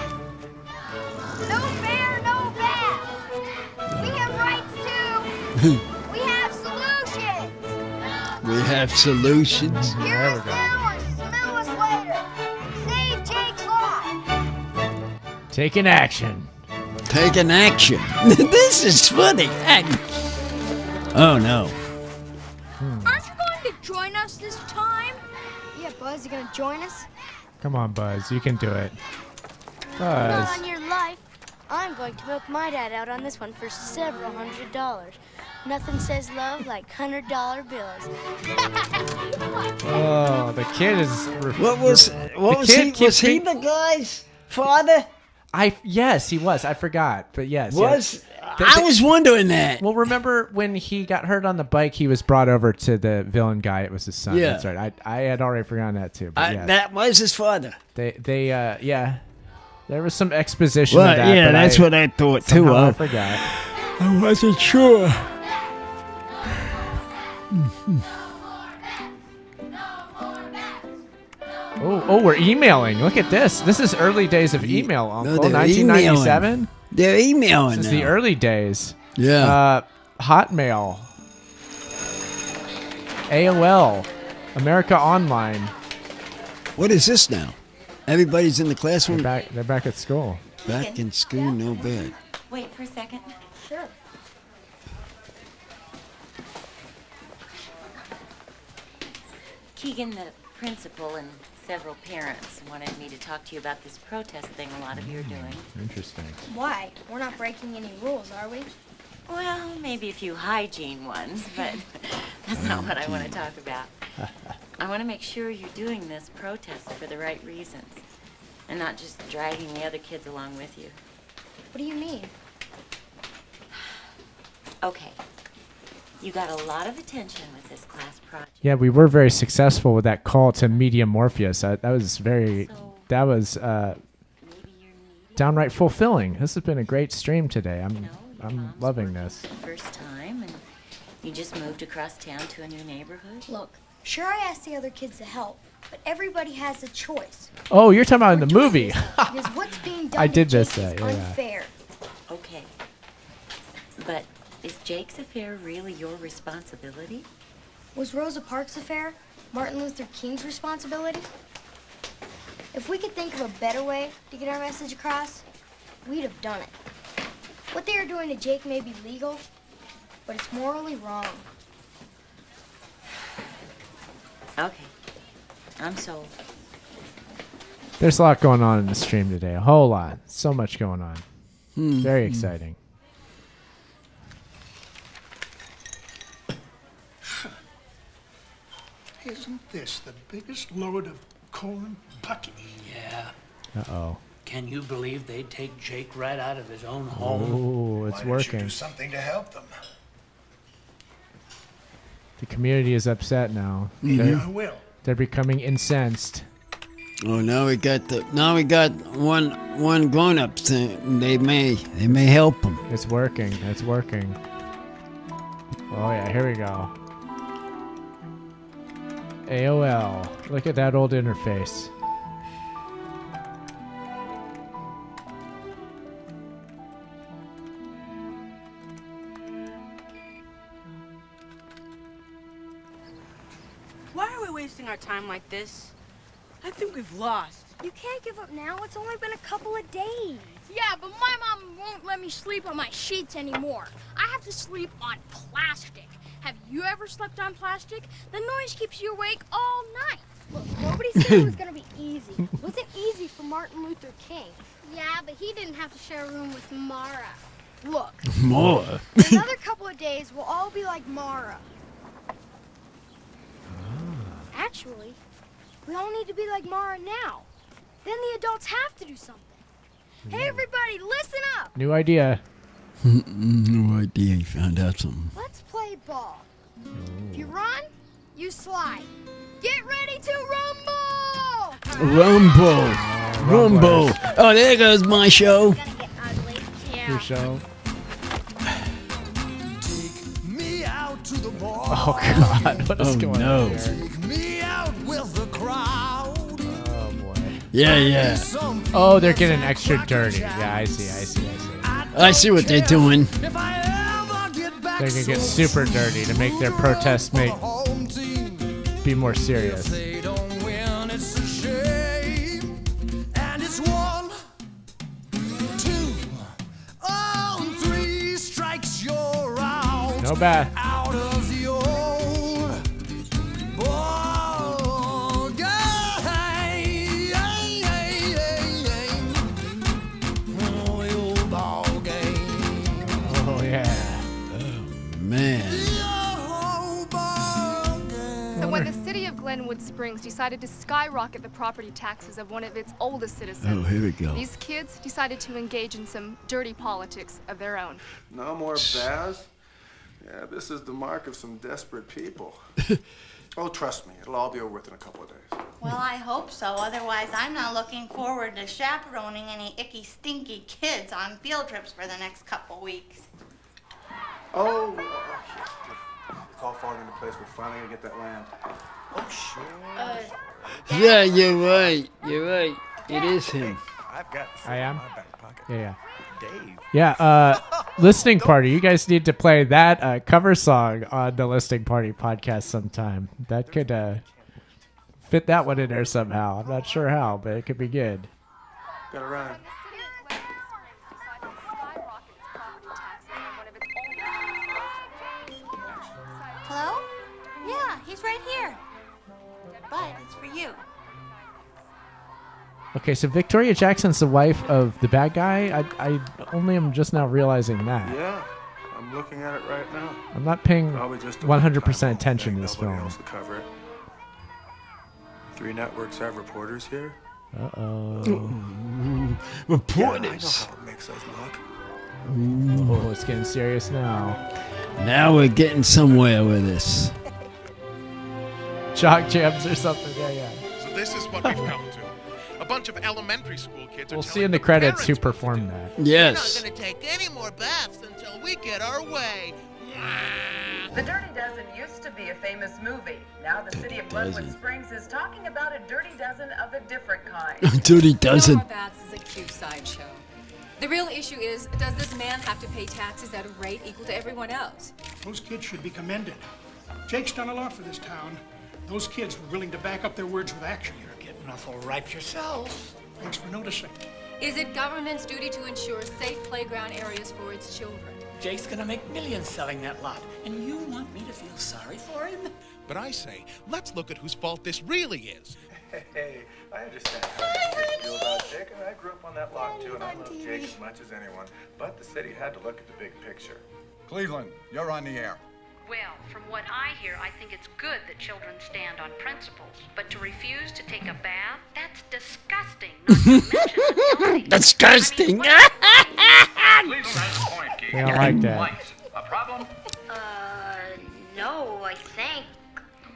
No We have solutions.
We have solutions.
Hear us now or smell us later. Save Jake's life.
Taking action.
Taking action. This is funny. Oh no.
Aren't you going to join us this time? Yeah, Buzz, you gonna join us?
Come on, Buzz. You can do it.
Not
Buzz.
on your life. I'm going to milk my dad out on this one for several $100s. Nothing says love like $100 bills.
Oh, the kid is.
What was he? Was he the guy's father?
Yes, he was. I forgot, but yes.
Was
yeah.
I was wondering that.
Well, remember when he got hurt on the bike, he was brought over to the villain guy. It was his son.
Yeah.
That's right. I had already forgotten that too. But yes.
That was his father.
Yeah. There was some exposition
Well,
of that.
yeah,
but
that's what I thought too.
I forgot.
I wasn't sure.
Oh, we're emailing. Look at this. This is early days of email, Uncle.
they're
1997.
emailing. They're emailing
This is
now.
the early days.
Yeah.
Hotmail. AOL. America Online.
What is this now? Everybody's in the classroom.
They're back at school.
Back in school, no bad.
Wait for a second.
Sure.
Keegan, the principal, and several parents wanted me to talk to you about this protest thing a lot of you are doing.
Interesting.
Why? We're not breaking any rules, are we?
Well, maybe a few hygiene ones, but that's not what I want to talk about. I want to make sure you're doing this protest for the right reasons and not just dragging the other kids along with you.
What do you mean?
Okay. You got a lot of attention with this class project.
Yeah, we were very successful with that call to Media Morpheus. That was very. That was downright fulfilling. This has been a great stream today. I'm loving this.
The first time, and you just moved across town to a new neighborhood.
Look, sure I asked the other kids to help, but everybody has a choice.
Oh, you're talking about in the movie.
Because what's being done
I did
to
miss
Jake is
that. Yeah.
unfair.
Okay. But is Jake's affair really your responsibility?
Was Rosa Parks' affair Martin Luther King's responsibility? If we could think of a better way to get our message across, we'd have done it. What they are doing to Jake may be legal, but it's morally wrong.
Okay. I'm sold.
There's a lot going on in the stream today. A whole lot. So much going on. Very exciting.
Isn't this the biggest load of corn bucket?
Yeah.
Uh-oh.
Can you believe they'd take Jake right out of his own home?
Oh, it's
Why don't
working.
you do something to help them?
The community is upset now.
Maybe I will.
They're becoming incensed.
Oh, now we got one grown up thing. They may help them.
It's working. It's working. Oh yeah, here we go. AOL. Look at that old interface.
Why are we wasting our time like this? I think we've lost.
You can't give up now. It's only been a couple of days.
Yeah, but my mom won't let me sleep on my sheets anymore. I have to sleep on plastic. Have you ever slept on plastic? The noise keeps you awake all night.
Look, nobody said it was going to be easy. It wasn't easy for Martin Luther King.
Yeah, but he didn't have to share a room with Mara. Look,
More.
In another couple of days, we'll all be like Mara. Actually, we all need to be like Mara now. Then the adults have to do something. Hey, everybody, listen up.
New idea.
No idea he found out something.
Let's play ball. If you run, you slide. Get ready to rumble!
Rumble. Oh, there goes my show.
Your show. Oh God! What is going on here? Oh boy.
Yeah.
Oh, they're getting extra dirty. Yeah, I see.
I see what they're doing.
If I ever get back
They can get super dirty to make their protest be more serious.
They don't win, it's a shame. And it's 1, 2, 3 strikes, you're out.
No bad.
Out of the old ball game. Oh, the old ball game.
Oh, yeah.
Man.
So when the city of Glenwood Springs decided to skyrocket the property taxes of one of its oldest citizens,
Oh, here we go.
these kids decided to engage in some dirty politics of their own.
No more baths? Yeah, this is the mark of some desperate people. Oh, trust me, it'll all be over with in a couple of days.
Well, I hope so. Otherwise, I'm not looking forward to chaperoning any icky, stinky kids on field trips for the next couple weeks.
Oh, it's all falling into place. We're finally gonna get that land. Oh, sure.
Yeah, you're right. You're right. It is him.
I've got
I am?
my back pocket.
Yeah.
Dave.
Yeah, Listening Party. You guys need to play that cover song on the Listening Party podcast sometime. That could fit that one in there somehow. I'm not sure how, but it could be good.
Gotta run.
Hello? Yeah, he's right here. But it's for you.
Okay, so Victoria Jackson's the wife of the bad guy? I only am just now realizing that.
Yeah, I'm looking at it right now.
I'm not paying
Probably just a
100% attention to this
Nobody
film.
else will cover it. 3 networks have reporters here.
Uh-oh.
Reporters.
Yeah, I know how it makes us look.
Oh, it's getting serious now.
Now we're getting somewhere with this.
Jock jams or something. Yeah.
So this is what we've come to. A bunch of elementary school kids
We'll
are
see in the credits who performed that.
Yes.
We're not going to take any more baths until we get our way.
The Dirty Dozen used to be a famous movie. Now the city of Glenwood Springs is talking about a dirty dozen of a different kind.
Dirty dozen.
No more baths is a cute sideshow. The real issue is, does this man have to pay taxes at a rate equal to everyone else?
Those kids should be commended. Jake's done a lot for this town. Those kids were willing to back up their words with action.
You're getting awful ripe yourself.
Thanks for noticing.
Is it government's duty to ensure safe playground areas for its children?
Jake's gonna make millions selling that lot, and you want me to feel sorry for him?
But I say, let's look at whose fault this really is.
Hey, I understand how you feel about Jake, and I grew up on that lot too, and I love Jake as much as anyone. But the city had to look at the big picture.
Cleveland, you're on the air.
Well, from what I hear, I think it's good that children stand on principles. But to refuse to take a bath, that's disgusting. Not to mention unhealthy.
Disgusting.
Cleveland has a point, Keegan.
They don't like that.
A problem?
No, I think.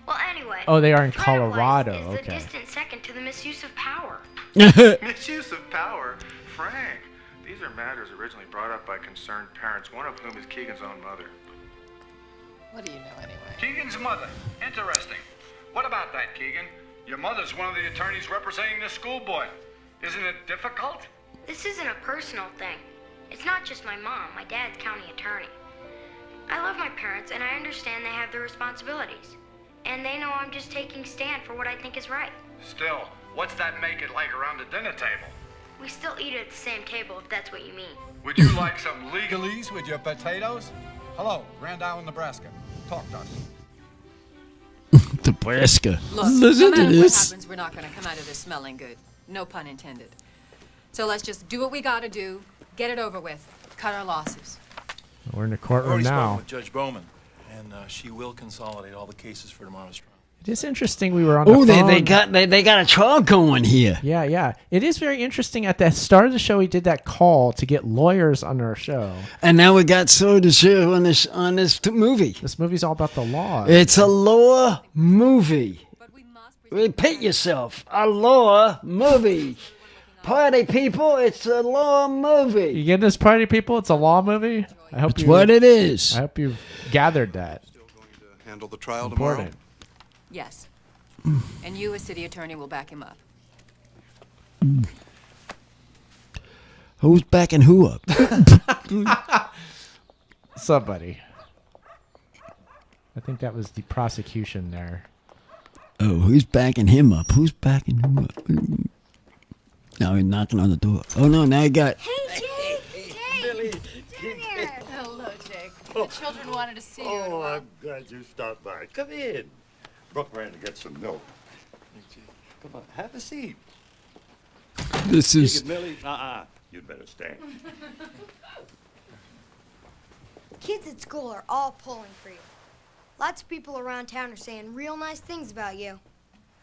Well, anyway.
Oh, they are in
Tribal
Colorado.
life is
Okay.
the distant second to the misuse of power.
Misuse of power? Frank, these are matters originally brought up by concerned parents, one of whom is Keegan's own mother.
What do you know anyway?
Keegan's mother. Interesting. What about that, Keegan? Your mother's one of the attorneys representing the school board. Isn't it difficult?
This isn't a personal thing. It's not just my mom. My dad's county attorney. I love my parents, and I understand they have their responsibilities. And they know I'm just taking stand for what I think is right.
Still, what's that make it like around the dinner table?
We still eat at the same table, if that's what you mean.
Would you like some legalese with your potatoes? Hello, Grand Island, Nebraska. Talk to us.
Nebraska.
Look,
Listen
no
to
matter what
this.
happens, we're not going to come out of this smelling good. No pun intended. So let's just do what we got to do, get it over with, cut our losses.
We're in the
I've
courtroom
already spoken
now.
with Judge Bowman, and she will consolidate all the cases for tomorrow's trial.
It is interesting we were on the
Oh,
phone.
they got a trial going here.
Yeah. It is very interesting. At the start of the show, he did that call to get lawyers on our show.
And now we got so to show on this movie.
This movie's all about the law.
It's a law movie. Repeat yourself. A law movie. Party people, it's a law movie.
You getting this, party people? It's a law movie. I hope
It's what it is.
I hope you've gathered that.
Handle the trial
Important.
Yes. And you, as city attorney, will back him up.
Who's backing who up?
Somebody. I think that was the prosecution there.
Oh, who's backing him up? Who's backing him up? Now he's knocking on the door. Oh, no, now he got...
Hey, Jake!
Billy.
Hello, Jake. The children wanted to see you.
Oh, I'm glad you stopped by. Come in. Brooke ran to get some milk. Come on, have a seat.
This is...
Millie, you'd better stay.
Kids at school are all pulling for you. Lots of people around town are saying real nice things about you.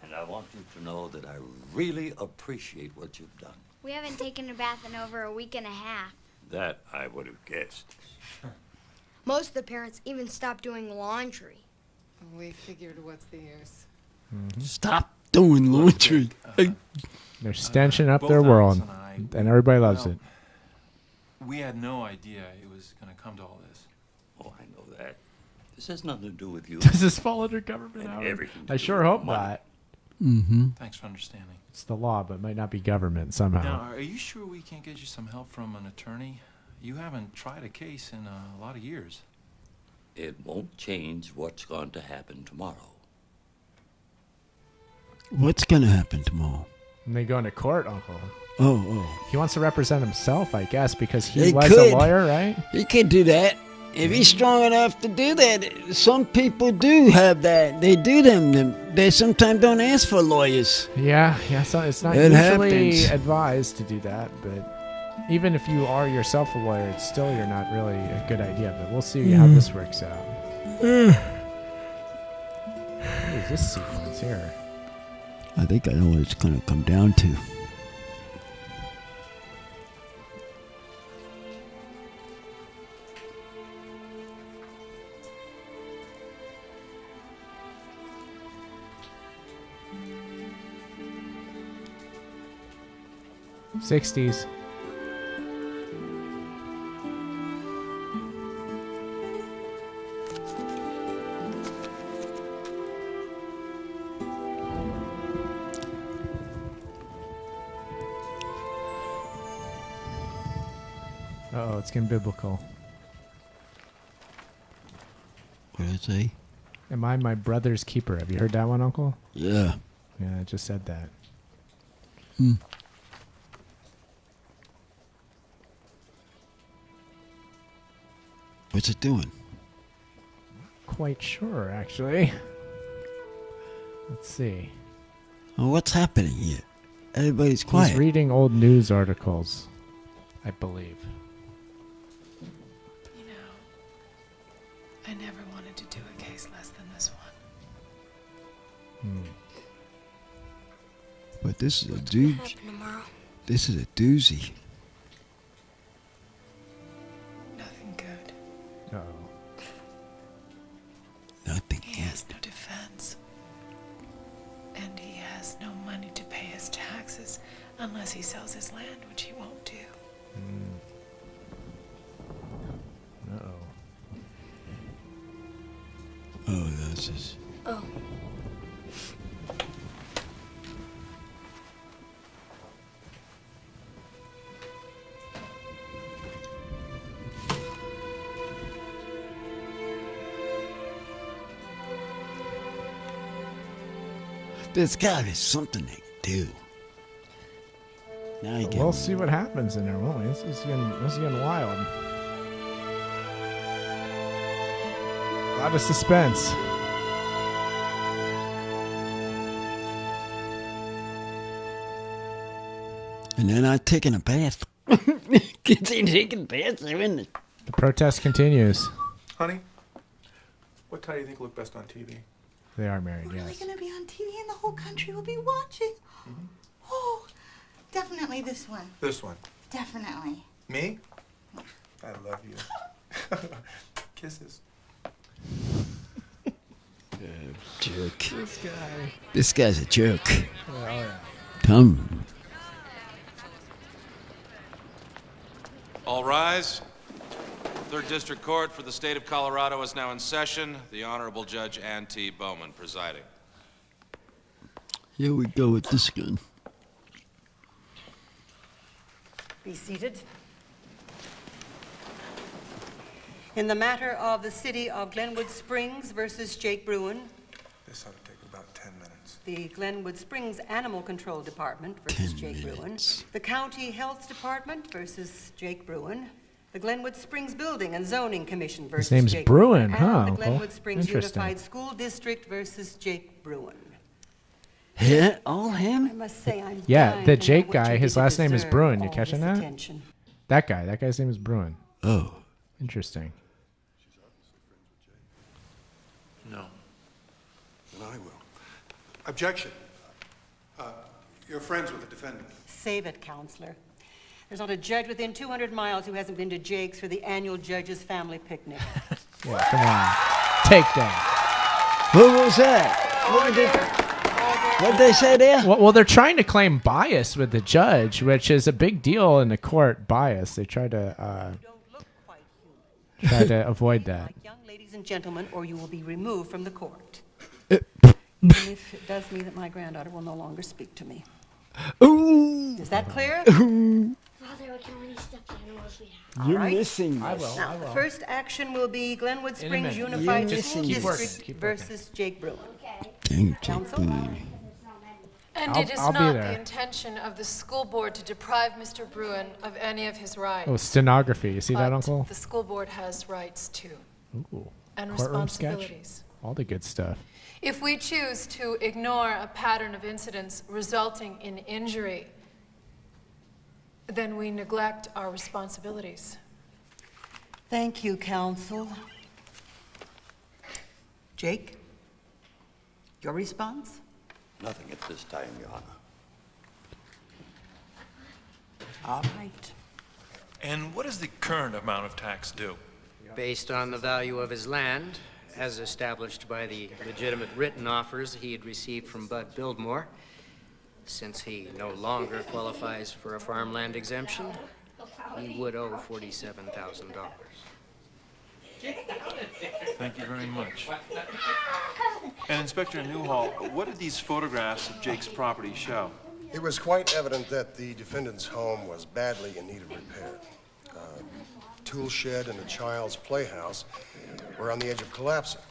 And I want you to know that I really appreciate what you've done.
We haven't taken a bath in over a week and a half.
That I would have guessed.
Most of the parents even stopped doing laundry.
We figured, what's the use?
Stop doing laundry.
They're stenching up
both
their
Alice
world,
and I,
and everybody loves
well,
it.
We had no idea it was going to come to all this.
Oh, I know that. This has nothing to do with you.
Does this fall under government
And
hours?
everything to
I
do
sure
with
hope
money.
not.
Mm-hmm.
Thanks for understanding.
It's the law, but it might not be government somehow.
Now, are you sure we can't get you some help from an attorney? You haven't tried a case in a lot of years.
It won't change what's going to happen tomorrow.
What's going to happen tomorrow?
And they go into court, Uncle.
Oh.
He wants to represent himself, I guess, because he
He
was
could.
a lawyer, right?
He could do that. If he's strong enough to do that, some people do have that. They do them. They sometimes don't ask for lawyers.
Yeah, so it's not
It
usually
happens.
advised to do that, but even if you are yourself a lawyer, it's still you're not really a good idea. But we'll see how this works out. What is this sequence here?
I think I know what it's going to come down to.
'60s. Uh-oh, it's getting biblical.
What did it say?
Am I my brother's keeper? Have you heard that one, Uncle?
Yeah.
Yeah, I just said that.
What's it doing?
Quite sure, actually. Let's see.
Oh, what's happening here? Everybody's quiet.
He's reading old news articles, I believe.
You know, I never wanted to do a case less than this one.
But this is a doozy. This is a doozy.
Nothing good.
Uh-oh.
Nothing
He has no defense. And he has no money to pay his taxes unless he sells his land, which he won't do.
Uh-oh.
Oh, this is...
Oh.
There's got to be something they do. Now you
We'll see what happens in there, won't we? This is getting wild. A lot of suspense.
And they're not taking a bath. Kids ain't taking baths. They're in the...
The protest continues.
Honey, what tie do you think look best on TV?
They are married,
Really
yes.
gonna be on TV and the whole country will be watching. Oh, definitely this one.
This one.
Definitely.
Me? I love you. Kisses.
Jerk.
This guy.
This guy's a jerk.
Oh, yeah.
Come.
All rise. Third District Court for the State of Colorado is now in session. The Honorable Judge Ann T. Bowman presiding.
Here we go with this gun.
Be seated. In the matter of the city of Glenwood Springs versus Jake Bruin,
This ought to take about 10 minutes.
the Glenwood Springs Animal Control Department versus Jake Bruin, the County Health Department versus Jake Bruin, the Glenwood Springs Building and Zoning Commission versus
name's
Jake
Bruin,
and
huh,
the
Uncle?
Glenwood Springs
Interesting.
Unified School District versus Jake Bruin.
Yeah, all him?
I must say I'm
Yeah,
dying
the
to know
Jake
what
guy,
you
his
did to
last name is
deserve
Bruin. You
all
catching
this
that?
attention.
That guy's name is Bruin.
Oh.
Interesting.
No. Then I will. Objection. You're friends with the defendant.
Save it, counselor. There's not a judge within 200 miles who hasn't been to Jake's for the annual judge's family picnic.
Yeah, come on. Take that.
Who was that? What'd they say there?
Well, they're trying to claim bias with the judge, which is a big deal in the court. Bias. They try to avoid that.
Young ladies and gentlemen, or you will be removed from the court.
Uh,
Even if it does mean that my granddaughter will no longer speak to me.
Ooh.
Is that clear?
Ooh.
Father, we can only stuffed animals we have.
All
You're
right.
missing
Now,
this.
the first action will be Glenwood
In a
Springs
minute.
Unified
You're
School
missing
District
Keep working.
versus Jake Bruin.
Council?
And
I'll-
it is
I'll be
not
there.
the intention of the school board to deprive Mr. Bruin of any of his rights.
Oh, stenography. You see that,
But
Uncle?
The school board has rights too,
Ooh.
and
Courtroom sketch.
responsibilities.
All the good stuff.
If we choose to ignore a pattern of incidents resulting in injury, then we neglect our responsibilities.
Thank you, counsel. Jake, your response?
Nothing at this time, Your Honor.
All right.
And what is the current amount of tax due?
Based on the value of his land, as established by the legitimate written offers he had received from Bud Bildmore, since he no longer qualifies for a farmland exemption, he would owe $47,000.
Thank you very much. And Inspector Newhall, what did these photographs of Jake's property show?
It was quite evident that the defendant's home was badly in need of repair. Tool shed and a child's playhouse were on the edge of collapsing.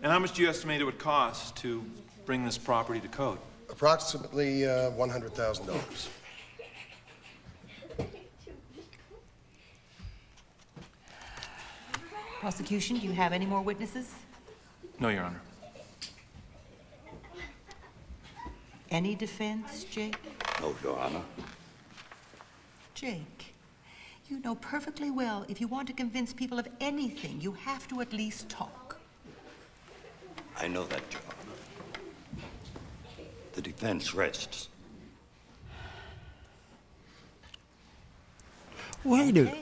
And how much do you estimate it would cost to bring this property to code?
Approximately $100,000.
Prosecution, do you have any more witnesses?
No, Your Honor.
Any defense, Jake?
No, Your Honor.
Jake, you know perfectly well if you want to convince people of anything, you have to at least talk.
I know that, Your Honor. The defense rests.
Wait a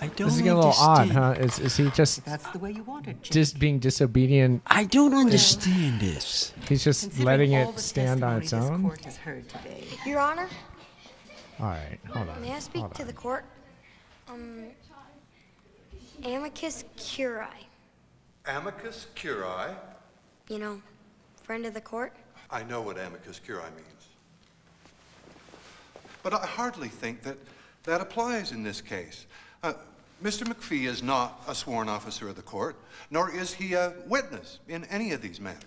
I don't
This is getting a little odd,
understand.
huh? Is he just
That's the way you want it, Jake.
just being disobedient?
I don't understand this.
He's just
Considering
letting
all
it
the
stand on its
testimony
own?
this court has heard today.
Your Honor,
All right, hold on.
may I speak
hold
to
on.
the court? Amicus curiae.
Amicus curiae?
You know, friend of the court?
I know what amicus curiae means. But I hardly think that that applies in this case. Mr. McPhee is not a sworn officer of the court, nor is he a witness in any of these matters.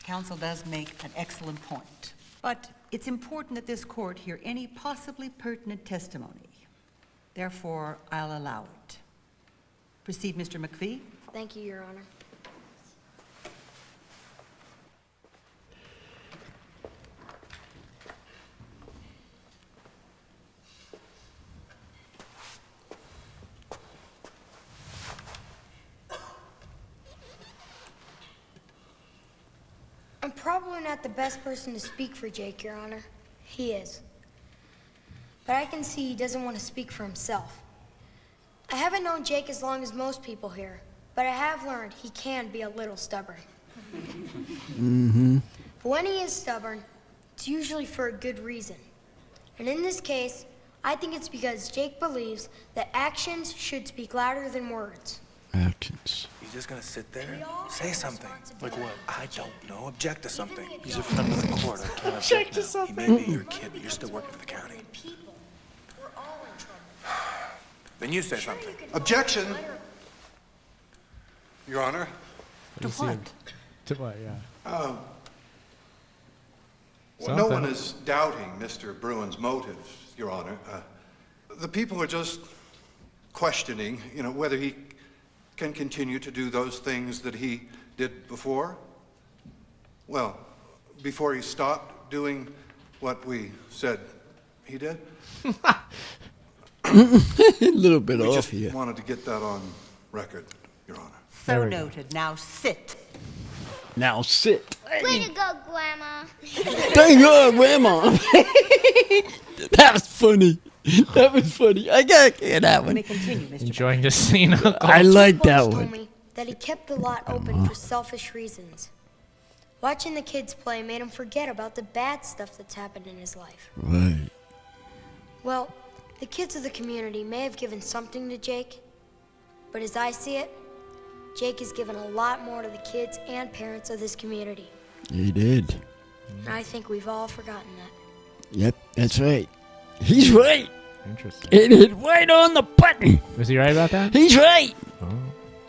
Counsel does make an excellent point. But it's important that this court hear any possibly pertinent testimony. Therefore, I'll allow it. Proceed, Mr. McPhee.
Thank you, Your Honor. I'm probably not the best person to speak for Jake, Your Honor. He is. But I can see he doesn't want to speak for himself. I haven't known Jake as long as most people here, but I have learned he can be a little stubborn.
Mm-hmm.
But when he is stubborn, it's usually for a good reason. And in this case, I think it's because Jake believes that actions should speak louder than words.
Actions.
He's just gonna sit there and say something.
Like what?
I don't know. Object to something.
He's a friend of the court. I can't
Object
object
to
now.
something. He may be your kid, but you're still working for the county.
We're all in trouble.
Then you say something.
Objection! Your Honor.
To what?
To what, yeah.
Well, no one is doubting Mr. Bruin's motives, Your Honor. The people are just questioning, whether he can continue to do those things that he did before. Well, before he stopped doing what we said he did.
A little bit
we
off
just
here.
wanted to get that on record, Your Honor.
So noted. Now sit.
Now sit.
Way to go, Grandma.
Thank God, Grandma. That was funny. That was funny. I gotta hear that one.
Enjoying the scene.
I like that
Once
one.
told me that he kept the lot open for selfish reasons. Watching the kids play made him forget about the bad stuff that's happened in his life.
Right.
Well, the kids of the community may have given something to Jake, but as I see it, Jake has given a lot more to the kids and parents of this community.
He did.
And I think we've all forgotten that.
Yep, that's right. He's right.
Interesting.
It hit right on the button.
Was he right about that?
He's right.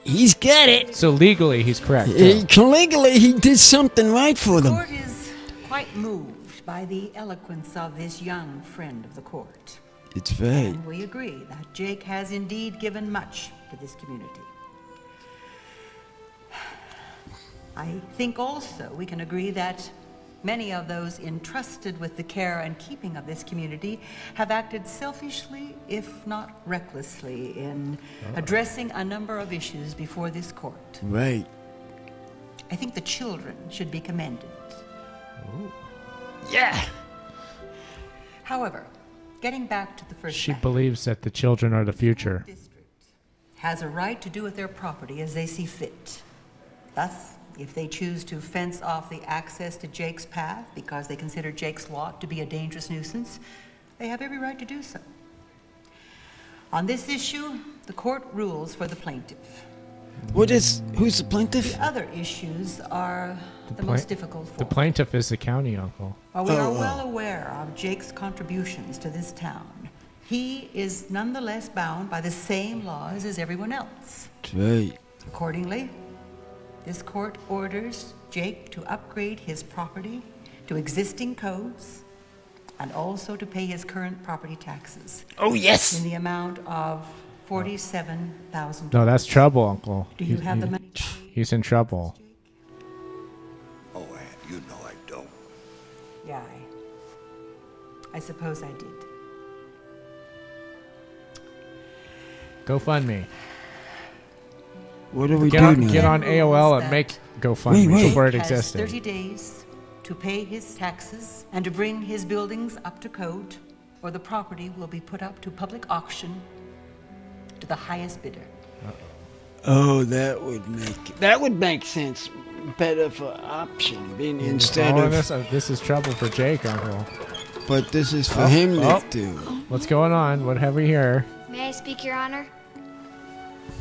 He's got it.
So legally, he's correct.
Legally, he did something right for
The
them.
court is quite moved by the eloquence of this young friend of the court.
It's right.
And we agree that Jake has indeed given much to this community. I think also we can agree that many of those entrusted with the care and keeping of this community have acted selfishly, if not recklessly, in addressing a number of issues before this court.
Right.
I think the children should be commended.
Yeah.
However, getting back to the first
She
matter,
believes that the children are the future.
has a right to do with their property as they see fit. Thus, if they choose to fence off the access to Jake's path because they consider Jake's lot to be a dangerous nuisance, they have every right to do so. On this issue, the court rules for the plaintiff.
Who's the plaintiff?
The other issues are the most difficult for
The plaintiff is the county uncle.
While we are well aware of Jake's contributions to this town, he is nonetheless bound by the same laws as everyone else.
That's right.
Accordingly, this court orders Jake to upgrade his property to existing codes and also to pay his current property taxes.
Oh, yes!
In the amount of $47,000.
No, that's trouble, uncle.
Do you have the money?
He's in trouble.
Oh, Aunt, you know I don't.
Yeah, I suppose I did.
GoFundMe.
What do we
Get
do
on,
now?
get on AOL and make GoFundMe.
Wait.
The word
Has
existed.
30 days to pay his taxes and to bring his buildings up to code, or the property will be put up to public auction to the highest bidder.
Oh, that would make sense. Better for option being instead
Calling
of.
this is trouble for Jake, uncle.
But this is for him to do.
What's going on? What have we here?
May I speak, Your Honor?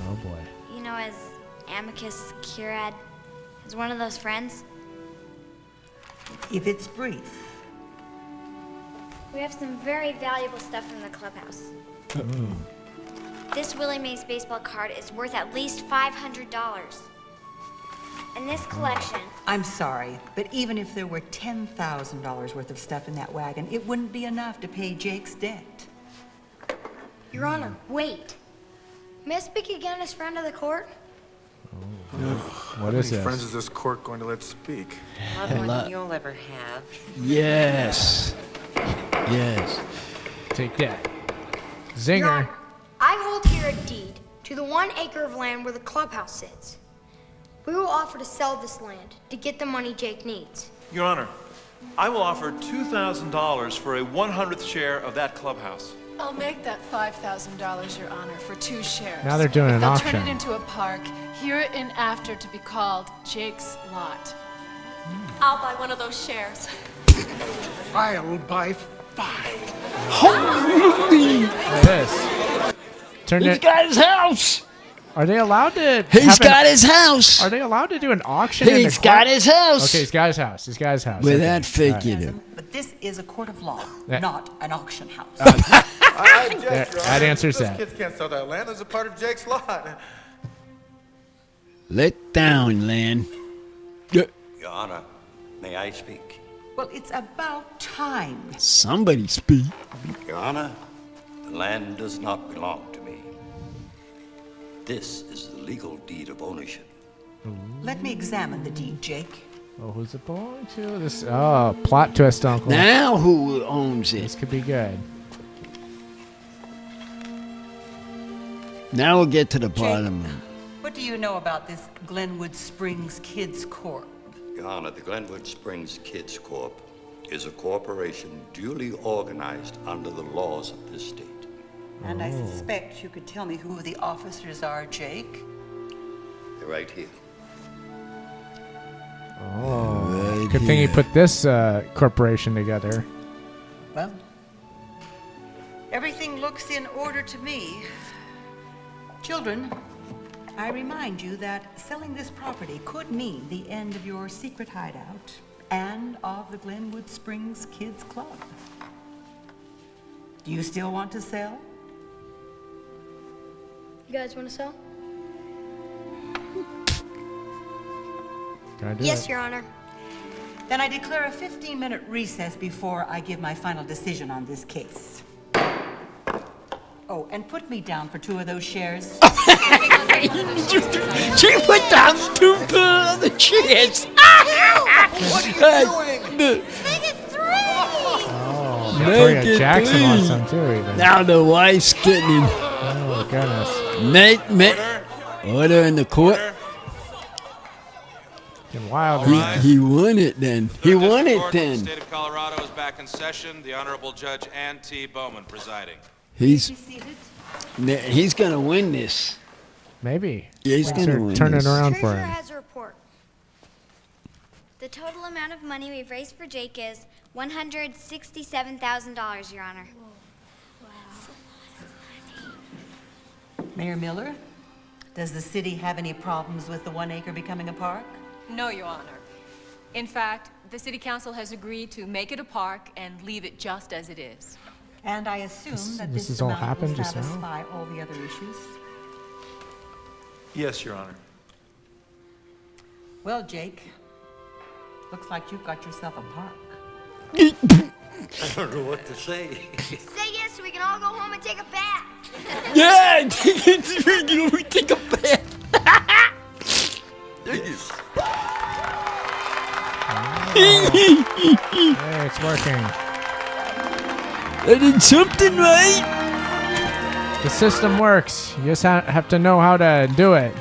Oh boy.
You know, as amicus curiae, as one of those friends,
If it's brief.
we have some very valuable stuff in the clubhouse. This Willie Mays baseball card is worth at least $500. And this collection,
I'm sorry, but even if there were $10,000 worth of stuff in that wagon, it wouldn't be enough to pay Jake's debt.
Your Honor, wait. May I speak again as friend of the court?
What is
How many
this?
friends is this court going to let speak?
More than you'll ever have.
Yes. Yes.
Take that.
Your
Zinger.
Honor, I hold here a deed to the 1 acre of land where the clubhouse sits. We will offer to sell this land to get the money Jake needs.
Your Honor, I will offer $2,000 for a 100th share of that clubhouse.
I'll make that $5,000, Your Honor, for 2 shares.
Now they're doing
If
an
they'll
auction.
turn it into a park, hereinafter to be called Jake's Lot.
I'll buy one of those shares.
I'll buy 5.
Holy!
It is. Turn
He's
it.
got his house!
Are they allowed to?
He's got his house!
Are they allowed to do an auction? in
He's
the
got
court?
his house!
Okay, he's got his house. He's got his house.
With
Okay.
that figure.
But this is a court of law,
That-
not an auction house.
I object, Your
That
Honor.
answers
Those
that.
kids can't sell that land as a part of Jake's lot.
Let down, Lan.
Your Honor, may I speak?
Well, it's about time.
Somebody speak.
Your Honor, the land does not belong to me. This is the legal deed of ownership.
Let me examine the deed, Jake.
Oh, who's it belong to? This plot twist, Uncle.
Now who owns it?
This could be good.
Now we'll get to the bottom of it.
What do you know about this Glenwood Springs Kids Corp?
Your Honor, the Glenwood Springs Kids Corp is a corporation duly organized under the laws of this state.
And I suspect you could tell me who the officers are, Jake.
They're right here.
Oh, good thing you put this corporation together.
Well, everything looks in order to me. Children, I remind you that selling this property could mean the end of your secret hideout and of the Glenwood Springs Kids Club. Do you still want to sell?
You guys want to sell?
Yes,
Your Honor.
Then I declare a 15-minute recess before I give my final decision on this case. Oh, and put me down for 2 of those shares.
She put down 2 of the shares.
What are you doing?
Make it 3!
Oh,
Make
Victoria
it
Jackson wants
3.
some too, even.
Now the wife's getting in.
Oh, goodness.
Order in the court.
Getting wild.
He won it then. He won it
The
then.
state of Colorado is back in session. The Honorable Judge Ann T. Bowman presiding.
He's gonna win this.
Maybe.
Yeah, he's
Things
gonna
are
win
turning
this.
around for
Treasurer
him.
has a report. The total amount of money we've raised for Jake is $167,000, Your Honor.
Mayor Miller, does the city have any problems with the 1 acre becoming a park?
No, Your Honor. In fact, the City Council has agreed to make it a park and leave it just as it is.
And I assume that
this
this
has all
amount will
happened just now?
satisfy all the other issues?
Yes, Your Honor.
Well, Jake, looks like you've got yourself a park.
I don't know what to say.
Say yes so we can all go home and take a bath.
Yeah, take a bath.
Yes.
Hey, it's working.
I did something right.
The system works. You just have to know how to do it.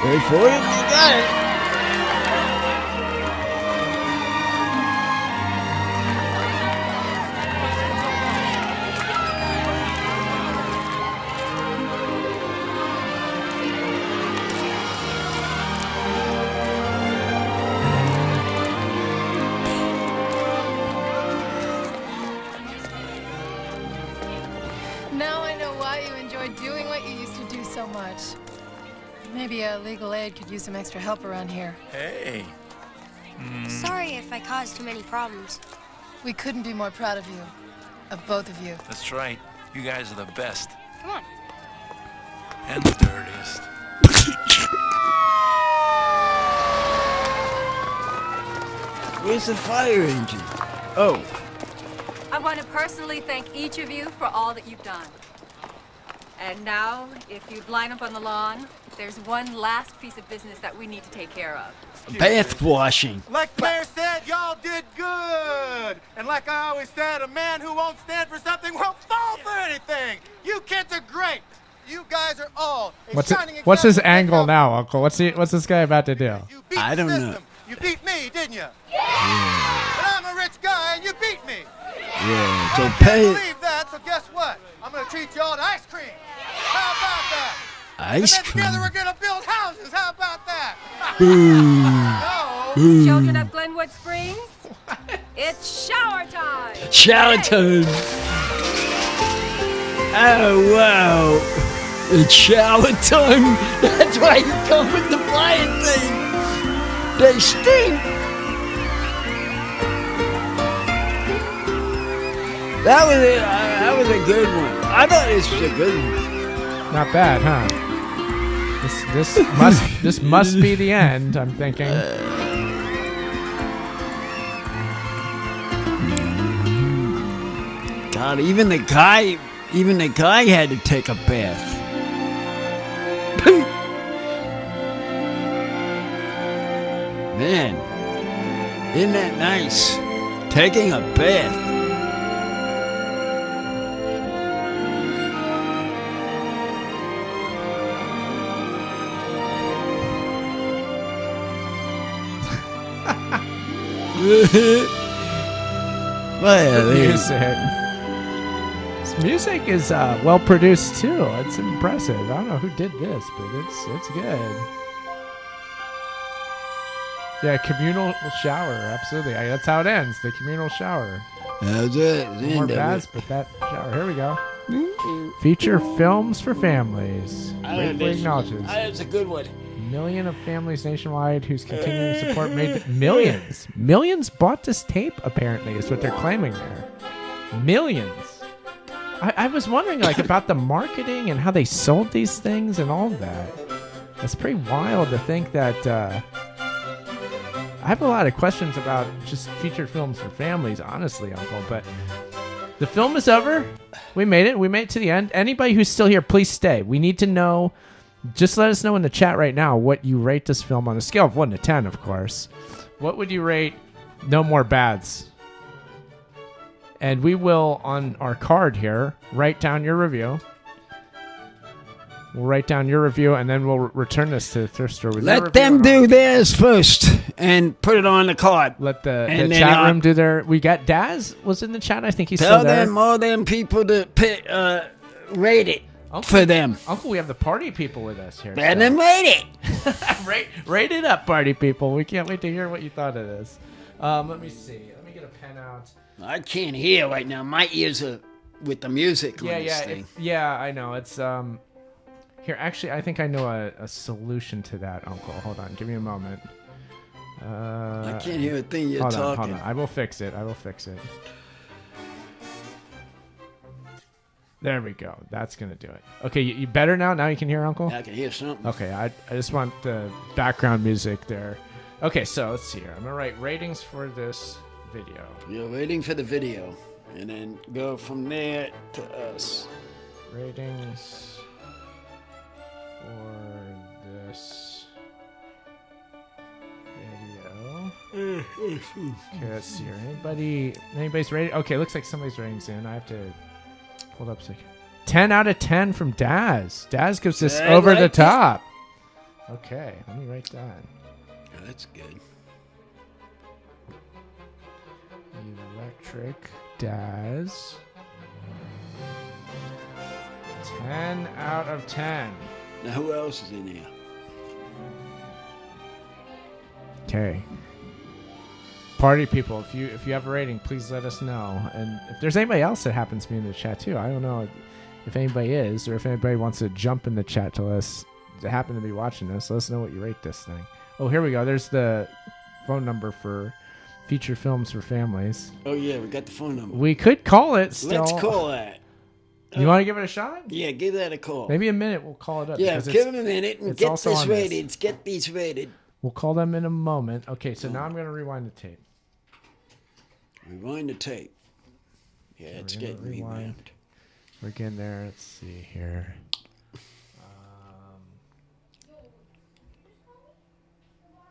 Wait for it. You got it.
Now I know why you enjoyed doing what you used to do so much. Maybe legal aid could use some extra help around here.
Hey.
Sorry if I caused too many problems.
We couldn't be more proud of you. Of both of you.
That's right. You guys are the best.
Come on.
And the dirtiest.
Where's the fire engine? Oh.
I want to personally thank each of you for all that you've done. And now, if you'd line up on the lawn, there's one last piece of business that we need to take care of.
Bath washing.
Like the mayor said, y'all did good. And like I always said, a man who won't stand for something won't fall for anything. You kids are great. You guys are all a shining
What's his
example of
angle now, Uncle? What's this guy about to do?
You beat
I
the
don't
system.
know.
You beat me, didn't you? Yeah. But I'm a rich guy and you beat me.
Yeah, so
I
pay
can't
it.
believe that, so guess what? I'm gonna treat y'all to ice cream. How about that?
Ice
and then together
cream.
we're gonna build houses. How about that?
Ooh.
Children of Glenwood Springs, it's shower time.
Shower time. Oh, wow. It's shower time. That's why you come with the flying thing. They stink. That was a good one. I thought this was a good one.
Not bad, huh? This must be the end, I'm thinking.
God, even the guy had to take a bath. Man, isn't that nice? Taking a bath. Well,
Music. This music is well produced too. It's impressive. I don't know who did this, but it's good. Yeah, communal shower. Absolutely. That's how it ends. The communal shower.
That's it.
No more baths, but that shower. Here we go. Feature films for families. Gratefully acknowledges.
That's a good one.
Million of families nationwide whose continuing support made millions bought this tape. Apparently, is what they're claiming there. Millions. I was wondering like about the marketing and how they sold these things and all that. It's pretty wild to think that. I have a lot of questions about just featured films for families, honestly, Uncle. But the film is over. We made it. We made it to the end. Anybody who's still here, please stay. We need to know. Just let us know in the chat right now what you rate this film on a scale of 1 to 10, of course. What would you rate No More Baths? And we will, on our card here, write down your review. We'll write down your review, and then we'll return this to the thrift store.
Let them do theirs first and put it on the card.
Let the chat room do their... We got Daz was in the chat. I think he's
tell
still there.
Them all them people to rate it for them.
Uncle, we have the party people with us here.
And then rate it.
Rate it up, party people. We can't wait to hear what you thought of this. Let me see. Let me get a pen out.
I can't hear right now. My ears are with the music on this thing.
I know. It's... Here, actually, I think I know a solution to that, Uncle. Hold on. Give me a moment.
I can't hear a thing you're talking.
Hold on. I will fix it. There we go. That's going to do it. Okay, you better now? Now you can hear, Uncle?
I can hear something.
Okay, I just want the background music there. Okay, so let's see here. I'm going to write ratings for this video.
You're waiting for the video. And then go from there to us.
Ratings... for this video. Okay, let's see here. Anybody's rating? Okay, looks like somebody's ratings in. I have to hold up a second. 10 out of 10 from Daz. Daz gives this over the top. Okay, let me write that.
Oh, that's good.
Electric Daz. 10 out of 10.
Now, who else is in here?
Okay. Party people, if you have a rating, please let us know. And if there's anybody else that happens to be in the chat too, I don't know if anybody is, or if anybody wants to jump in the chat to us that happen to be watching this. Let us know what you rate this thing. Oh, here we go. There's the phone number for feature films for families.
Oh yeah, we got the phone number.
We could call it still.
Let's call that.
You want to give it a shot?
Yeah, give that a call.
Maybe a minute. We'll call it up.
Yeah, give them a minute and get this rated. Get these rated.
We'll call them in a moment. Okay, so now I'm going to rewind the tape.
Rewind the tape. Yeah, it's getting rewound.
We're getting there. Let's see here.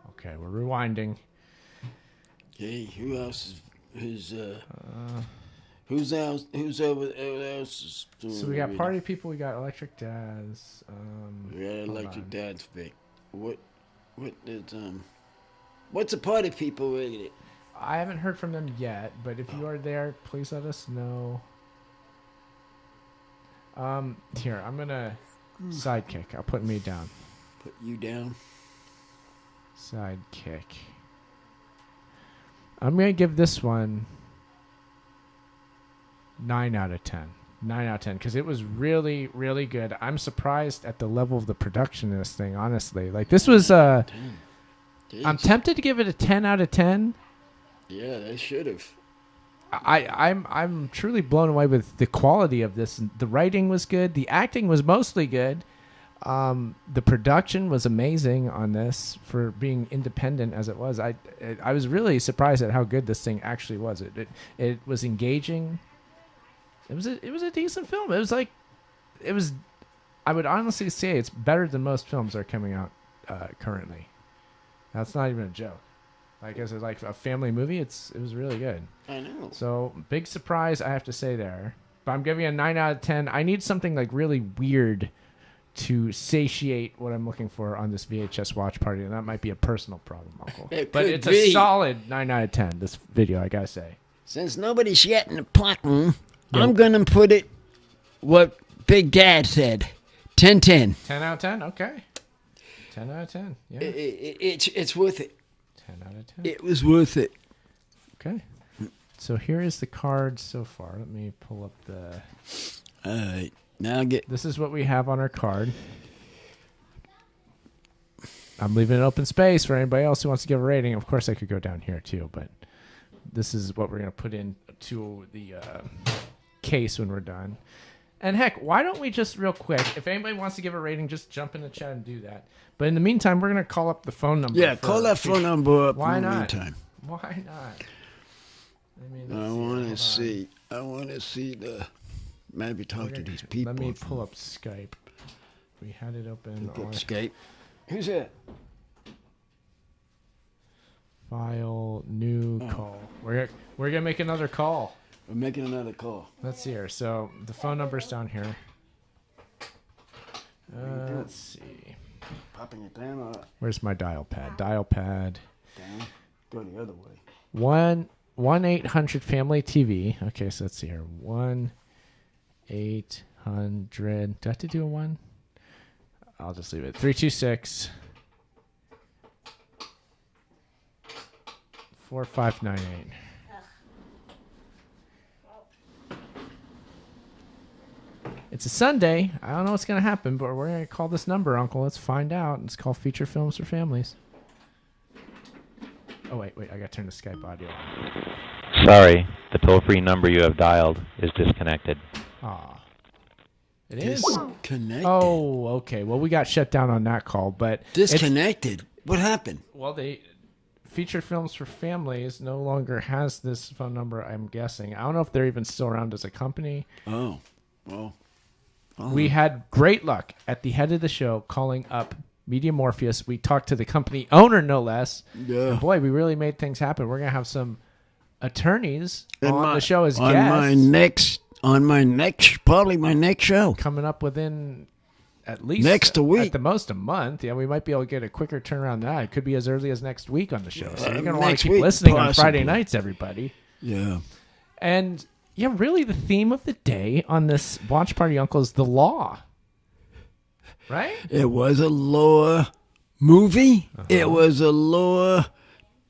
Okay, we're rewinding.
Okay, who else is... Who's else? Who's over else?
So we got party people. We got Electric Daz.
We got Electric Daz. Vic. What is What's the party people rated?
I haven't heard from them yet, but if you are there, please let us know. Here, I'm gonna sidekick. I'll put me down.
Put you down.
Sidekick. I'm gonna give this one 9 out of 10. 9 out of 10, because it was really, really good. I'm surprised at the level of the production of this thing, honestly. Like, this was I'm tempted to give it a 10 out of 10.
Yeah, they should have.
I'm truly blown away with the quality of this. The writing was good. The acting was mostly good. The production was amazing on this for being independent as it was. I was really surprised at how good this thing actually was. It was engaging. It was a decent film. I would honestly say it's better than most films that are coming out currently. That's not even a joke. Like as like a family movie, it was really good.
I know.
So big surprise, I have to say there. But I'm giving it a 9 out of 10. I need something like really weird to satiate what I'm looking for on this VHS watch party, and that might be a personal problem, Uncle. But it's a solid 9 out of 10. This video, I gotta say.
Since nobody's yet in the plotting, I'm gonna put it what Big Dad said. 10-10.
10 out of 10. Okay. 10 out of 10. Yeah.
It's worth it.
10 out of 10.
It was worth it.
Okay. So here is the card so far. Let me pull up the.
All right. Now
This is what we have on our card. I'm leaving it open space for anybody else who wants to give a rating. Of course, I could go down here too, but this is what we're going to put into the case when we're done. And heck, why don't we just real quick, if anybody wants to give a rating, just jump in the chat and do that. But in the meantime, we're going to call up the phone number.
Yeah, call that phone number up.
Why
in the
not?
meantime.
Why not?
I want to see. I want to see the. Maybe talk to these people.
Let me pull up Skype. We had it open on
Skype. Who's that?
File, new call. We're gonna make another call.
We're making another call.
Let's see here. So the phone number's down here. Let's see.
Popping it down or
Where's my dial pad? Dial pad.
down? Go the other way.
1-800-FAMILY-TV. Okay, so let's see here. 1-800. Do I have to do a 1? I'll just leave it. 326 4598. It's a Sunday. I don't know what's going to happen, but we're going to call this number, Uncle. Let's find out. It's called Feature Films for Families. Oh, wait. I got to turn the Skype audio on.
Sorry, the toll-free number you have dialed is disconnected.
Aw. It is?
Disconnected.
Oh, okay. Well, we got shut down on that call, but...
Disconnected? What happened?
Well, Feature Films for Families no longer has this phone number, I'm guessing. I don't know if they're even still around as a company.
Oh, well...
We had great luck at the head of the show calling up Media Morpheus. We talked to the company owner, no less.
Yeah.
And boy, we really made things happen. We're going to have some attorneys on the show as
on
guests.
My next show.
Coming up within at least
next week.
At the most a month. Yeah, we might be able to get a quicker turnaround than that. It could be as early as next week on the show. So you're going to want to keep listening on Friday nights, everybody.
Yeah.
And... yeah, really, the theme of the day on this watch party, Uncle, is the law. Right?
It was a law movie. It was a law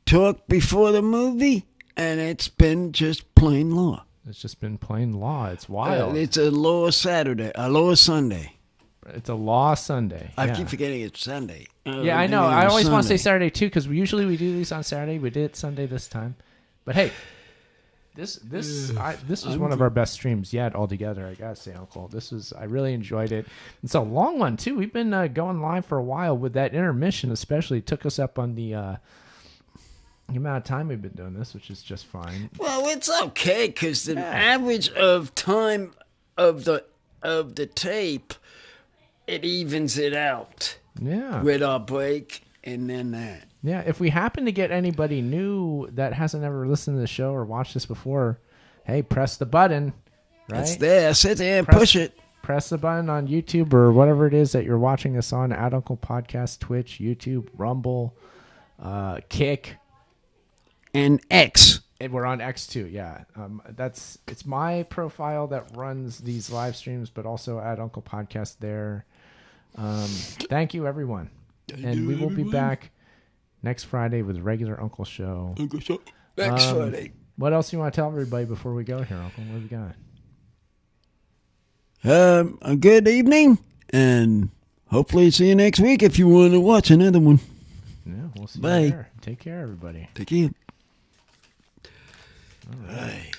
talk before the movie, and it's been just plain law.
It's just been plain law. It's wild.
It's a law Saturday, a law Sunday.
It's a law Sunday.
I keep forgetting it's Sunday.
Yeah, I know. I always want to say Saturday, too, because usually we do these on Saturday. We did it Sunday this time. But, hey... This was one of our best streams yet altogether, I gotta say, Uncle. I really enjoyed it. It's a long one, too. We've been going live for a while with that intermission, especially. Took us up on the amount of time we've been doing this, which is just fine.
Well, it's okay, because the average of time of the tape, it evens it out.
Yeah.
With our break and then that.
Yeah, if we happen to get anybody new that hasn't ever listened to the show or watched this before, hey, press the button. Right?
It's there. Sit there and push it.
Press the button on YouTube or whatever it is that you're watching us on. At Uncle Podcast, Twitch, YouTube, Rumble, Kick.
And X.
And we're on X too, yeah. It's my profile that runs these live streams, but also at Uncle Podcast there. Thank you, everyone. And we will be back next Friday with a regular Uncle Show.
Next Friday.
What else do you want to tell everybody before we go here, Uncle? What have we got?
A good evening, and hopefully see you next week if you want to watch another one.
Yeah, we'll see
Bye.
you there. Take care, everybody.
Take care.
All right.